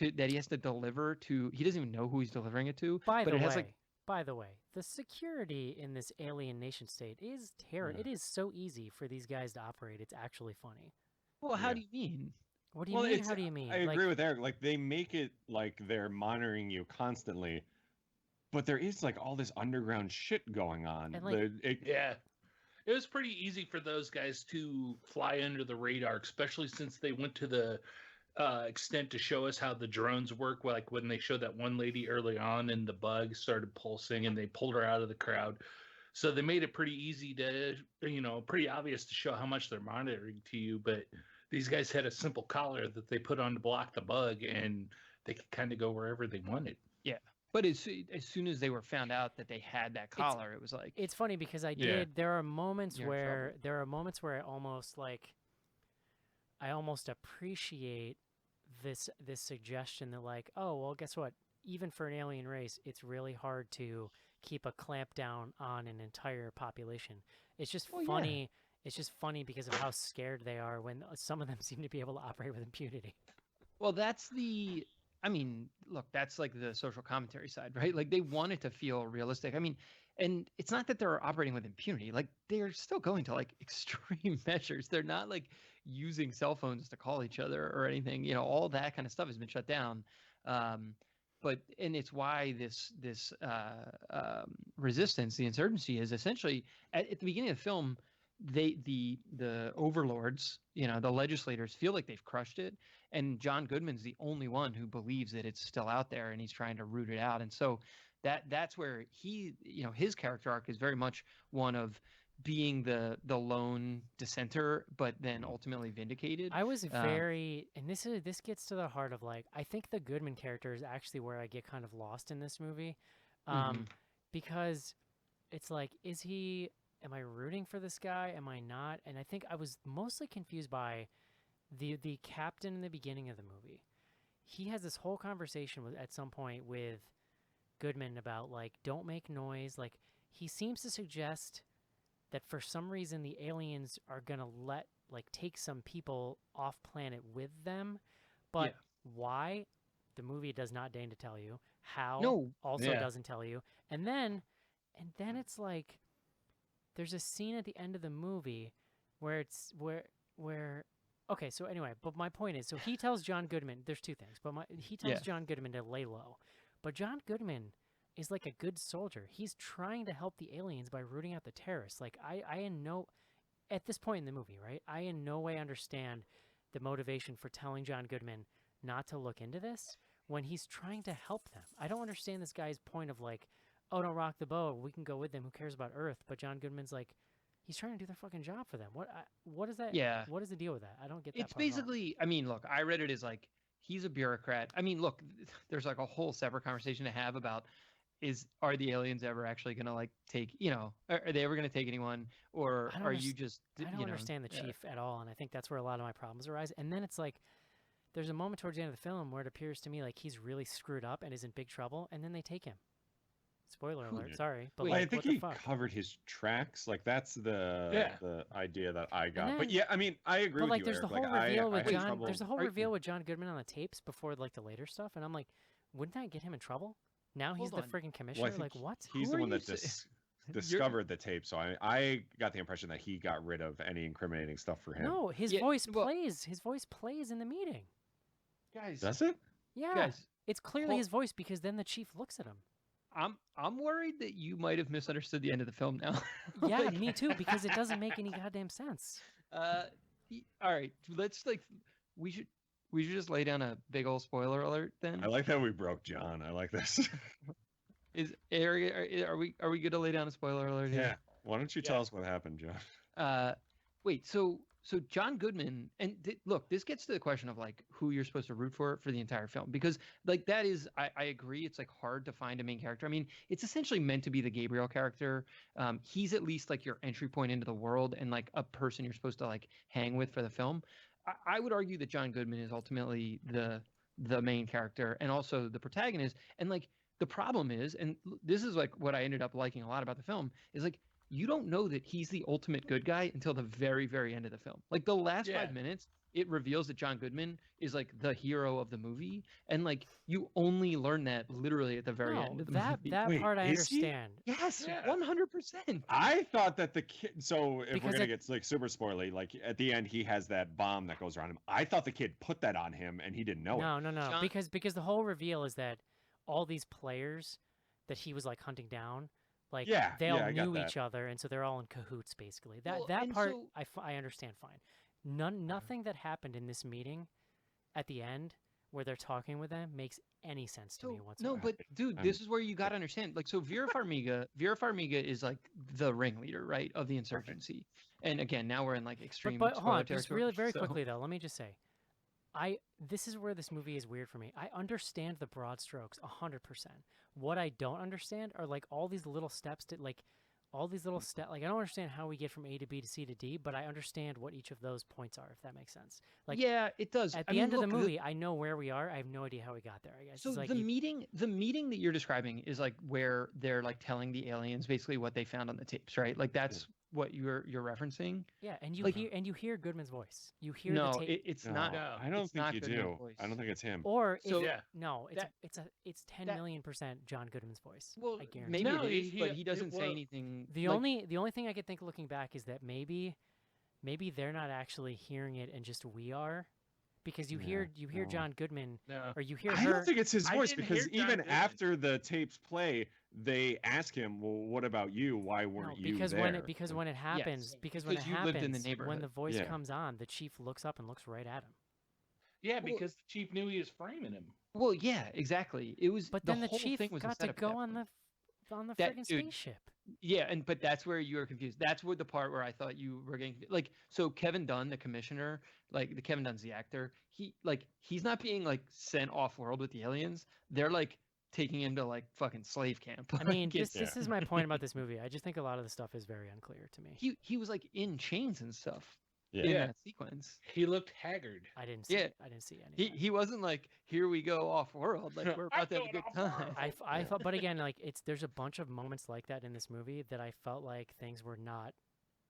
Speaker 3: that he has to deliver to. He doesn't even know who he's delivering it to.
Speaker 2: By
Speaker 3: but
Speaker 2: the
Speaker 3: it has
Speaker 2: way,
Speaker 3: like
Speaker 2: the security in this alien nation state is terrible. It is so easy for these guys to operate. It's actually funny.
Speaker 3: well, how
Speaker 4: Yeah.
Speaker 3: do you mean?
Speaker 2: What do you mean?
Speaker 4: it's-
Speaker 2: How do you mean?
Speaker 4: I agree with Eric. Like they make it like they're monitoring you constantly, but there is like all this underground shit going on.
Speaker 2: And, like-
Speaker 1: Yeah. It was pretty easy for those guys to fly under the radar, especially since they went to the extent to show us how the drones work. Like when they showed that one lady early on and the bug started pulsing and they pulled her out of the crowd. So they made it pretty easy to, pretty obvious to show how much they're monitoring to you. But these guys had a simple collar that they put on to block the bug and they could kind of go wherever they wanted.
Speaker 3: Yeah, but as soon as they were found out that they had that collar, it was like
Speaker 2: It's funny because
Speaker 1: Yeah.
Speaker 2: there are moments
Speaker 3: You're in
Speaker 2: where
Speaker 3: trouble.
Speaker 2: I almost appreciate this suggestion that like, oh well, guess what? Even for an alien race, it's really hard to keep a clamp down on an entire population. It's just
Speaker 3: Well, yeah.
Speaker 2: funny. It's just funny because of how scared they are when some of them seem to be able to operate with impunity.
Speaker 3: Well, I mean, look, that's like the social commentary side, right? Like they want it to feel realistic. I mean, and it's not that they're operating with impunity. Like they're still going to like extreme measures. They're not like using cell phones to call each other or anything. You know, all that kind of stuff has been shut down. And it's why this resistance, the insurgency, is essentially at the beginning of the film. The overlords, you know, the legislators feel like they've crushed it, and John Goodman's the only one who believes that it's still out there, and he's trying to root it out. And so that's where his character arc is very much one of being the lone dissenter, but then ultimately vindicated.
Speaker 2: I was very, and this gets to the heart of like, I think the Goodman character is actually where I get kind of lost in this movie, because it's like, am I rooting for this guy? Am I not? And I think I was mostly confused by the captain in the beginning of the movie. He has this whole conversation at some point with Goodman about like, don't make noise. Like he seems to suggest that for some reason the aliens are gonna take some people off planet with them, but why? The movie does not deign to tell you. How? Also doesn't tell you. And then it's like, there's a scene at the end of the movie where okay, so anyway, but my point is, so he tells John Goodman, there's two things, but he tells John Goodman to lay low. But John Goodman is like a good soldier. He's trying to help the aliens by rooting out the terrorists. Like at this point in the movie, right? I in no way understand the motivation for telling John Goodman not to look into this when he's trying to help them. I don't understand this guy's point of like, oh, don't rock the boat. We can go with them. Who cares about Earth? But John Goodman's like, he's trying to do their fucking job for them. What is that?
Speaker 3: Yeah.
Speaker 2: What is the deal with that? I don't get that.
Speaker 3: It's basically, I mean, look, I read it as like, he's a bureaucrat. I mean, look, there's like a whole separate conversation to have about are the aliens ever actually going to like take, are they ever going to take anyone, or are you just,
Speaker 2: I don't understand the chief at all. And I think that's where a lot of my problems arise. And then it's like, there's a moment towards the end of the film where it appears to me like he's really screwed up and is in big trouble. And then they take him. Spoiler alert, sorry. But
Speaker 4: Well,
Speaker 2: like,
Speaker 4: I think
Speaker 2: what
Speaker 4: he
Speaker 2: the fuck?
Speaker 4: covered his tracks. Like that's the idea that I got. But yeah, I mean, I agree
Speaker 2: But
Speaker 4: with
Speaker 2: like,
Speaker 4: you.
Speaker 2: there's the
Speaker 4: Eric.
Speaker 2: whole
Speaker 4: Like,
Speaker 2: reveal
Speaker 4: I
Speaker 2: with
Speaker 4: had
Speaker 2: John.
Speaker 4: trouble-
Speaker 2: There's the whole reveal with John Goodman on the tapes before like the later stuff, and I'm like, wouldn't that get him in trouble? Now he's the
Speaker 3: Hold on.
Speaker 2: freaking commissioner.
Speaker 4: Well, I think
Speaker 2: like what?
Speaker 4: He's
Speaker 3: Who
Speaker 4: the
Speaker 3: are
Speaker 4: one
Speaker 3: you
Speaker 4: that
Speaker 3: sa-
Speaker 4: discovered the tape. So I got the impression that he got rid of any incriminating stuff for him.
Speaker 2: No, his
Speaker 3: Yeah,
Speaker 2: voice
Speaker 3: well-
Speaker 2: plays. His voice plays in the meeting.
Speaker 3: Guys,
Speaker 4: Does it?
Speaker 2: Yeah,
Speaker 3: guys,
Speaker 2: it's clearly
Speaker 3: hol-
Speaker 2: his voice because then the chief looks at him.
Speaker 3: I'm worried that you might have misunderstood the end of the film now.
Speaker 2: Yeah,
Speaker 3: Like,
Speaker 2: me too, because it doesn't make any goddamn sense.
Speaker 3: All right, let's we should just lay down a big old spoiler alert then.
Speaker 4: I like that we broke John. I like this.
Speaker 3: Are we good to lay down a spoiler alert here?
Speaker 4: Yeah. Why don't you tell us what happened, John?
Speaker 3: Wait, so John Goodman, and look, this gets to the question of like who you're supposed to root for the entire film, because like that is, I agree, it's like hard to find a main character. I mean, it's essentially meant to be the Gabriel character. He's at least like your entry point into the world and like a person you're supposed to like hang with for the film. I would argue that John Goodman is ultimately the main character and also the protagonist. And like the problem is, and this is like what I ended up liking a lot about the film, is like you don't know that he's the ultimate good guy until the very, very end of the film. Like the last 5 minutes, it reveals that John Goodman is like the hero of the movie, and like you only learn that literally at the very end of the movie.
Speaker 2: That
Speaker 4: Wait,
Speaker 2: part I
Speaker 4: is he?
Speaker 2: understand.
Speaker 3: Yes,
Speaker 1: Yeah.
Speaker 3: 100%.
Speaker 4: I thought that the kid. So if
Speaker 2: Because
Speaker 4: we're gonna
Speaker 2: it-
Speaker 4: get like super spoily, like at the end he has that bomb that goes around him. I thought the kid put that on him and he didn't know it.
Speaker 2: No,
Speaker 3: John-
Speaker 2: because the whole reveal is that all these players that he was like hunting down, like
Speaker 4: Yeah,
Speaker 2: they all
Speaker 4: yeah, I got
Speaker 2: knew
Speaker 4: that.
Speaker 2: each other, and so they're all in cahoots basically. That
Speaker 3: Well,
Speaker 2: that
Speaker 3: and
Speaker 2: part
Speaker 3: so-
Speaker 2: I understand fine. Nothing that happened in this meeting at the end where they're talking with them makes any sense to me whatsoever.
Speaker 3: No, but dude, this is where you got to understand. Like, so Vera Farmiga is like the ringleader, right, of the insurgency. And again, now we're in like extreme.
Speaker 2: But hold
Speaker 3: spoiler
Speaker 2: on, just
Speaker 3: territory,
Speaker 2: really very
Speaker 3: so-
Speaker 2: quickly though, let me just say, this is where this movie is weird for me. I understand the broad strokes 100%. What I don't understand are like all these little steps to like all these little steps. Like I don't understand how we get from A to B to C to D, but I understand what each of those points are, if that makes sense. Like
Speaker 3: yeah, it does.
Speaker 2: at
Speaker 3: I
Speaker 2: the
Speaker 3: mean,
Speaker 2: end of the
Speaker 3: look,
Speaker 2: movie, I know where we are. I have no idea how we got there. I guess
Speaker 3: So
Speaker 2: it's like
Speaker 3: the meeting that you're describing is like where they're like telling the aliens basically what they found on the tapes, right? Like that's what you're referencing.
Speaker 2: yeah, and you
Speaker 3: like-
Speaker 2: hear Goodman's voice. You hear
Speaker 3: No,
Speaker 2: the tape.
Speaker 3: it's
Speaker 4: No,
Speaker 3: not.
Speaker 4: I don't
Speaker 3: it's
Speaker 4: think
Speaker 3: not
Speaker 4: you
Speaker 3: Goodman's
Speaker 4: do.
Speaker 3: voice.
Speaker 4: I don't think it's him.
Speaker 2: Or
Speaker 3: So-
Speaker 2: if,
Speaker 1: Yeah.
Speaker 2: no,
Speaker 3: that-
Speaker 2: it's 10
Speaker 3: that-
Speaker 2: million % John Goodman's voice.
Speaker 3: Well,
Speaker 2: I guarantee.
Speaker 3: maybe
Speaker 1: No,
Speaker 3: it is,
Speaker 1: he-
Speaker 3: but he
Speaker 1: it
Speaker 3: doesn't say
Speaker 1: was-
Speaker 3: anything.
Speaker 2: The
Speaker 3: like-
Speaker 2: only thing I could think looking back is that maybe they're not actually hearing it and just we are, because you hear
Speaker 4: no.
Speaker 2: John Goodman
Speaker 1: No.
Speaker 2: or you hear
Speaker 4: I
Speaker 2: her.
Speaker 4: don't think it's his
Speaker 1: I
Speaker 4: voice
Speaker 1: didn't
Speaker 4: because
Speaker 1: hear John
Speaker 4: even
Speaker 1: Goodman.
Speaker 4: after the tapes play, they ask him, "Well, what about you? Why
Speaker 2: No,
Speaker 4: weren't you
Speaker 2: because
Speaker 4: there?"
Speaker 2: when it happens, because when it
Speaker 3: because you lived in the
Speaker 2: happens, when
Speaker 3: neighborhood.
Speaker 2: the voice
Speaker 4: Yeah.
Speaker 2: comes on, the chief looks up and looks right at him.
Speaker 1: Yeah,
Speaker 3: Well-
Speaker 1: because the chief knew he was framing him.
Speaker 3: Well, yeah, exactly. It was.
Speaker 2: But then the
Speaker 3: whole
Speaker 2: chief
Speaker 3: thing was a
Speaker 2: got to
Speaker 3: setup at
Speaker 2: go
Speaker 3: that
Speaker 2: on
Speaker 3: point.
Speaker 2: the
Speaker 3: That-
Speaker 2: friggin'
Speaker 3: dude,
Speaker 2: spaceship.
Speaker 3: Yeah, but that's where you were confused. That's where the part where I thought you were getting like, so Kevin Dunn, the commissioner, like Kevin Dunn's the actor. He's not being like sent off world with the aliens. They're like taking him to like fucking slave camp.
Speaker 2: I mean,
Speaker 3: Like, it's-
Speaker 2: this is my point about this movie. I just think a lot of the stuff is very unclear to me.
Speaker 3: he was like in chains and stuff
Speaker 4: Yeah.
Speaker 3: in
Speaker 1: Yeah.
Speaker 3: that sequence.
Speaker 1: He looked haggard.
Speaker 2: I didn't see.
Speaker 3: Yeah.
Speaker 2: I didn't see any.
Speaker 3: He wasn't like, here we go off world, like we're about to have a
Speaker 1: going
Speaker 3: good
Speaker 1: off-world.
Speaker 3: time.
Speaker 2: I thought, but again, like there's a bunch of moments like that in this movie that I felt like things were not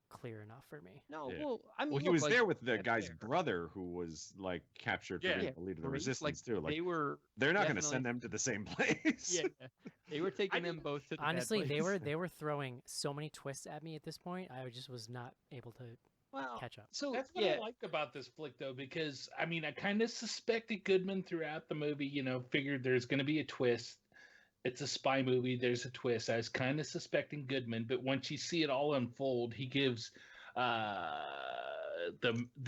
Speaker 2: clear enough for me.
Speaker 3: No,
Speaker 4: Yeah.
Speaker 3: well, I mean,
Speaker 4: Well, he
Speaker 3: look,
Speaker 4: was
Speaker 3: like,
Speaker 4: there with the
Speaker 3: that's
Speaker 4: guy's
Speaker 3: fair.
Speaker 4: brother who was like captured for
Speaker 1: Yeah.
Speaker 4: being the leader of the
Speaker 3: Right?
Speaker 4: resistance
Speaker 3: Like,
Speaker 4: too. Like
Speaker 3: they were,
Speaker 4: they're not going to send
Speaker 3: definitely-
Speaker 4: them to the same place.
Speaker 3: yeah, they were taking them
Speaker 1: didn't-
Speaker 3: both to the bad
Speaker 2: Honestly, they
Speaker 3: place.
Speaker 2: were throwing so many twists at me at this point. I just was not able to
Speaker 3: Well,
Speaker 2: catch up.
Speaker 3: so
Speaker 1: That's what
Speaker 3: yeah,
Speaker 1: I liked about this flick, though, because I mean, I kind of suspected Goodman throughout the movie. You know, figured there's going to be a twist. It's a spy movie. There's a twist. I was kind of suspecting Goodman, but once you see it all unfold, he gives the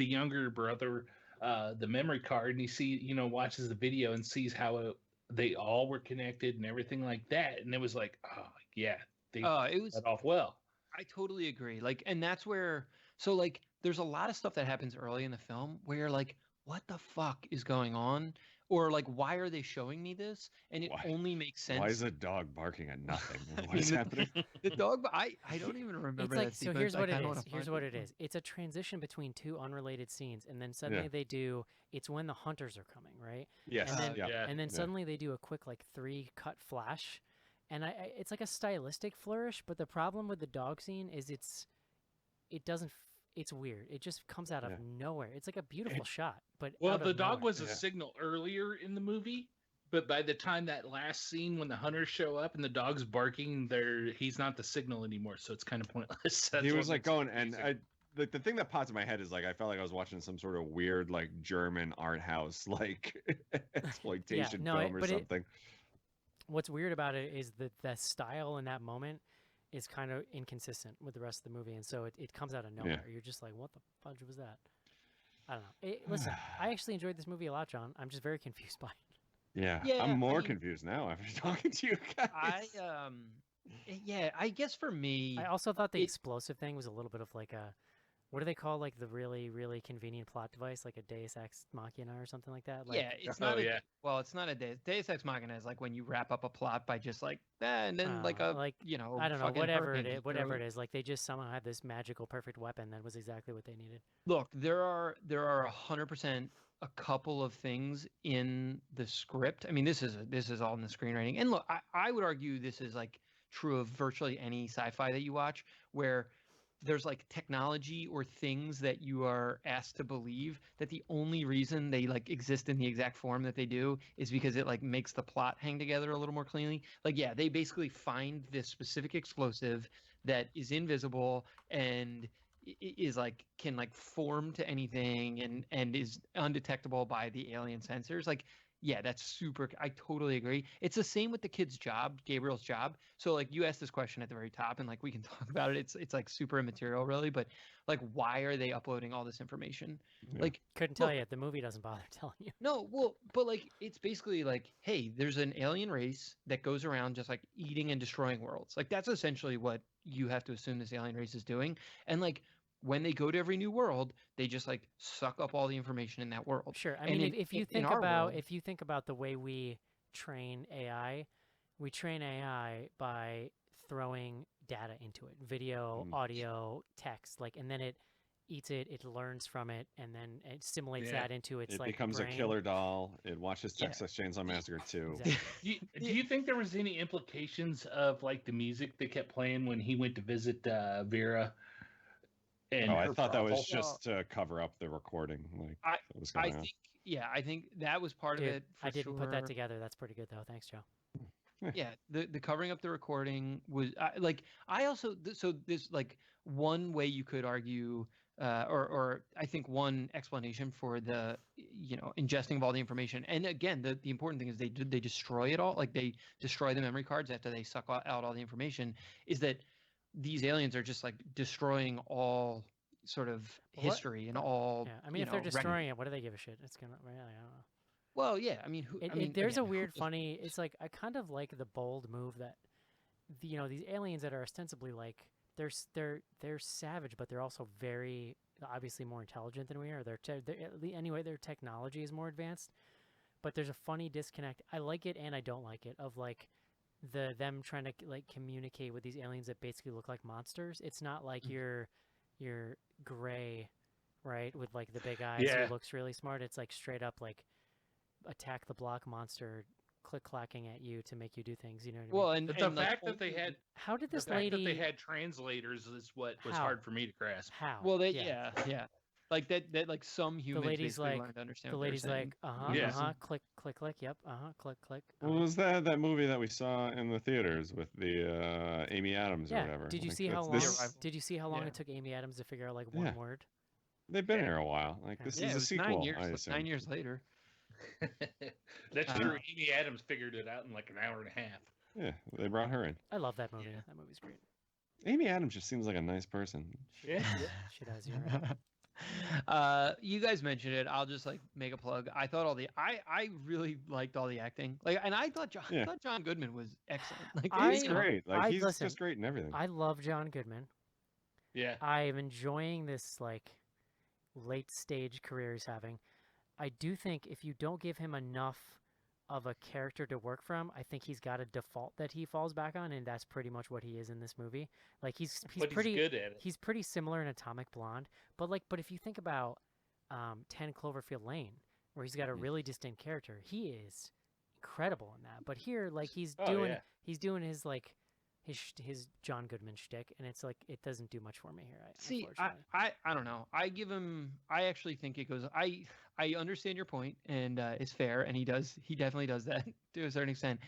Speaker 1: younger brother the memory card, and watches the video and sees how they all were connected and everything like that. And it was like, oh yeah, they
Speaker 3: it was.
Speaker 1: got off well.
Speaker 3: I totally agree. Like, and that's where. So like, there's a lot of stuff that happens early in the film where you're like, what the fuck is going on? Or like, why are they showing me this? And it
Speaker 4: Why-
Speaker 3: only makes sense.
Speaker 4: Why is a dog barking at nothing?
Speaker 3: I
Speaker 4: What is
Speaker 3: mean,
Speaker 4: happening?
Speaker 3: The dog. I don't even remember
Speaker 2: It's
Speaker 3: that
Speaker 2: like so.
Speaker 3: sequence.
Speaker 2: Here's
Speaker 3: I
Speaker 2: what it
Speaker 3: kinda
Speaker 2: is.
Speaker 3: wanna
Speaker 2: Here's
Speaker 3: find
Speaker 2: what it is. It's a transition between two unrelated scenes, and then suddenly they do. It's when the hunters are coming, right?
Speaker 4: Yes.
Speaker 2: And then,
Speaker 4: yeah.
Speaker 2: and then
Speaker 4: Yeah.
Speaker 2: suddenly they do a quick like 3-cut flash, and it's like a stylistic flourish. But the problem with the dog scene is it doesn't. It's weird. It just comes out of
Speaker 4: Yeah.
Speaker 2: nowhere. It's like a beautiful shot, but
Speaker 1: Well,
Speaker 2: out of
Speaker 1: the dog
Speaker 2: nowhere.
Speaker 1: was a
Speaker 4: Yeah.
Speaker 1: signal earlier in the movie, but by the time that last scene when the hunters show up and the dog's barking, he's not the signal anymore, so it's kind of pointless. That's
Speaker 4: He
Speaker 1: what
Speaker 4: was like
Speaker 1: makes it
Speaker 4: going, and
Speaker 1: confusing.
Speaker 4: the thing that pops in my head is like I felt like I was watching some sort of weird like German art house like exploitation
Speaker 2: no,
Speaker 4: film or
Speaker 2: but
Speaker 4: something.
Speaker 2: What's weird about it is that the style in that moment is kind of inconsistent with the rest of the movie, and so it comes out of nowhere. You're just like, what the fudge was that? I don't know. Listen, I actually enjoyed this movie a lot, John. I'm just very confused by it.
Speaker 4: Yeah,
Speaker 3: Yeah,
Speaker 4: I'm more
Speaker 3: I mean,
Speaker 4: confused now after talking to you guys.
Speaker 3: I guess for me,
Speaker 2: I also thought the
Speaker 3: it-
Speaker 2: explosive thing was a little bit of like a, what do they call like the really, really convenient plot device, like a Deus Ex Machina or something like that? Like,
Speaker 3: yeah, it's
Speaker 1: Oh,
Speaker 3: not.
Speaker 1: yeah.
Speaker 3: Well, it's not a Deus Ex Machina is like when you wrap up a plot by just like, and then like a
Speaker 2: I don't know,
Speaker 3: fucking
Speaker 2: whatever
Speaker 3: hurricane
Speaker 2: it is,
Speaker 3: hit
Speaker 2: whatever
Speaker 3: through.
Speaker 2: it is. Like they just somehow had this magical, perfect weapon that was exactly what they needed.
Speaker 3: Look, there are 100% a couple of things in the script. I mean, this is all in the screenwriting. And look, I would argue this is like true of virtually any sci-fi that you watch, where there's like technology or things that you are asked to believe that the only reason they like exist in the exact form that they do is because it like makes the plot hang together a little more cleanly. Like, yeah, they basically find this specific explosive that is invisible and is like can like form to anything and is undetectable by the alien sensors. Like, yeah, that's super. I totally agree. It's the same with the kid's job, Gabriel's job. So like you asked this question at the very top, and like we can talk about it. It's like super immaterial, really. But like, why are they uploading all this information?
Speaker 4: Yeah.
Speaker 3: Like,
Speaker 2: Couldn't tell
Speaker 3: look,
Speaker 2: you. The movie doesn't bother telling you.
Speaker 3: no, well, but like it's basically like, hey, there's an alien race that goes around just like eating and destroying worlds. Like that's essentially what you have to assume this alien race is doing. And like when they go to every new world, they just like suck up all the information in that world.
Speaker 2: Sure. I
Speaker 3: And
Speaker 2: mean, if you
Speaker 3: in
Speaker 2: think
Speaker 3: our
Speaker 2: about
Speaker 3: world,
Speaker 2: if you think about the way we train AI, we train AI by throwing data into it, video,
Speaker 4: Mm.
Speaker 2: audio, text, like, and then it eats it, it learns from it, and then it simulates
Speaker 1: Yeah.
Speaker 2: that into its
Speaker 4: It
Speaker 2: like
Speaker 4: becomes
Speaker 2: brain.
Speaker 4: a killer doll. It watches
Speaker 3: Yeah.
Speaker 4: Texas Chainsaw Massacre 2.
Speaker 2: Exactly.
Speaker 1: Do you think there was any implications of like the music they kept playing when he went to visit Vera? And
Speaker 4: Oh, I
Speaker 1: her
Speaker 4: thought that was
Speaker 1: brothel?
Speaker 4: just to cover up the recording. Like
Speaker 3: I-
Speaker 4: that was
Speaker 3: I
Speaker 4: going on.
Speaker 3: think, yeah, I think that was part
Speaker 2: Dude,
Speaker 3: of it. For
Speaker 2: I didn't put that
Speaker 3: sure.
Speaker 2: together. That's pretty good though. Thanks, Joe.
Speaker 3: Yeah, the covering up the recording was like I also so this like one way you could argue or I think one explanation for the ingesting of all the information, and again the important thing is they destroy it all, like they destroy the memory cards after they suck out all the information, is that these aliens are just like destroying all sort of
Speaker 2: What-
Speaker 3: history and all
Speaker 2: Yeah, I mean, if they're destroying it, what do they give a shit? It's gonna really, I don't know.
Speaker 3: well, yeah, I mean,
Speaker 2: There's a
Speaker 3: again,
Speaker 2: weird, funny. It's like I kind of like the bold move that, these aliens that are ostensibly like they're savage, but they're also very obviously more intelligent than we are. Anyway, their technology is more advanced, but there's a funny disconnect. I like it and I don't like it of like them trying to like communicate with these aliens that basically look like monsters. It's not like your gray, right, with like the big eyes
Speaker 1: Yeah.
Speaker 2: who looks really smart. It's like straight up like attack the block monster click clacking at you to make you do things, you know what I mean?
Speaker 3: well, and
Speaker 1: The
Speaker 3: like,
Speaker 1: fact that they had
Speaker 2: How did
Speaker 1: the
Speaker 2: this
Speaker 1: fact that they
Speaker 2: lady
Speaker 1: had translators is what was
Speaker 2: How?
Speaker 1: hard for me to grasp.
Speaker 2: how?
Speaker 3: well, yeah, like that like some humans
Speaker 2: lady's
Speaker 3: basically
Speaker 2: like-
Speaker 3: learn to understand.
Speaker 2: The
Speaker 3: what they're
Speaker 2: lady's
Speaker 3: saying.
Speaker 2: like,
Speaker 1: Yeah.
Speaker 2: click, click, click, yep, click, click.
Speaker 4: What was that movie that we saw in the theaters with the Amy Adams or
Speaker 2: Yeah.
Speaker 4: whatever?
Speaker 2: Did you
Speaker 4: Like,
Speaker 2: see how
Speaker 4: that's-
Speaker 2: long?
Speaker 4: this-
Speaker 3: Arrival.
Speaker 2: Did you see how long
Speaker 3: Yeah.
Speaker 2: it took Amy Adams to figure out like one
Speaker 4: Yeah.
Speaker 2: word?
Speaker 4: They've been
Speaker 1: Yeah.
Speaker 4: here a while. Like
Speaker 2: Yeah.
Speaker 4: this
Speaker 3: Yeah,
Speaker 4: is
Speaker 3: it
Speaker 4: a
Speaker 3: was
Speaker 4: sequel.
Speaker 3: 9 years.
Speaker 4: I assume.
Speaker 3: 9 years later.
Speaker 1: That's
Speaker 3: Uh,
Speaker 1: true. Amy Adams figured it out in like an hour and a half.
Speaker 4: Yeah, they brought her in.
Speaker 2: I love that movie.
Speaker 1: Yeah.
Speaker 2: That movie's great.
Speaker 4: Amy Adams just seems like a nice person.
Speaker 1: Yeah.
Speaker 2: She does. You're right.
Speaker 3: You guys mentioned it. I'll just like make a plug. I thought I really liked all the acting. Like, and I thought
Speaker 4: Yeah.
Speaker 3: John Goodman was excellent. Like,
Speaker 4: He's
Speaker 2: I-
Speaker 4: great. Like he's
Speaker 2: listen,
Speaker 4: just great in everything.
Speaker 2: I love John Goodman.
Speaker 1: Yeah.
Speaker 2: I'm enjoying this like late stage career he's having. I do think if you don't give him enough of a character to work from, I think he's got a default that he falls back on, and that's pretty much what he is in this movie. Like he's
Speaker 1: But
Speaker 2: pretty
Speaker 1: he's good at it.
Speaker 2: he's pretty similar in Atomic Blonde, but if you think about 10 Cloverfield Lane, where he's got a
Speaker 4: Mhm.
Speaker 2: really distinct character, he is incredible in that. But here, like he's
Speaker 1: Oh,
Speaker 2: doing
Speaker 1: yeah.
Speaker 2: he's doing his like his John Goodman shtick, and it's like it doesn't do much for me here.
Speaker 3: See,
Speaker 2: Unfortunately.
Speaker 3: I don't know. I give him. I actually think it goes. I understand your point, and it's fair, and he definitely does that to a certain extent.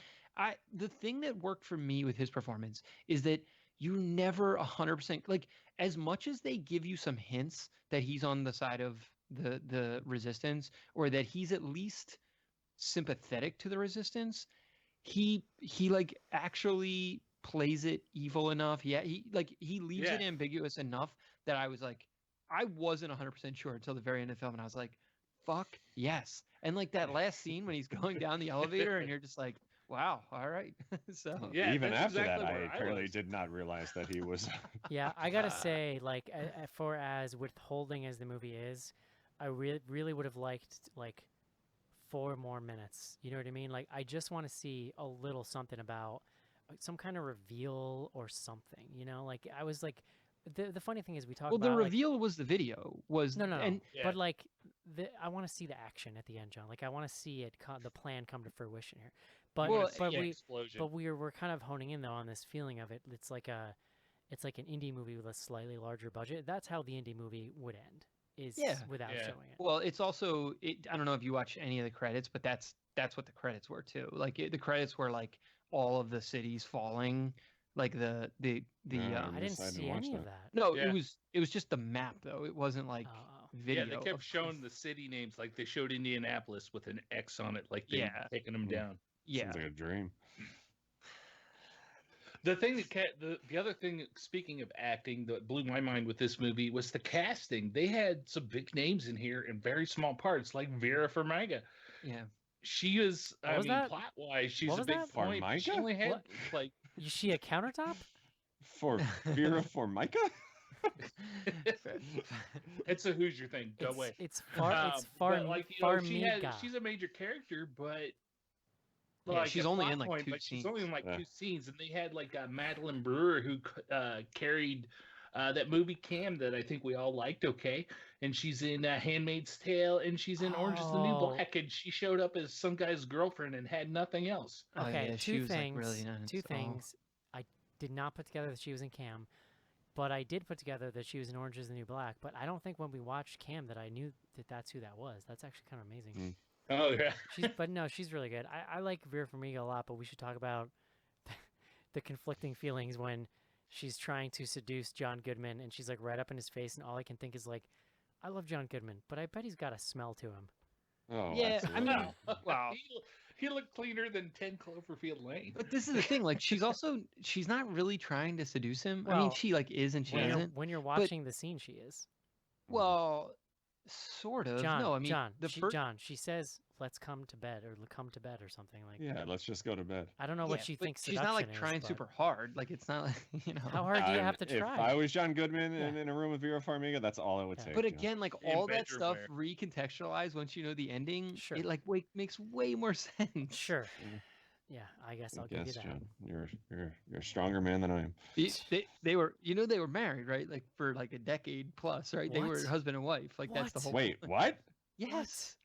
Speaker 3: The thing that worked for me with his performance is that you never 100% like as much as they give you some hints that he's on the side of the resistance or that he's at least sympathetic to the resistance, he like actually plays it evil enough. He leaves it
Speaker 1: Yeah.
Speaker 3: ambiguous enough that I was like, I wasn't 100% sure until the very end of the film, and I was like, fuck yes. And like that last scene when he's going down the elevator, and you're just like, wow, all right. So
Speaker 1: Yeah,
Speaker 4: Even
Speaker 1: that's
Speaker 4: after
Speaker 1: exactly
Speaker 4: that, I
Speaker 1: where
Speaker 4: apparently
Speaker 1: was.
Speaker 4: did not realize that he was.
Speaker 2: Yeah, I gotta say, like, for as withholding as the movie is, I really would have liked like 4 more minutes. You know what I mean? Like, I just want to see a little something about some kind of reveal or something. You know, like I was like, the funny thing is we talk
Speaker 3: well, the
Speaker 2: about like
Speaker 3: reveal was the video was
Speaker 2: no,
Speaker 3: and
Speaker 1: Yeah.
Speaker 2: but like I want to see the action at the end, John. Like I want to see it the plan come to fruition here. But
Speaker 3: Well,
Speaker 2: but
Speaker 1: yeah,
Speaker 2: we
Speaker 1: explosion.
Speaker 2: but we're kind of honing in though on this feeling of it. It's like an indie movie with a slightly larger budget. That's how the indie movie would end, is
Speaker 3: Yeah.
Speaker 2: without
Speaker 1: Yeah.
Speaker 2: showing it.
Speaker 3: well, it's also I don't know if you watch any of the credits, but that's what the credits were too. Like the credits were like all of the cities falling, like the
Speaker 4: Yeah,
Speaker 2: I didn't
Speaker 4: decided to
Speaker 2: see
Speaker 4: watch
Speaker 2: any of
Speaker 4: that.
Speaker 2: that.
Speaker 3: no,
Speaker 1: Yeah.
Speaker 3: it was just the map though. It wasn't like
Speaker 2: Oh.
Speaker 3: video.
Speaker 1: Yeah, they kept
Speaker 3: of-
Speaker 1: showing the city names, like they showed Indianapolis with an X on it, like they
Speaker 3: Yeah.
Speaker 1: taking them
Speaker 4: Mm.
Speaker 1: down.
Speaker 3: Yeah.
Speaker 4: Sounds like a dream.
Speaker 1: The thing the other thing, speaking of acting, that blew my mind with this movie was the casting. They had some big names in here in very small parts, like Vera Farmiga.
Speaker 3: Yeah.
Speaker 1: She is,
Speaker 2: What
Speaker 1: I
Speaker 2: was
Speaker 1: mean,
Speaker 2: that?
Speaker 1: plot wise, she's
Speaker 2: What
Speaker 1: a
Speaker 2: was
Speaker 1: big
Speaker 2: that?
Speaker 1: point. But she
Speaker 4: Farmiga?
Speaker 1: only had
Speaker 2: What?
Speaker 1: like
Speaker 2: Is she a countertop?
Speaker 4: For Vera Formica?
Speaker 1: it's a Hoosier thing. Go away.
Speaker 2: It's far. It's
Speaker 1: But, like,
Speaker 2: Farmiga.
Speaker 1: she's a major character, but
Speaker 3: Yeah, she's
Speaker 1: a
Speaker 3: only
Speaker 1: plot
Speaker 3: in, like,
Speaker 1: point,
Speaker 3: 2
Speaker 1: but she's only in like
Speaker 4: Yeah.
Speaker 1: 2 scenes, and they had like Madeline Brewer who carried that movie Cam that I think we all liked. Okay, and she's in *Handmaid's Tale*, and she's in *Orange Is the New
Speaker 2: Oh.
Speaker 1: Black*, and she showed up as some guy's girlfriend and had nothing else.
Speaker 3: Oh,
Speaker 2: Okay,
Speaker 3: yeah, she
Speaker 2: two
Speaker 3: was, like,
Speaker 2: things.
Speaker 3: really nice.
Speaker 2: Two
Speaker 3: Oh.
Speaker 2: things. I did not put together that she was in Cam, but I did put together that she was in *Orange Is the New Black*. But I don't think when we watched Cam that I knew that that's who that was. That's actually kind of amazing.
Speaker 4: Mm.
Speaker 1: Oh yeah,
Speaker 2: But no, she's really good. I like Vera Farmiga a lot, but we should talk about the conflicting feelings when she's trying to seduce John Goodman, and she's like right up in his face, and all I can think is like, I love John Goodman, but I bet he's got a smell to him.
Speaker 4: Oh,
Speaker 3: Yeah, I mean,
Speaker 4: absolutely.
Speaker 3: wow.
Speaker 1: he looked cleaner than 10 Cloverfield Lane.
Speaker 3: But this is the thing, like she's not really trying to seduce him. I mean,
Speaker 2: Well,
Speaker 3: she like is and she
Speaker 2: When
Speaker 3: isn't.
Speaker 2: you're watching the scene, she is.
Speaker 3: Well, sort of.
Speaker 2: John,
Speaker 3: No, I mean
Speaker 2: John, she says, "Let's come to bed," or "Come to bed," or something like.
Speaker 4: Yeah, let's just go to bed.
Speaker 2: I don't know what she
Speaker 3: but
Speaker 2: thinks.
Speaker 3: she's not like
Speaker 2: seduction is,
Speaker 3: trying
Speaker 2: but
Speaker 3: super hard. Like it's not like
Speaker 2: How hard do you have to
Speaker 4: If
Speaker 2: try?
Speaker 4: I was John Goodman
Speaker 2: Yeah.
Speaker 4: in a room with Vera Farmiga, that's all it would
Speaker 2: Yeah.
Speaker 4: take.
Speaker 3: But
Speaker 4: you know?
Speaker 3: again, like
Speaker 1: In
Speaker 3: all that
Speaker 1: bedroom
Speaker 3: stuff
Speaker 1: wear.
Speaker 3: recontextualized once you know the ending,
Speaker 2: Sure.
Speaker 3: it like makes way more sense.
Speaker 2: Sure.
Speaker 4: Mm.
Speaker 2: Yeah, I guess
Speaker 4: I
Speaker 2: I'll give you
Speaker 4: guess,
Speaker 2: that.
Speaker 4: John, you're a stronger man than I am.
Speaker 3: They were they were married, right? Like for like a decade plus, right? They were
Speaker 2: What?
Speaker 3: husband and wife. Like that's the
Speaker 2: What?
Speaker 3: whole
Speaker 4: Wait, what?
Speaker 3: Yes.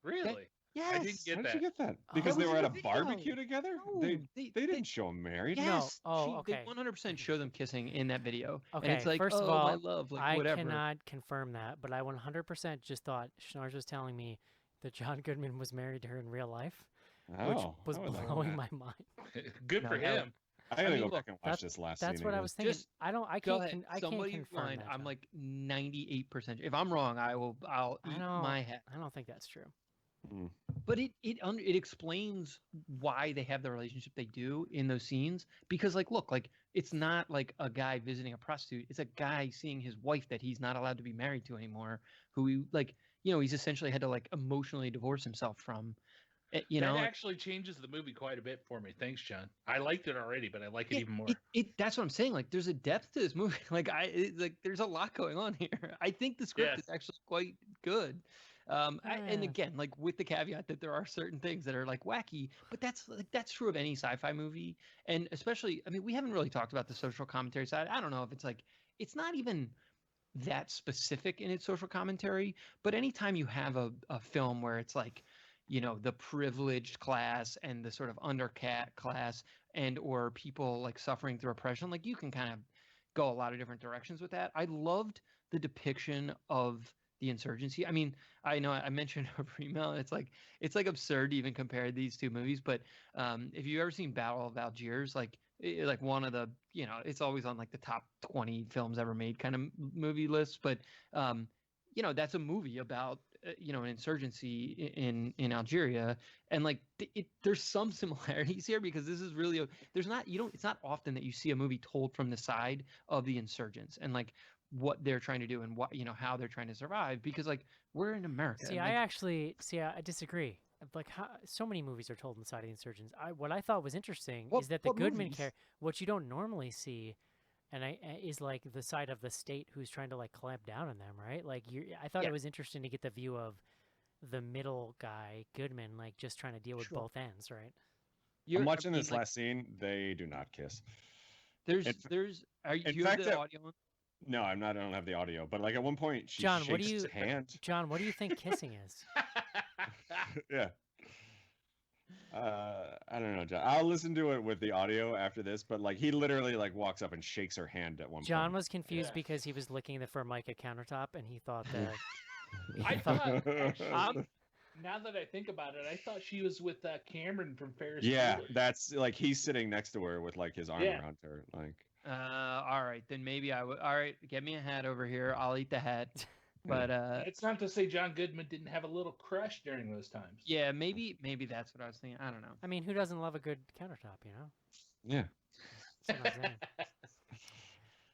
Speaker 1: Really?
Speaker 3: Yes.
Speaker 1: I didn't get
Speaker 4: How did
Speaker 1: that.
Speaker 4: you get that?
Speaker 2: Oh.
Speaker 4: Because
Speaker 3: That
Speaker 4: they
Speaker 3: was
Speaker 4: were
Speaker 3: in
Speaker 4: at a
Speaker 3: the video.
Speaker 4: barbecue together?
Speaker 3: No,
Speaker 4: They didn't show them married.
Speaker 3: Yes.
Speaker 2: No. Oh,
Speaker 3: They
Speaker 2: okay.
Speaker 3: 100% show them kissing in that video.
Speaker 2: Okay,
Speaker 3: And it's like,
Speaker 2: first
Speaker 3: oh,
Speaker 2: of all,
Speaker 3: my love, like
Speaker 2: I
Speaker 3: whatever.
Speaker 2: cannot confirm that, but I 100% just thought Schnars was telling me that John Goodman was married to her in real life, which
Speaker 4: Oh,
Speaker 2: was
Speaker 4: I would like
Speaker 2: blowing
Speaker 4: that.
Speaker 2: my mind.
Speaker 1: Good
Speaker 3: No,
Speaker 1: for
Speaker 3: that-
Speaker 1: him.
Speaker 4: I gotta
Speaker 3: mean,
Speaker 4: go
Speaker 3: look,
Speaker 4: back and watch
Speaker 2: that's-
Speaker 4: this last
Speaker 2: That's
Speaker 4: scene
Speaker 2: what I
Speaker 4: again.
Speaker 2: was thinking.
Speaker 3: Just
Speaker 2: I
Speaker 3: Go
Speaker 2: can't.
Speaker 3: ahead.
Speaker 2: I can't
Speaker 3: Somebody
Speaker 2: confirm
Speaker 3: find.
Speaker 2: that.
Speaker 3: I'm
Speaker 2: John.
Speaker 3: like 98%. If I'm wrong, I'll
Speaker 2: I
Speaker 3: eat
Speaker 2: don't-
Speaker 3: my hat.
Speaker 2: I don't think that's true.
Speaker 4: Mm.
Speaker 3: But it explains why they have the relationship they do in those scenes. Because like, look, like it's not like a guy visiting a prostitute. It's a guy seeing his wife that he's not allowed to be married to anymore. Who he like, he's essentially had to like emotionally divorce himself from. You know,
Speaker 1: that actually changes the movie quite a bit for me. Thanks, John. I liked it already, but I like it even more.
Speaker 3: That's what I'm saying. Like, there's a depth to this movie. Like, there's a lot going on here. I think the script
Speaker 1: Yes.
Speaker 3: is actually quite good. And
Speaker 2: Yeah.
Speaker 3: again, like with the caveat that there are certain things that are like wacky, but that's true of any sci-fi movie. And especially, I mean, we haven't really talked about the social commentary side. I don't know if it's not even that specific in its social commentary, but anytime you have a film where it's like, the privileged class and the sort of undercat class and or people like suffering through oppression, like you can kind of go a lot of different directions with that. I loved the depiction of the insurgency. I mean, I know I mentioned over email, it's like absurd to even compare these two movies, but if you've ever seen Battle of Algiers, like like one of the, it's always on like the top 20 films ever made kind of movie lists. But, that's a movie about, an insurgency in Algeria. And like, there's some similarities here because this is really, it's not often that you see a movie told from the side of the insurgents and like what they're trying to do and what, how they're trying to survive, because like we're in America.
Speaker 2: See, I disagree. Like, so many movies are told on the side of the insurgents. What I thought was interesting is that the Goodman character, what you don't normally see, is like the side of the state who's trying to like clamp down on them, right? Like, I thought it was interesting to get the view of the middle guy, Goodman, like just trying to deal with both ends, right?
Speaker 4: I'm watching this last scene. They do not kiss.
Speaker 3: Do you have the audio on?
Speaker 4: No, I'm not. I don't have the audio. But like at one point, she shakes his hand.
Speaker 2: John, what do you think kissing is?
Speaker 4: Yeah. I don't know, John. I'll listen to it with the audio after this. But like he literally like walks up and shakes her hand at one point.
Speaker 2: John was confused because he was licking the Formica countertop and he thought that.
Speaker 1: I thought actually, now that I think about it, I thought she was with Cameron from Ferris.
Speaker 4: Yeah,
Speaker 1: Bueller.
Speaker 4: that's like he's sitting next to her with like his arm around her, like.
Speaker 3: All right, then maybe I would. All right, get me a hat over here. I'll eat the hat. But
Speaker 1: it's not to say John Goodman didn't have a little crush during those times.
Speaker 3: Yeah, maybe that's what I was thinking. I don't know.
Speaker 2: I mean, who doesn't love a good countertop, you know?
Speaker 4: Yeah.
Speaker 2: That's what I'm saying.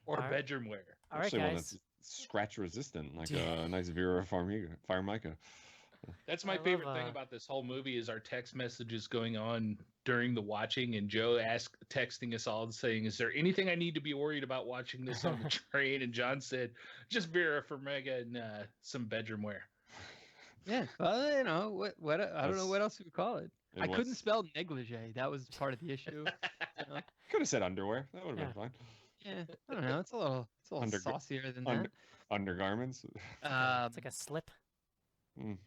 Speaker 1: Or
Speaker 2: All
Speaker 1: bedroom wear.
Speaker 2: All right,
Speaker 4: Especially
Speaker 2: guys.
Speaker 4: one that's scratch resistant, like a nice Vera Farmiga.
Speaker 1: That's my
Speaker 2: I
Speaker 1: favorite
Speaker 2: love,
Speaker 1: thing about this whole movie is our text messages going on during the watching, and Joe texting us all and saying, "Is there anything I need to be worried about watching this on the train?" And John said, "Just Vera Farmiga and some bedroom wear."
Speaker 3: Yeah, well, what I don't know what else we would call it. I couldn't spell negligee. That was part of the issue.
Speaker 4: Could have said underwear. That would have been fine.
Speaker 3: Yeah, I don't know. It's a little saucier than that.
Speaker 4: Undergarments.
Speaker 2: It's like a slip.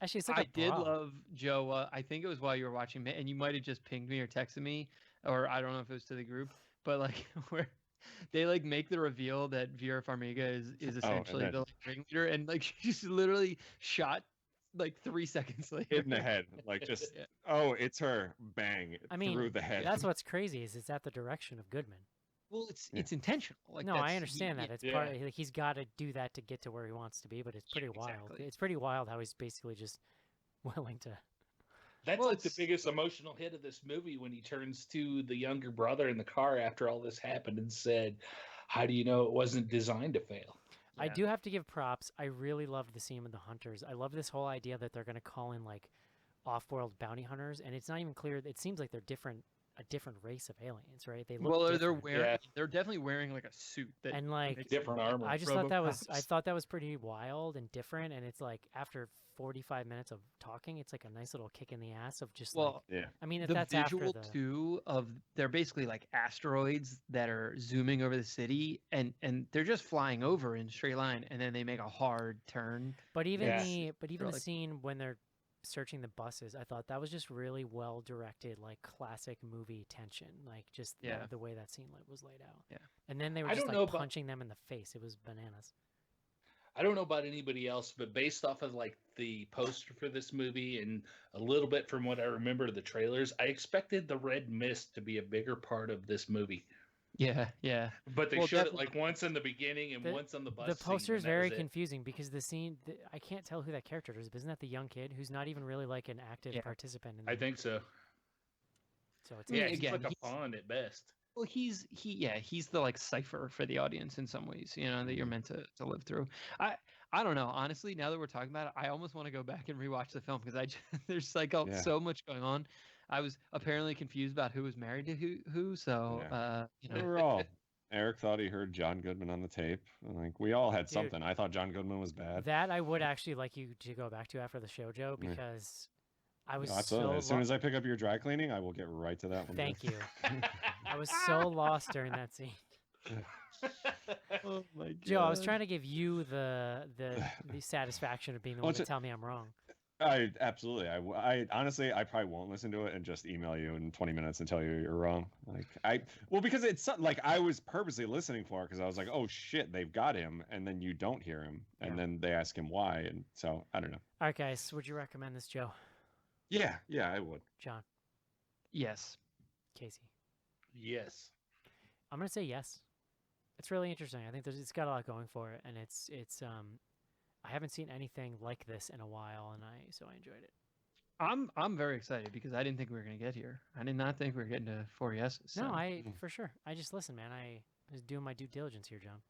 Speaker 2: Actually, it's like
Speaker 3: I
Speaker 2: a bra.
Speaker 3: did love Joe. I think it was while you were watching, and you might have just pinged me or texted me, or I don't know if it was to the group, but like where they like make the reveal that Vera Farmiga is essentially the ringleader, and like she's literally shot like 3 seconds later.
Speaker 4: In the head, like just it's her, bang, through the head.
Speaker 2: That's what's crazy is it's at the direction of Goodman.
Speaker 3: Well, it's intentional. Like
Speaker 2: no, I understand that. It's part of, like, he's got to do that to get to where he wants to be, but it's pretty wild.
Speaker 3: Exactly.
Speaker 2: It's pretty wild how he's basically just willing to.
Speaker 1: That's like the biggest emotional hit of this movie when he turns to the younger brother in the car after all this happened and said, "How do you know it wasn't designed to fail?"
Speaker 2: Yeah. I do have to give props. I really loved the scene with the hunters. I love this whole idea that they're going to call in like off-world bounty hunters, and it's not even clear. It seems like they're a different race of aliens, right? They look
Speaker 3: they're definitely wearing like a suit
Speaker 2: and like
Speaker 1: different armor.
Speaker 2: I just thought that was pretty wild and different, and it's like after 45 minutes of talking, it's like a nice little kick in the ass of just I mean, if
Speaker 3: the
Speaker 2: that's
Speaker 3: visual
Speaker 2: after
Speaker 3: too of they're basically like asteroids that are zooming over the city, and they're just flying over in a straight line, and then they make a hard turn.
Speaker 2: But even the scene when they're searching the buses, I thought that was just really well directed, like classic movie tension, like just the way that scene was laid out.
Speaker 3: Yeah,
Speaker 2: and then they were just like punching them in the face. It was bananas.
Speaker 1: I don't know about anybody else, but based off of like the poster for this movie and a little bit from what I remember of the trailers, I expected the red mist to be a bigger part of this movie.
Speaker 3: Yeah.
Speaker 1: But they showed it like once in the beginning and once on the bus.
Speaker 2: The poster is very confusing because the scene, I can't tell who that character is. But isn't that the young kid who's not even really like an active participant?
Speaker 1: I think so.
Speaker 2: So it's
Speaker 1: he's like a pawn at best.
Speaker 3: Well, he's the like cipher for the audience in some ways, that you're meant to live through. I don't know, honestly. Now that we're talking about it, I almost want to go back and rewatch the film because there's like so much going on. I was apparently confused about who was married to who. So
Speaker 4: we were all. Eric thought he heard John Goodman on the tape. Like we all had something. I thought John Goodman was bad.
Speaker 2: That I would actually like you to go back to after the show, Joe, because I was
Speaker 4: as soon as I pick up your dry cleaning, I will get right to that one.
Speaker 2: Thank you. I was so lost during that scene.
Speaker 3: Oh my God.
Speaker 2: Joe, I was trying to give you the satisfaction of being the one to tell me I'm wrong.
Speaker 4: I absolutely. I honestly, I probably won't listen to it and just email you in 20 minutes and tell you you're wrong. Because it's like I was purposely listening for it because I was like, oh shit, they've got him, and then you don't hear him, and then they ask him why, and so I don't know.
Speaker 2: All right, guys, would you recommend this, Joe?
Speaker 4: Yeah, I would.
Speaker 2: John.
Speaker 3: Yes.
Speaker 2: Casey.
Speaker 1: Yes.
Speaker 2: I'm gonna say yes. It's really interesting. I think it's got a lot going for it, and it's I haven't seen anything like this in a while, and I enjoyed it.
Speaker 3: I'm very excited because I didn't think we were gonna get here. I did not think we were getting to 4Yes.
Speaker 2: No, for sure. I just listen, man. I was doing my due diligence here, John.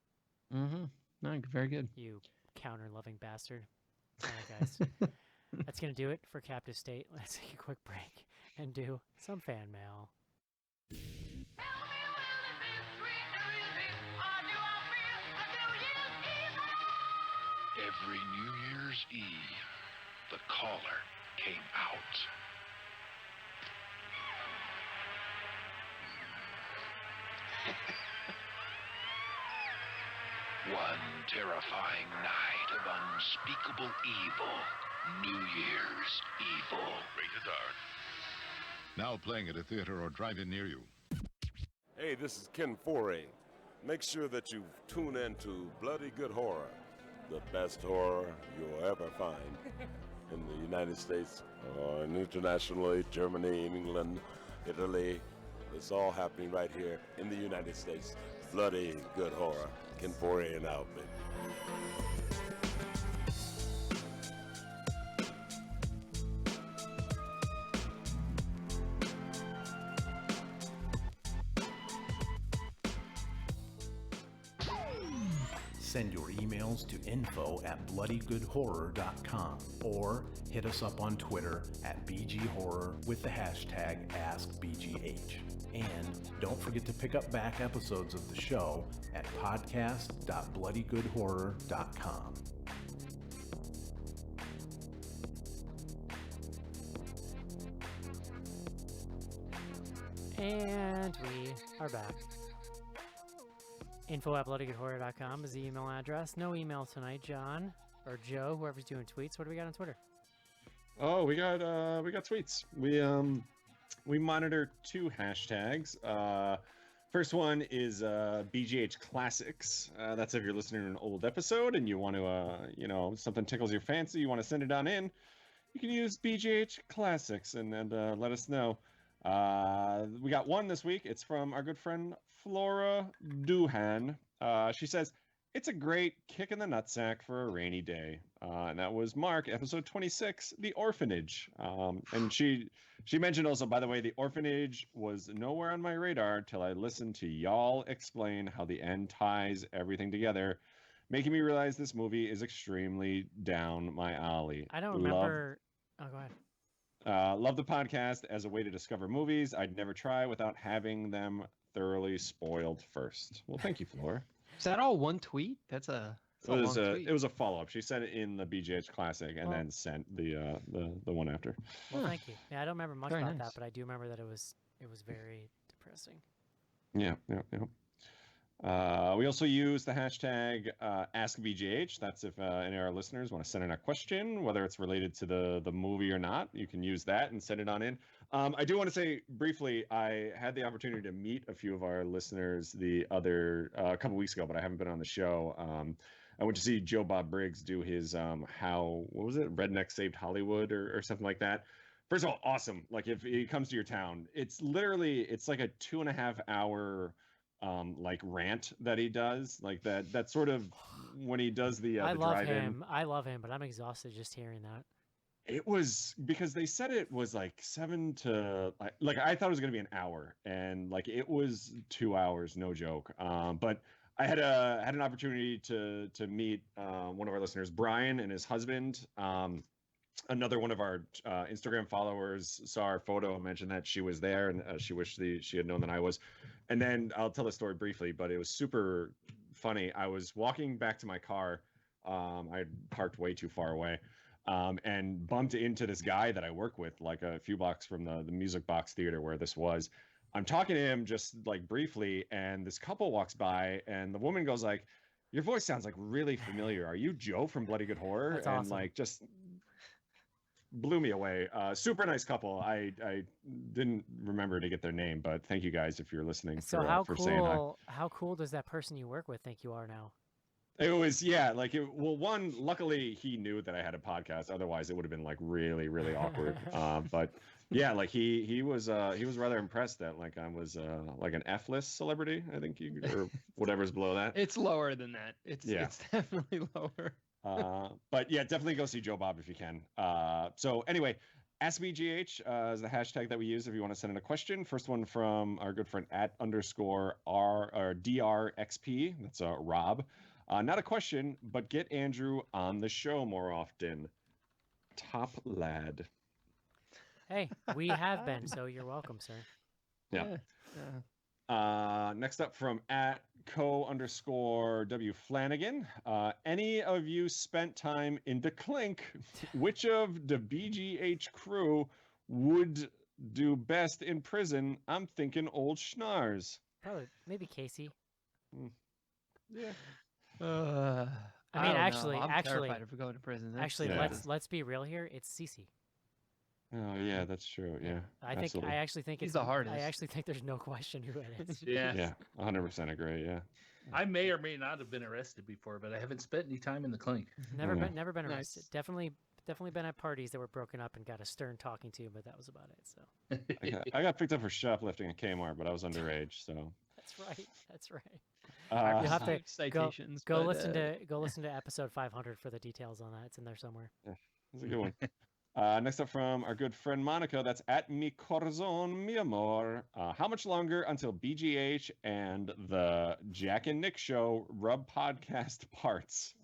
Speaker 3: Mm-hmm. No, very good.
Speaker 2: You counter-loving bastard. All right, guys. That's going to do it for Captive State. Let's take a quick break and do some fan mail.
Speaker 6: Every New Year's Eve, the caller came out. One terrifying night of unspeakable evil. New Year's Evil. Rated R.
Speaker 7: Now playing at a theater or drive-in near you.
Speaker 8: Hey, this is Ken Foray. Make sure that you tune in to Bloody Good Horror, the best horror you'll ever find in the United States or internationally, Germany, England, Italy. It's all happening right here in the United States. Bloody Good Horror. Ken Foray and out, baby.
Speaker 5: Send your emails to info@bloodygoodhorror.com or hit us up on Twitter at BGHorror with the hashtag AskBGH. And don't forget to pick up back episodes of the show at podcast.bloodygoodhorror.com.
Speaker 2: And we are back. info@bloodygoodhorror.com is the email address. No email tonight, John or Joe, whoever's doing tweets. What do we got on Twitter?
Speaker 4: Oh, we got tweets. We monitor 2 hashtags. First one is BGH Classics. That's if you're listening to an old episode and you want to, something tickles your fancy, you want to send it on in, you can use BGH Classics and let us know. We got one this week. It's from our good friend Flora Duhan. She says, it's a great kick in the nutsack for a rainy day. And that was Mark, episode 26, The Orphanage. And she mentioned also, by the way, The Orphanage was nowhere on my radar till I listened to y'all explain how the end ties everything together, making me realize this movie is extremely down my alley.
Speaker 2: I don't remember. Oh, go ahead.
Speaker 4: Love the podcast as a way to discover movies I'd never try without having them thoroughly spoiled first. Well, thank you, Flora.
Speaker 3: Is that all one tweet? That's a
Speaker 4: long tweet. It was a follow-up. She sent it in the BGH Classic and then sent the one after.
Speaker 2: Well, thank you. Yeah, I don't remember much
Speaker 3: Very
Speaker 2: about
Speaker 3: nice.
Speaker 2: that, but I do remember that it was very depressing.
Speaker 4: Yeah. We also use the hashtag AskBGH. That's if any of our listeners want to send in a question, whether it's related to the movie or not. You can use that and send it on in. I do want to say briefly, I had the opportunity to meet a few of our listeners a couple weeks ago, but I haven't been on the show. I went to see Joe Bob Briggs do his what was it? Redneck Saved Hollywood or something like that. First of all, awesome. Like if he comes to your town, it's like a 2.5 hour like rant that he does, like that sort of when he does the drive-in.
Speaker 2: I love him, but I'm exhausted just hearing that.
Speaker 4: It was because they said it was like 7 to like I thought it was gonna be an hour, and like it was 2 hours, no joke. But I had an opportunity to meet one of our listeners, Brian, and his husband. Another one of our Instagram followers saw our photo and mentioned that she was there, and she wished she had known that I was. And then I'll tell the story briefly, but it was super funny. I was walking back to my car. I parked way too far away, and bumped into this guy that I work with, like a few blocks from the Music Box Theater where this was. I'm talking to him just like briefly, and this couple walks by, and the woman goes like, "Your voice sounds like really familiar. Are you Joe from Bloody Good Horror?"
Speaker 2: That's
Speaker 4: and
Speaker 2: awesome.
Speaker 4: like just blew me away. Super nice couple. I didn't remember to get their name, but thank you guys if you're listening.
Speaker 2: So
Speaker 4: for saying hi.
Speaker 2: how cool does that person you work with think you are now?
Speaker 4: It was one, luckily he knew that I had a podcast, otherwise it would have been like really, really awkward. But Yeah, like he was rather impressed that like I was like an F-list celebrity, I think you or whatever's below that.
Speaker 3: It's lower than that. It's definitely lower.
Speaker 4: But yeah, definitely go see Joe Bob if you can. So anyway, Ask BGH is the hashtag that we use if you want to send in a question. First one from our good friend @_R or DRXP. That's Rob. Not a question, but get Andrew on the show more often. Top lad.
Speaker 2: Hey, we have been, so you're welcome, sir.
Speaker 4: Yeah. Next up from @co_W Flanagan. Any of you spent time in the clink? Which of the BGH crew would do best in prison? I'm thinking old Schnars.
Speaker 2: Probably, maybe Casey.
Speaker 4: Yeah.
Speaker 2: I mean,
Speaker 3: don't know. I'm
Speaker 2: actually,
Speaker 3: terrified if we go to prison.
Speaker 2: actually,
Speaker 4: Yeah.
Speaker 2: let's be real here. It's Cece.
Speaker 4: Oh yeah, that's true. Yeah.
Speaker 2: I
Speaker 4: absolutely.
Speaker 2: actually think
Speaker 3: He's
Speaker 2: it's
Speaker 3: the hardest.
Speaker 2: I actually think there's no question who it is.
Speaker 1: Yeah.
Speaker 4: Yeah, 100% agree. Yeah.
Speaker 1: I may or may not have been arrested before, but I haven't spent any time in the clink.
Speaker 2: Never
Speaker 4: Yeah.
Speaker 2: been
Speaker 3: Nice.
Speaker 2: arrested. Definitely been at parties that were broken up and got a stern talking to, but that was about it. So
Speaker 4: I got picked up for shoplifting at Kmart, but I was underage, so.
Speaker 2: that's right. That's right.
Speaker 4: Uh,
Speaker 2: You'll have to
Speaker 3: citations.
Speaker 2: Go
Speaker 3: but,
Speaker 2: listen to episode 500 for the details on that. It's in there somewhere.
Speaker 4: That's a good one. Next up from our good friend Monica, that's @mi corazon mi amor. How much longer until BGH and the Jack and Nick show rub podcast parts?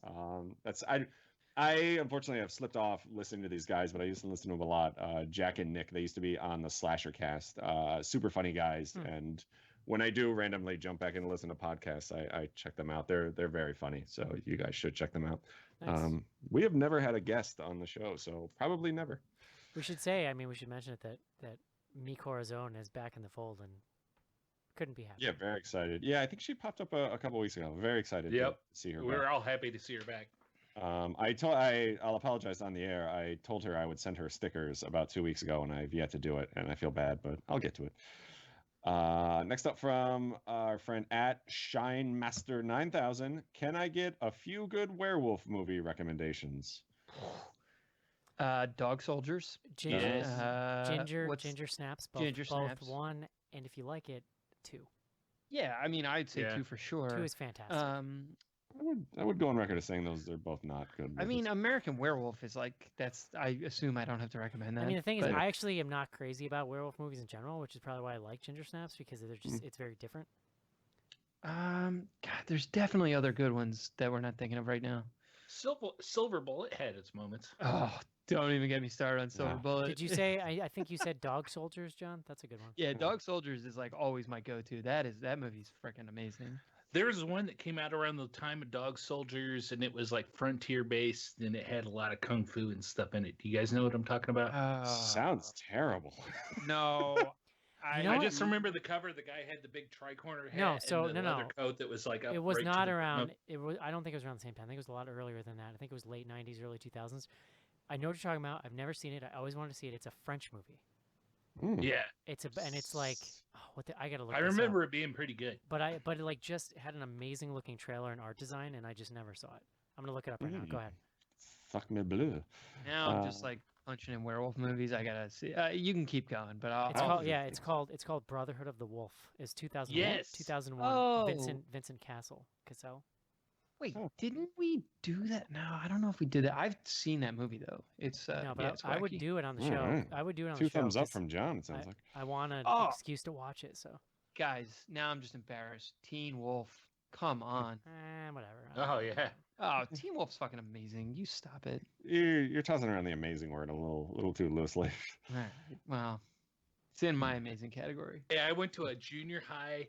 Speaker 4: I unfortunately have slipped off listening to these guys, but I used to listen to them a lot. Jack and Nick, they used to be on the Slasher Cast. Super funny guys, and when I do randomly jump back in and listen to podcasts, I check them out. They're very funny, so you guys should check them out.
Speaker 2: Nice.
Speaker 4: We have never had a guest on the show, so probably never.
Speaker 2: We should mention it that Mi Corazon is back in the fold and couldn't be happier.
Speaker 4: Yeah, very excited. Yeah, I think she popped up a couple weeks ago. Very excited to
Speaker 1: Yep.
Speaker 4: see her.
Speaker 1: We
Speaker 4: back.
Speaker 1: were all happy to see her back.
Speaker 4: I'll apologize on the air. I told her I would send her stickers about 2 weeks ago, and I've yet to do it, and I feel bad, but I'll get to it. Next up from our friend @ShineMaster9000. Can I get a few good werewolf movie recommendations?
Speaker 3: Dog Soldiers.
Speaker 2: Ginger
Speaker 3: what's-
Speaker 2: Ginger Snaps.
Speaker 3: Ginger
Speaker 2: both
Speaker 3: Snaps.
Speaker 2: 1, and if you like it, 2.
Speaker 3: Yeah, I mean, I'd say
Speaker 1: Yeah.
Speaker 3: 2 for sure.
Speaker 2: 2 is fantastic.
Speaker 4: I would go on record as saying those are both not good.
Speaker 3: I mean,
Speaker 4: movies.
Speaker 3: American Werewolf is like that's. I assume I don't have to recommend that.
Speaker 2: I mean, the thing is,
Speaker 3: but-
Speaker 2: I actually am not crazy about werewolf movies in general, which is probably why I like Ginger Snaps because they're just it's very different.
Speaker 3: God, there's definitely other good ones that we're not thinking of right now.
Speaker 1: Silver Bullet had its moments.
Speaker 3: Oh, don't even get me started on Silver
Speaker 4: No.
Speaker 3: Bullet.
Speaker 2: Did you say? I think you said Dog Soldiers, John. That's a good one.
Speaker 3: Yeah, Dog Soldiers is like always my go-to. That movie's freaking amazing.
Speaker 1: There was one that came out around the time of Dog Soldiers, and it was like frontier based, and it had a lot of kung fu and stuff in it. Do you guys know what I'm talking about?
Speaker 4: Sounds terrible.
Speaker 3: No.
Speaker 2: You know
Speaker 1: I
Speaker 2: what?
Speaker 1: just remember the cover. The guy had the big tricorner hat
Speaker 2: No, so-
Speaker 1: and the
Speaker 2: no,
Speaker 1: leather
Speaker 2: no.
Speaker 1: coat that was like up
Speaker 2: It was
Speaker 1: right to
Speaker 2: not
Speaker 1: the-
Speaker 2: around.
Speaker 1: no.
Speaker 2: It was. I don't think it was around the same time. I think it was a lot earlier than that. I think it was late '90s, early 2000s. I know what you're talking about. I've never seen it. I always wanted to see it. It's a French movie.
Speaker 1: Yeah,
Speaker 2: And it's like I gotta look.
Speaker 1: I
Speaker 2: this up.
Speaker 1: remember it being pretty good.
Speaker 2: But it like just had an amazing looking trailer and art design, and I just never saw it. I'm gonna look it up right now. Go ahead.
Speaker 4: Fuck me bleu.
Speaker 3: Now I'm just like punching in werewolf movies. I gotta see. You can keep going, but I'll.
Speaker 2: It's
Speaker 3: I'll-
Speaker 2: called it's called Brotherhood of the Wolf. It's 2001.
Speaker 1: Yes.
Speaker 2: 2001.
Speaker 3: Oh.
Speaker 2: Vincent Cassel.
Speaker 3: Wait,
Speaker 4: Oh.
Speaker 3: didn't we do that? No, I don't know if we did that. I've seen that movie though. It's
Speaker 2: No, but
Speaker 3: yeah, it's
Speaker 2: I would
Speaker 3: wacky.
Speaker 2: do it on the
Speaker 4: All
Speaker 2: show.
Speaker 4: right.
Speaker 2: I would do it on
Speaker 4: Two
Speaker 2: the show.
Speaker 4: thumbs up
Speaker 2: 'cause
Speaker 4: from John, it sounds like.
Speaker 2: I want an
Speaker 3: Oh.
Speaker 2: excuse to watch it. So
Speaker 3: Guys, now I'm just embarrassed. Teen Wolf, come on.
Speaker 2: whatever.
Speaker 1: Oh yeah.
Speaker 3: Oh, Teen Wolf's fucking amazing. You stop it.
Speaker 4: You're tossing around the amazing word a little too loosely.
Speaker 3: All right. Well, it's in my amazing category.
Speaker 1: Yeah, I went to a junior high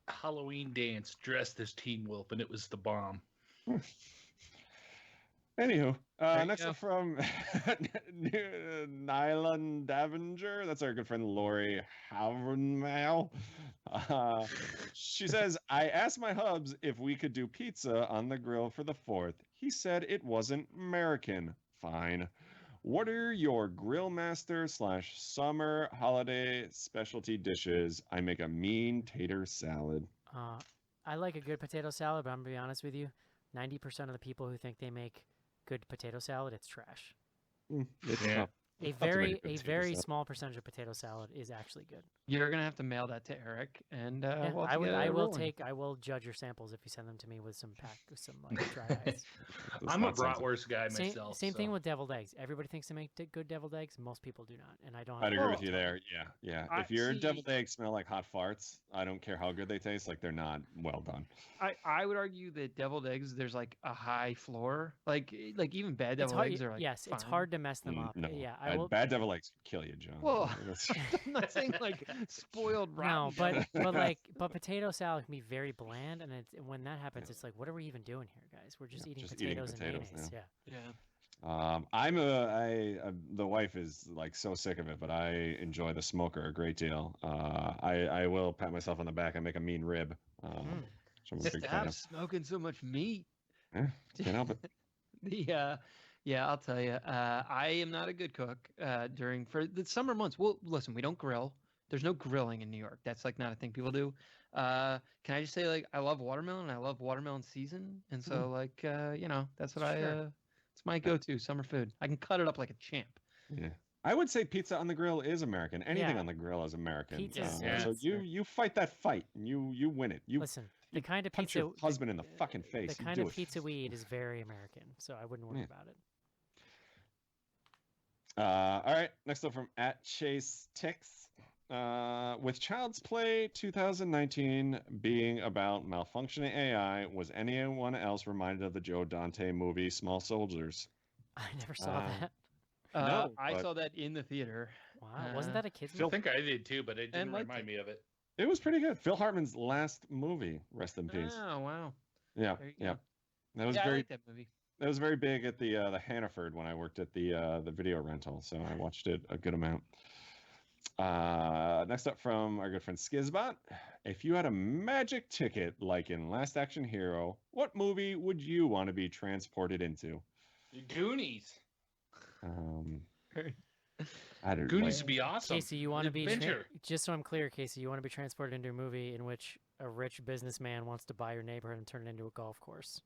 Speaker 1: Halloween dance dressed as Teen Wolf, and it was the bomb.
Speaker 4: Anywho,
Speaker 3: There you
Speaker 4: next
Speaker 3: go.
Speaker 4: up from Nylan Davinger. That's our good friend Lori Havenmal. She says, I asked my hubs if we could do pizza on the grill for the 4th. He said it wasn't American. Fine. What are your grill master / summer holiday specialty dishes? I make a mean tater salad.
Speaker 2: I like a good potato salad, but I'm gonna be honest with you. 90% of the people who think they make good potato salad, it's trash.
Speaker 4: It's
Speaker 1: Yeah.
Speaker 4: tough.
Speaker 2: A
Speaker 4: I'll have to make
Speaker 2: very
Speaker 4: good potato salad.
Speaker 2: small percentage of potato salad is actually good.
Speaker 3: You're gonna have to mail that to Eric, and
Speaker 2: Yeah,
Speaker 3: we'll have to get
Speaker 2: I
Speaker 3: it
Speaker 2: will
Speaker 3: rolling.
Speaker 2: I will judge your samples if you send them to me with some like dry ice.
Speaker 4: Does
Speaker 1: I'm a
Speaker 4: not sound so-
Speaker 1: bratwurst guy
Speaker 2: Same
Speaker 1: myself.
Speaker 2: thing
Speaker 1: so.
Speaker 2: with deviled eggs. Everybody thinks they make good deviled eggs. Most people do not, and I don't. Have
Speaker 4: I'd
Speaker 2: to
Speaker 4: agree
Speaker 2: tell
Speaker 4: with you
Speaker 2: them.
Speaker 4: there. Yeah.
Speaker 3: I
Speaker 4: If your
Speaker 3: see-
Speaker 4: deviled eggs smell like hot farts, I don't care how good they taste. Like they're not well done.
Speaker 3: I would argue that deviled eggs, there's like a high floor. Like even bad
Speaker 2: It's
Speaker 3: deviled
Speaker 2: hard.
Speaker 3: eggs are like
Speaker 2: Yes, it's
Speaker 3: fine.
Speaker 2: hard to mess them
Speaker 4: Mm,
Speaker 2: up.
Speaker 4: no,
Speaker 2: Yeah, I will.
Speaker 4: bad devil eggs could kill you, John.
Speaker 3: Well,
Speaker 4: That's-
Speaker 3: I'm not saying like spoiled rotten.
Speaker 2: No, but
Speaker 3: deviled eggs.
Speaker 2: but potato salad can be very bland, and when that happens, it's like, what are we even doing here, guys? We're just
Speaker 4: Yeah,
Speaker 2: eating
Speaker 4: just eating
Speaker 2: potatoes and
Speaker 4: potatoes,
Speaker 2: mayonnaise.
Speaker 4: yeah.
Speaker 2: Yeah.
Speaker 4: the wife is like so sick of it, but I enjoy the smoker a great deal. I will pat myself on the back and make a mean rib. Which I'm a big fan
Speaker 3: Stop
Speaker 4: of.
Speaker 3: smoking so much meat.
Speaker 4: Yeah, can't help it.
Speaker 3: Yeah, I'll tell you. I am not a good cook for the summer months. Well, listen, we don't grill. There's no grilling in New York. That's like not a thing people do. Can I just say like I love watermelon. I love watermelon season, and so like that's what
Speaker 2: Sure.
Speaker 3: it's my go-to summer food. I can cut it up like a champ.
Speaker 4: Yeah. I would say pizza on the grill is American. Anything
Speaker 2: Yeah.
Speaker 4: on the grill is American.
Speaker 2: Pizza's-
Speaker 1: yeah.
Speaker 4: So
Speaker 2: that's
Speaker 4: you fight that fight and you win it. You
Speaker 2: Listen, the kind of
Speaker 4: punch
Speaker 2: pizza
Speaker 4: your husband in the fucking face.
Speaker 2: the
Speaker 4: You
Speaker 2: kind
Speaker 4: do
Speaker 2: of
Speaker 4: it.
Speaker 2: pizza we eat is very American, so I wouldn't worry
Speaker 4: Yeah.
Speaker 2: about it.
Speaker 4: All right. Next up from @ChaseTix. With Child's Play 2019 being about malfunctioning AI, was anyone else reminded of the Joe Dante movie Small Soldiers?
Speaker 2: I never saw that.
Speaker 4: No,
Speaker 3: I
Speaker 4: but-
Speaker 3: saw that in the theater.
Speaker 2: Wow, wasn't that a kids'
Speaker 1: I
Speaker 2: movie?
Speaker 1: think I did too, but it didn't
Speaker 3: liked
Speaker 1: remind
Speaker 3: it.
Speaker 1: me of it.
Speaker 4: It was pretty good. Phil Hartman's last movie. Rest in peace.
Speaker 3: Oh wow.
Speaker 4: Yeah,
Speaker 3: There you
Speaker 4: yeah.
Speaker 3: go.
Speaker 4: That was
Speaker 3: I
Speaker 4: very
Speaker 3: like that movie.
Speaker 4: that was very big at the Hannaford when I worked at the video rental, so I watched it a good amount. Next up from our good friend Skizbot. If you had a magic ticket like in Last Action Hero, what movie would you want to be transported into?
Speaker 1: Goonies.
Speaker 4: I don't
Speaker 1: Goonies would be awesome.
Speaker 2: Casey, you want to be
Speaker 1: Adventure.
Speaker 2: just so I'm clear, Casey, you want to be transported into a movie in which a rich businessman wants to buy your neighborhood and turn it into a golf course,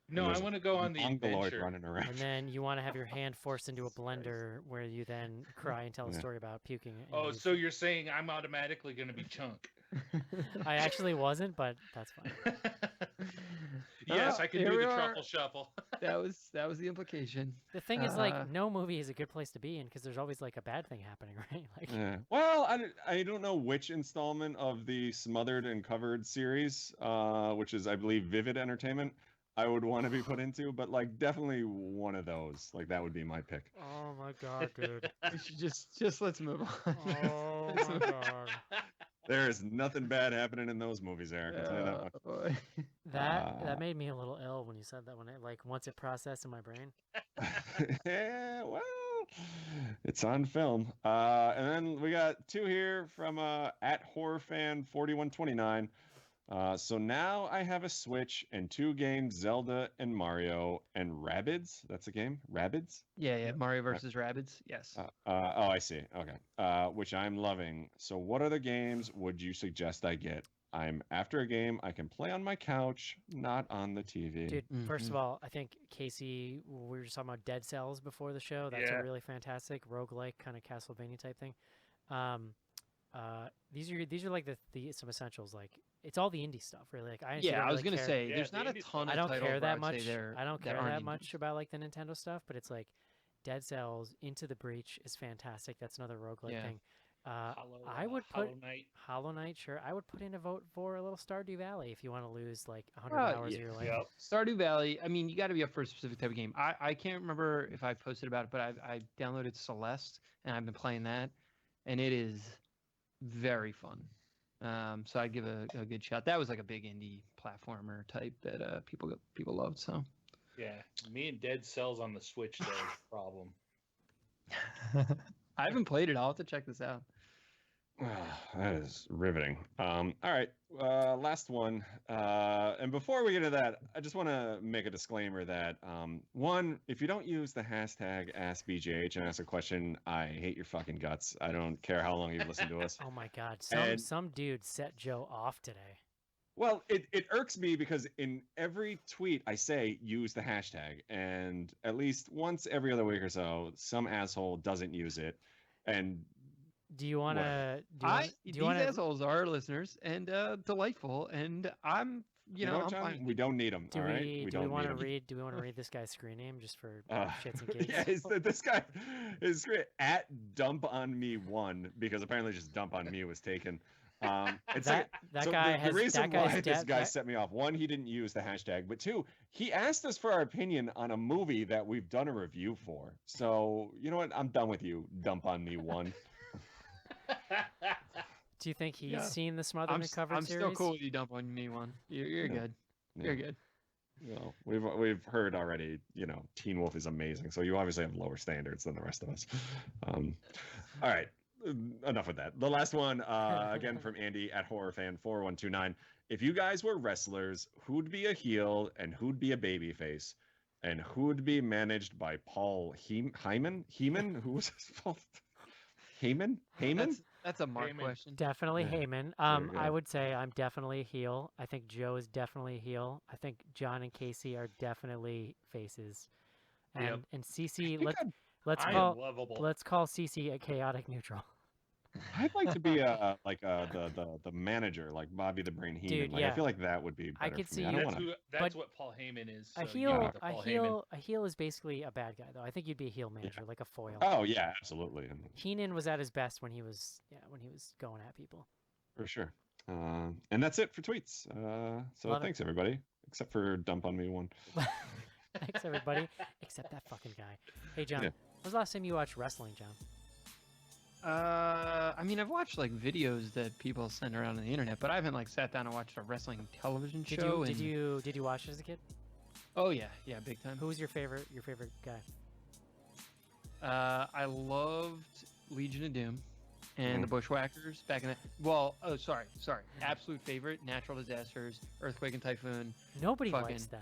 Speaker 1: No, I
Speaker 4: There's
Speaker 1: want to go on the
Speaker 4: Mongoloid
Speaker 1: adventure.
Speaker 4: running around.
Speaker 2: and then you want to have your hand forced into a blender where you then cry and tell a
Speaker 4: Yeah.
Speaker 2: story about puking. in
Speaker 1: Oh,
Speaker 2: your
Speaker 1: so you're saying I'm automatically going to be Chunk?
Speaker 2: I actually wasn't, but that's fine.
Speaker 1: Yes, I can
Speaker 3: here
Speaker 1: do
Speaker 3: we
Speaker 1: the
Speaker 3: are.
Speaker 1: truffle shuffle.
Speaker 3: that was the implication.
Speaker 2: The thing is,
Speaker 3: Uh,
Speaker 2: like, no movie is a good place to be in because there's always like a bad thing happening, right? Like,
Speaker 4: Yeah. Well, I don't know which installment of the Smothered and Covered series, which is I believe Vivid Entertainment, I would want to be put into, but like definitely one of those. Like that would be my pick.
Speaker 2: oh my god, dude.
Speaker 3: We should just let's move on.
Speaker 2: Oh my god.
Speaker 4: There is nothing bad happening in those movies, Eric. I'll tell you that much.
Speaker 3: Boy.
Speaker 2: That made me a little ill when you said that. When it like once it processed in my brain.
Speaker 4: Yeah, well, it's on film. And then we got two here from @horrorfan4129. So now I have a Switch and two games, Zelda and Mario and Rabbids. That's a game, Rabbids.
Speaker 3: Yeah, Mario versus Rabbids. Yes.
Speaker 4: Oh, I see. Okay. Which I'm loving. So what other games would you suggest I get? I'm after a game I can play on my couch, not on the TV.
Speaker 2: Dude, first
Speaker 3: Mhm.
Speaker 2: of all, I think Casey, we were just talking about Dead Cells before the show. That's
Speaker 1: Yeah.
Speaker 2: a really fantastic roguelike kind of Castlevania type thing. These are like some essentials. Like it's all the indie stuff, really. Like I honestly
Speaker 3: Yeah,
Speaker 2: don't
Speaker 3: I was
Speaker 2: really
Speaker 3: gonna
Speaker 2: care.
Speaker 3: say
Speaker 1: Yeah,
Speaker 3: there's
Speaker 1: the
Speaker 3: not a
Speaker 1: indie
Speaker 3: ton of
Speaker 2: I don't
Speaker 3: titles
Speaker 2: care
Speaker 3: where
Speaker 2: that
Speaker 3: I'd
Speaker 2: much.
Speaker 3: say they're-
Speaker 2: I don't
Speaker 3: that
Speaker 2: care
Speaker 3: aren't
Speaker 2: that
Speaker 3: indie.
Speaker 2: much about like the Nintendo stuff, but it's like Dead Cells, Into the Breach is fantastic. That's another roguelike
Speaker 3: Yeah.
Speaker 2: thing. I would put
Speaker 1: Hollow Knight.
Speaker 2: Hollow Knight, sure. I would put in a vote for a little Stardew Valley if you want to lose like 100
Speaker 3: Oh,
Speaker 2: hours
Speaker 3: yeah.
Speaker 2: of your life.
Speaker 1: Yep.
Speaker 3: Stardew Valley. I mean, you got to be up for a specific type of game. I can't remember if I posted about it, but I downloaded Celeste and I've been playing that, and it is very fun. So I'd give a good shot. That was like a big indie platformer type that people loved. So
Speaker 1: Yeah, me and Dead Cells on the Switch though is a problem.
Speaker 3: I haven't played it. I'll have to check this out.
Speaker 4: That is riveting. All right, last one. And before we get to that, I just want to make a disclaimer that one, if you don't use the hashtag AskBGH and ask a question, I hate your fucking guts. I don't care how long you've listened to us.
Speaker 2: Oh my god,
Speaker 4: And-
Speaker 2: some dude set Joe off today.
Speaker 4: Well, it irks me because in every tweet I say use the hashtag, and at least once every other week or so, some asshole doesn't use it. And
Speaker 2: Do you want
Speaker 4: Whatever.
Speaker 2: to? Do you want
Speaker 3: These
Speaker 2: to?
Speaker 3: assholes are our listeners and delightful, and I'm
Speaker 4: you know what,
Speaker 3: I'm
Speaker 4: John?
Speaker 3: fine.
Speaker 4: We don't need them.
Speaker 2: Do
Speaker 4: All right,
Speaker 2: we? Do we
Speaker 4: don't
Speaker 2: want to
Speaker 4: need 'em.
Speaker 2: read? Do we want to read this guy's screen name just for
Speaker 4: Uh,
Speaker 2: shits and gigs?
Speaker 4: yeah, this guy is great at dump on me one because apparently just dump on me was taken. It's
Speaker 2: That
Speaker 4: so
Speaker 2: guy
Speaker 4: the
Speaker 2: has
Speaker 4: reason
Speaker 2: that guy's
Speaker 4: why this
Speaker 2: dad-
Speaker 4: guy
Speaker 2: that-
Speaker 4: set me off. One, he didn't use the hashtag, but two, he asked us for our opinion on a movie that we've done a review for. So you know what? I'm done with you. Dump on me one.
Speaker 2: Do you think he's
Speaker 3: Yeah.
Speaker 2: seen the Smothered
Speaker 3: I'm,
Speaker 2: and Covered
Speaker 3: I'm
Speaker 2: series?
Speaker 3: still cool with you dump on me one. You're
Speaker 4: Yeah.
Speaker 3: good.
Speaker 4: Yeah.
Speaker 3: You're good.
Speaker 4: You know, we've heard already. You know, Teen Wolf is amazing. So you obviously have lower standards than the rest of us. All right. Enough with that. The last one, again from Andy at HorrorFan4129. If you guys were wrestlers, who'd be a heel and who'd be a babyface, and who'd be managed by Paul Heyman? Heyman? Who was his fault? Heyman?
Speaker 3: That's a Mark
Speaker 1: Heyman.
Speaker 3: question.
Speaker 2: Definitely
Speaker 4: Yeah.
Speaker 2: Heyman.
Speaker 4: you
Speaker 2: I
Speaker 4: go.
Speaker 2: would say I'm definitely a heel. I think Joe is definitely a heel. I think John and Casey are definitely faces. And
Speaker 1: Yep.
Speaker 2: and
Speaker 4: I
Speaker 2: CC,
Speaker 4: think
Speaker 2: let's
Speaker 1: I
Speaker 2: call
Speaker 1: am lovable.
Speaker 2: let's call CC a chaotic neutral.
Speaker 4: I'd like to be the manager, like Bobby the Brain Heenan.
Speaker 2: Dude,
Speaker 4: Like
Speaker 2: yeah.
Speaker 4: I feel like that would be
Speaker 2: I
Speaker 4: better
Speaker 2: could
Speaker 4: for
Speaker 2: see
Speaker 4: me. I
Speaker 2: you-
Speaker 4: don't
Speaker 1: That's,
Speaker 4: want to.
Speaker 1: that's
Speaker 2: but
Speaker 1: what Paul Heyman is.
Speaker 2: A
Speaker 1: so you got the Paul Heyman.
Speaker 2: a heel is basically a bad guy though. I think you'd be a heel manager, like a foil.
Speaker 4: Oh yeah, absolutely, and
Speaker 2: Heenan was at his best when he was going at people.
Speaker 4: for sure. And that's it for tweets. So
Speaker 2: Love it.
Speaker 4: thanks everybody, except for dump on me one.
Speaker 2: Thanks everybody, except that fucking guy. Hey John,
Speaker 4: Yeah.
Speaker 2: when was the last time you watched wrestling, John?
Speaker 3: I mean, I've watched like videos that people send around on the internet, but I haven't like sat down and watched a wrestling television
Speaker 2: Did
Speaker 3: show.
Speaker 2: did you watch as a kid?
Speaker 3: Oh yeah, big time.
Speaker 2: Who was your favorite guy?
Speaker 3: I loved Legion of Doom and the
Speaker 4: Mm.
Speaker 3: Bushwhackers back in the. Well, oh sorry. Absolute favorite: Natural Disasters, Earthquake and Typhoon.
Speaker 2: Nobody
Speaker 3: Fucking-
Speaker 2: likes them.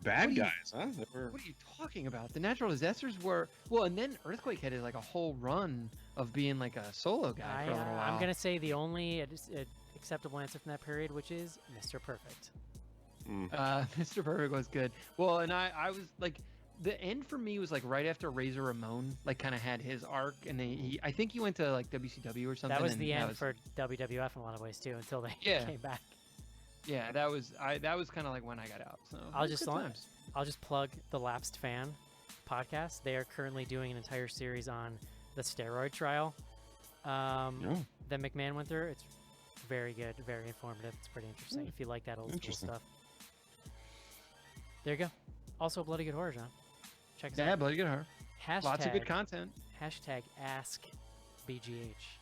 Speaker 4: Bad
Speaker 3: What do you-
Speaker 4: guys, huh? They were-
Speaker 3: What are you talking about? The Natural Disasters were well, and then Earthquake had like a whole run of being like a solo guy for a little while.
Speaker 2: I'm gonna say the only acceptable answer from that period, which is Mr. Perfect.
Speaker 3: Mr. Perfect was good. Well, and I was like, the end for me was like right after Razor Ramon, like kind of had his arc, and I think he went to like WCW or something.
Speaker 2: That was
Speaker 3: and
Speaker 2: the end
Speaker 3: was-
Speaker 2: for WWF in a lot of ways too, until they
Speaker 3: Yeah.
Speaker 2: came back.
Speaker 3: Yeah, that was kind of like when I got out. So
Speaker 2: I'll
Speaker 3: it was
Speaker 2: just
Speaker 3: good
Speaker 2: lo-
Speaker 3: times.
Speaker 2: I'll just plug the Lapsed Fan podcast. They are currently doing an entire series on the steroid trial
Speaker 4: Yeah.
Speaker 2: that McMahon went through. It's very good, very informative. It's pretty interesting if you like that old school
Speaker 4: Interesting.
Speaker 2: stuff. There you go. Also, Bloody Good Horror, John. Check us
Speaker 3: Yeah,
Speaker 2: out.
Speaker 3: Bloody Good Horror.
Speaker 2: Hashtag,
Speaker 3: Lots of good content.
Speaker 2: hashtag Ask BGH.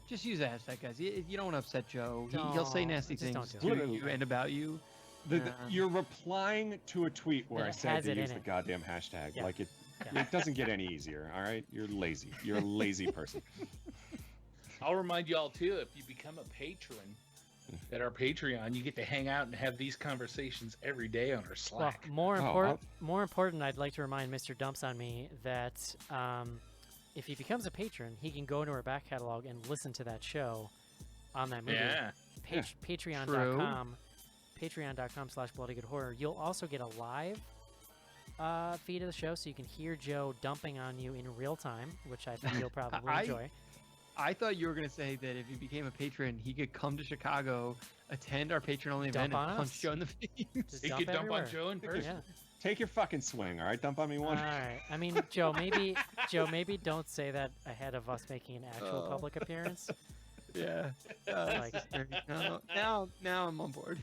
Speaker 3: Just use the hashtag, guys. You don't want to upset Joe. He'll say
Speaker 2: Don't.
Speaker 3: nasty
Speaker 2: Just don't
Speaker 3: things
Speaker 2: do
Speaker 3: to
Speaker 4: it.
Speaker 3: you and about you.
Speaker 4: You're replying to a tweet where
Speaker 2: That
Speaker 4: I
Speaker 2: it
Speaker 4: said
Speaker 2: has
Speaker 4: to
Speaker 2: it
Speaker 4: use
Speaker 2: in
Speaker 4: the
Speaker 2: it.
Speaker 4: goddamn hashtag.
Speaker 2: Yeah.
Speaker 4: Like it
Speaker 2: Yeah.
Speaker 4: doesn't get any easier. All right, you're lazy. You're a lazy person.
Speaker 1: I'll remind you all too, if you become a patron at our Patreon, you get to hang out and have these conversations every day on our
Speaker 2: Well,
Speaker 1: Slack.
Speaker 2: more important, I'd like to remind Mr. Dumps on Me that if he becomes a patron, he can go into our back catalog and listen to that show on that movie.
Speaker 1: Yeah.
Speaker 2: Patreon.com/bloodygoodhorror. You'll also get a live feed of the show, so you can hear Joe dumping on you in real time, which I think you'll probably enjoy.
Speaker 3: I thought you were going to say that if he became a patron, he could come to Chicago, attend our patron-only
Speaker 2: Dump
Speaker 3: event, and
Speaker 2: on
Speaker 3: punch
Speaker 2: us.
Speaker 3: Joe in the face.
Speaker 2: Just
Speaker 1: He could dump
Speaker 2: everywhere.
Speaker 1: on Joe in person.
Speaker 2: Yeah.
Speaker 4: Take your fucking swing. All right, dump on me
Speaker 2: All
Speaker 4: one.
Speaker 2: right. I mean, Joe, maybe don't say that ahead of us making an actual
Speaker 3: Oh.
Speaker 2: public appearance.
Speaker 3: Yeah.
Speaker 2: Like-
Speaker 3: now I'm on board.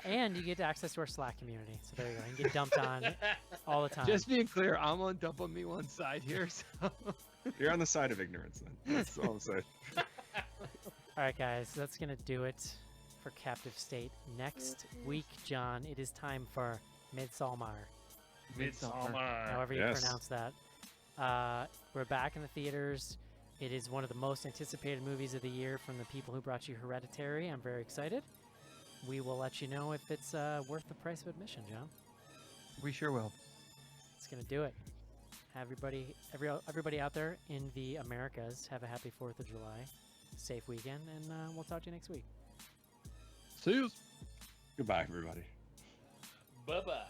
Speaker 2: And you get access to our Slack community. So there you go. You can get dumped on all the time.
Speaker 3: Just being clear, I'm on dump on me one side here. So
Speaker 4: You're on the side of ignorance. Then that's all I'm saying.
Speaker 2: All right, guys. That's gonna do it for Captive State. Next week, John, it is time for Midsommar. However you
Speaker 4: Yes.
Speaker 2: pronounce that. We're back in the theaters. It is one of the most anticipated movies of the year from the people who brought you Hereditary. I'm very excited. We will let you know if it's worth the price of admission, John.
Speaker 3: we sure will.
Speaker 2: It's gonna do it. Everybody out there in the Americas, have a happy 4th of July. safe weekend, and we'll talk to you next week.
Speaker 3: See you.
Speaker 4: Goodbye, everybody.
Speaker 1: Bye-bye.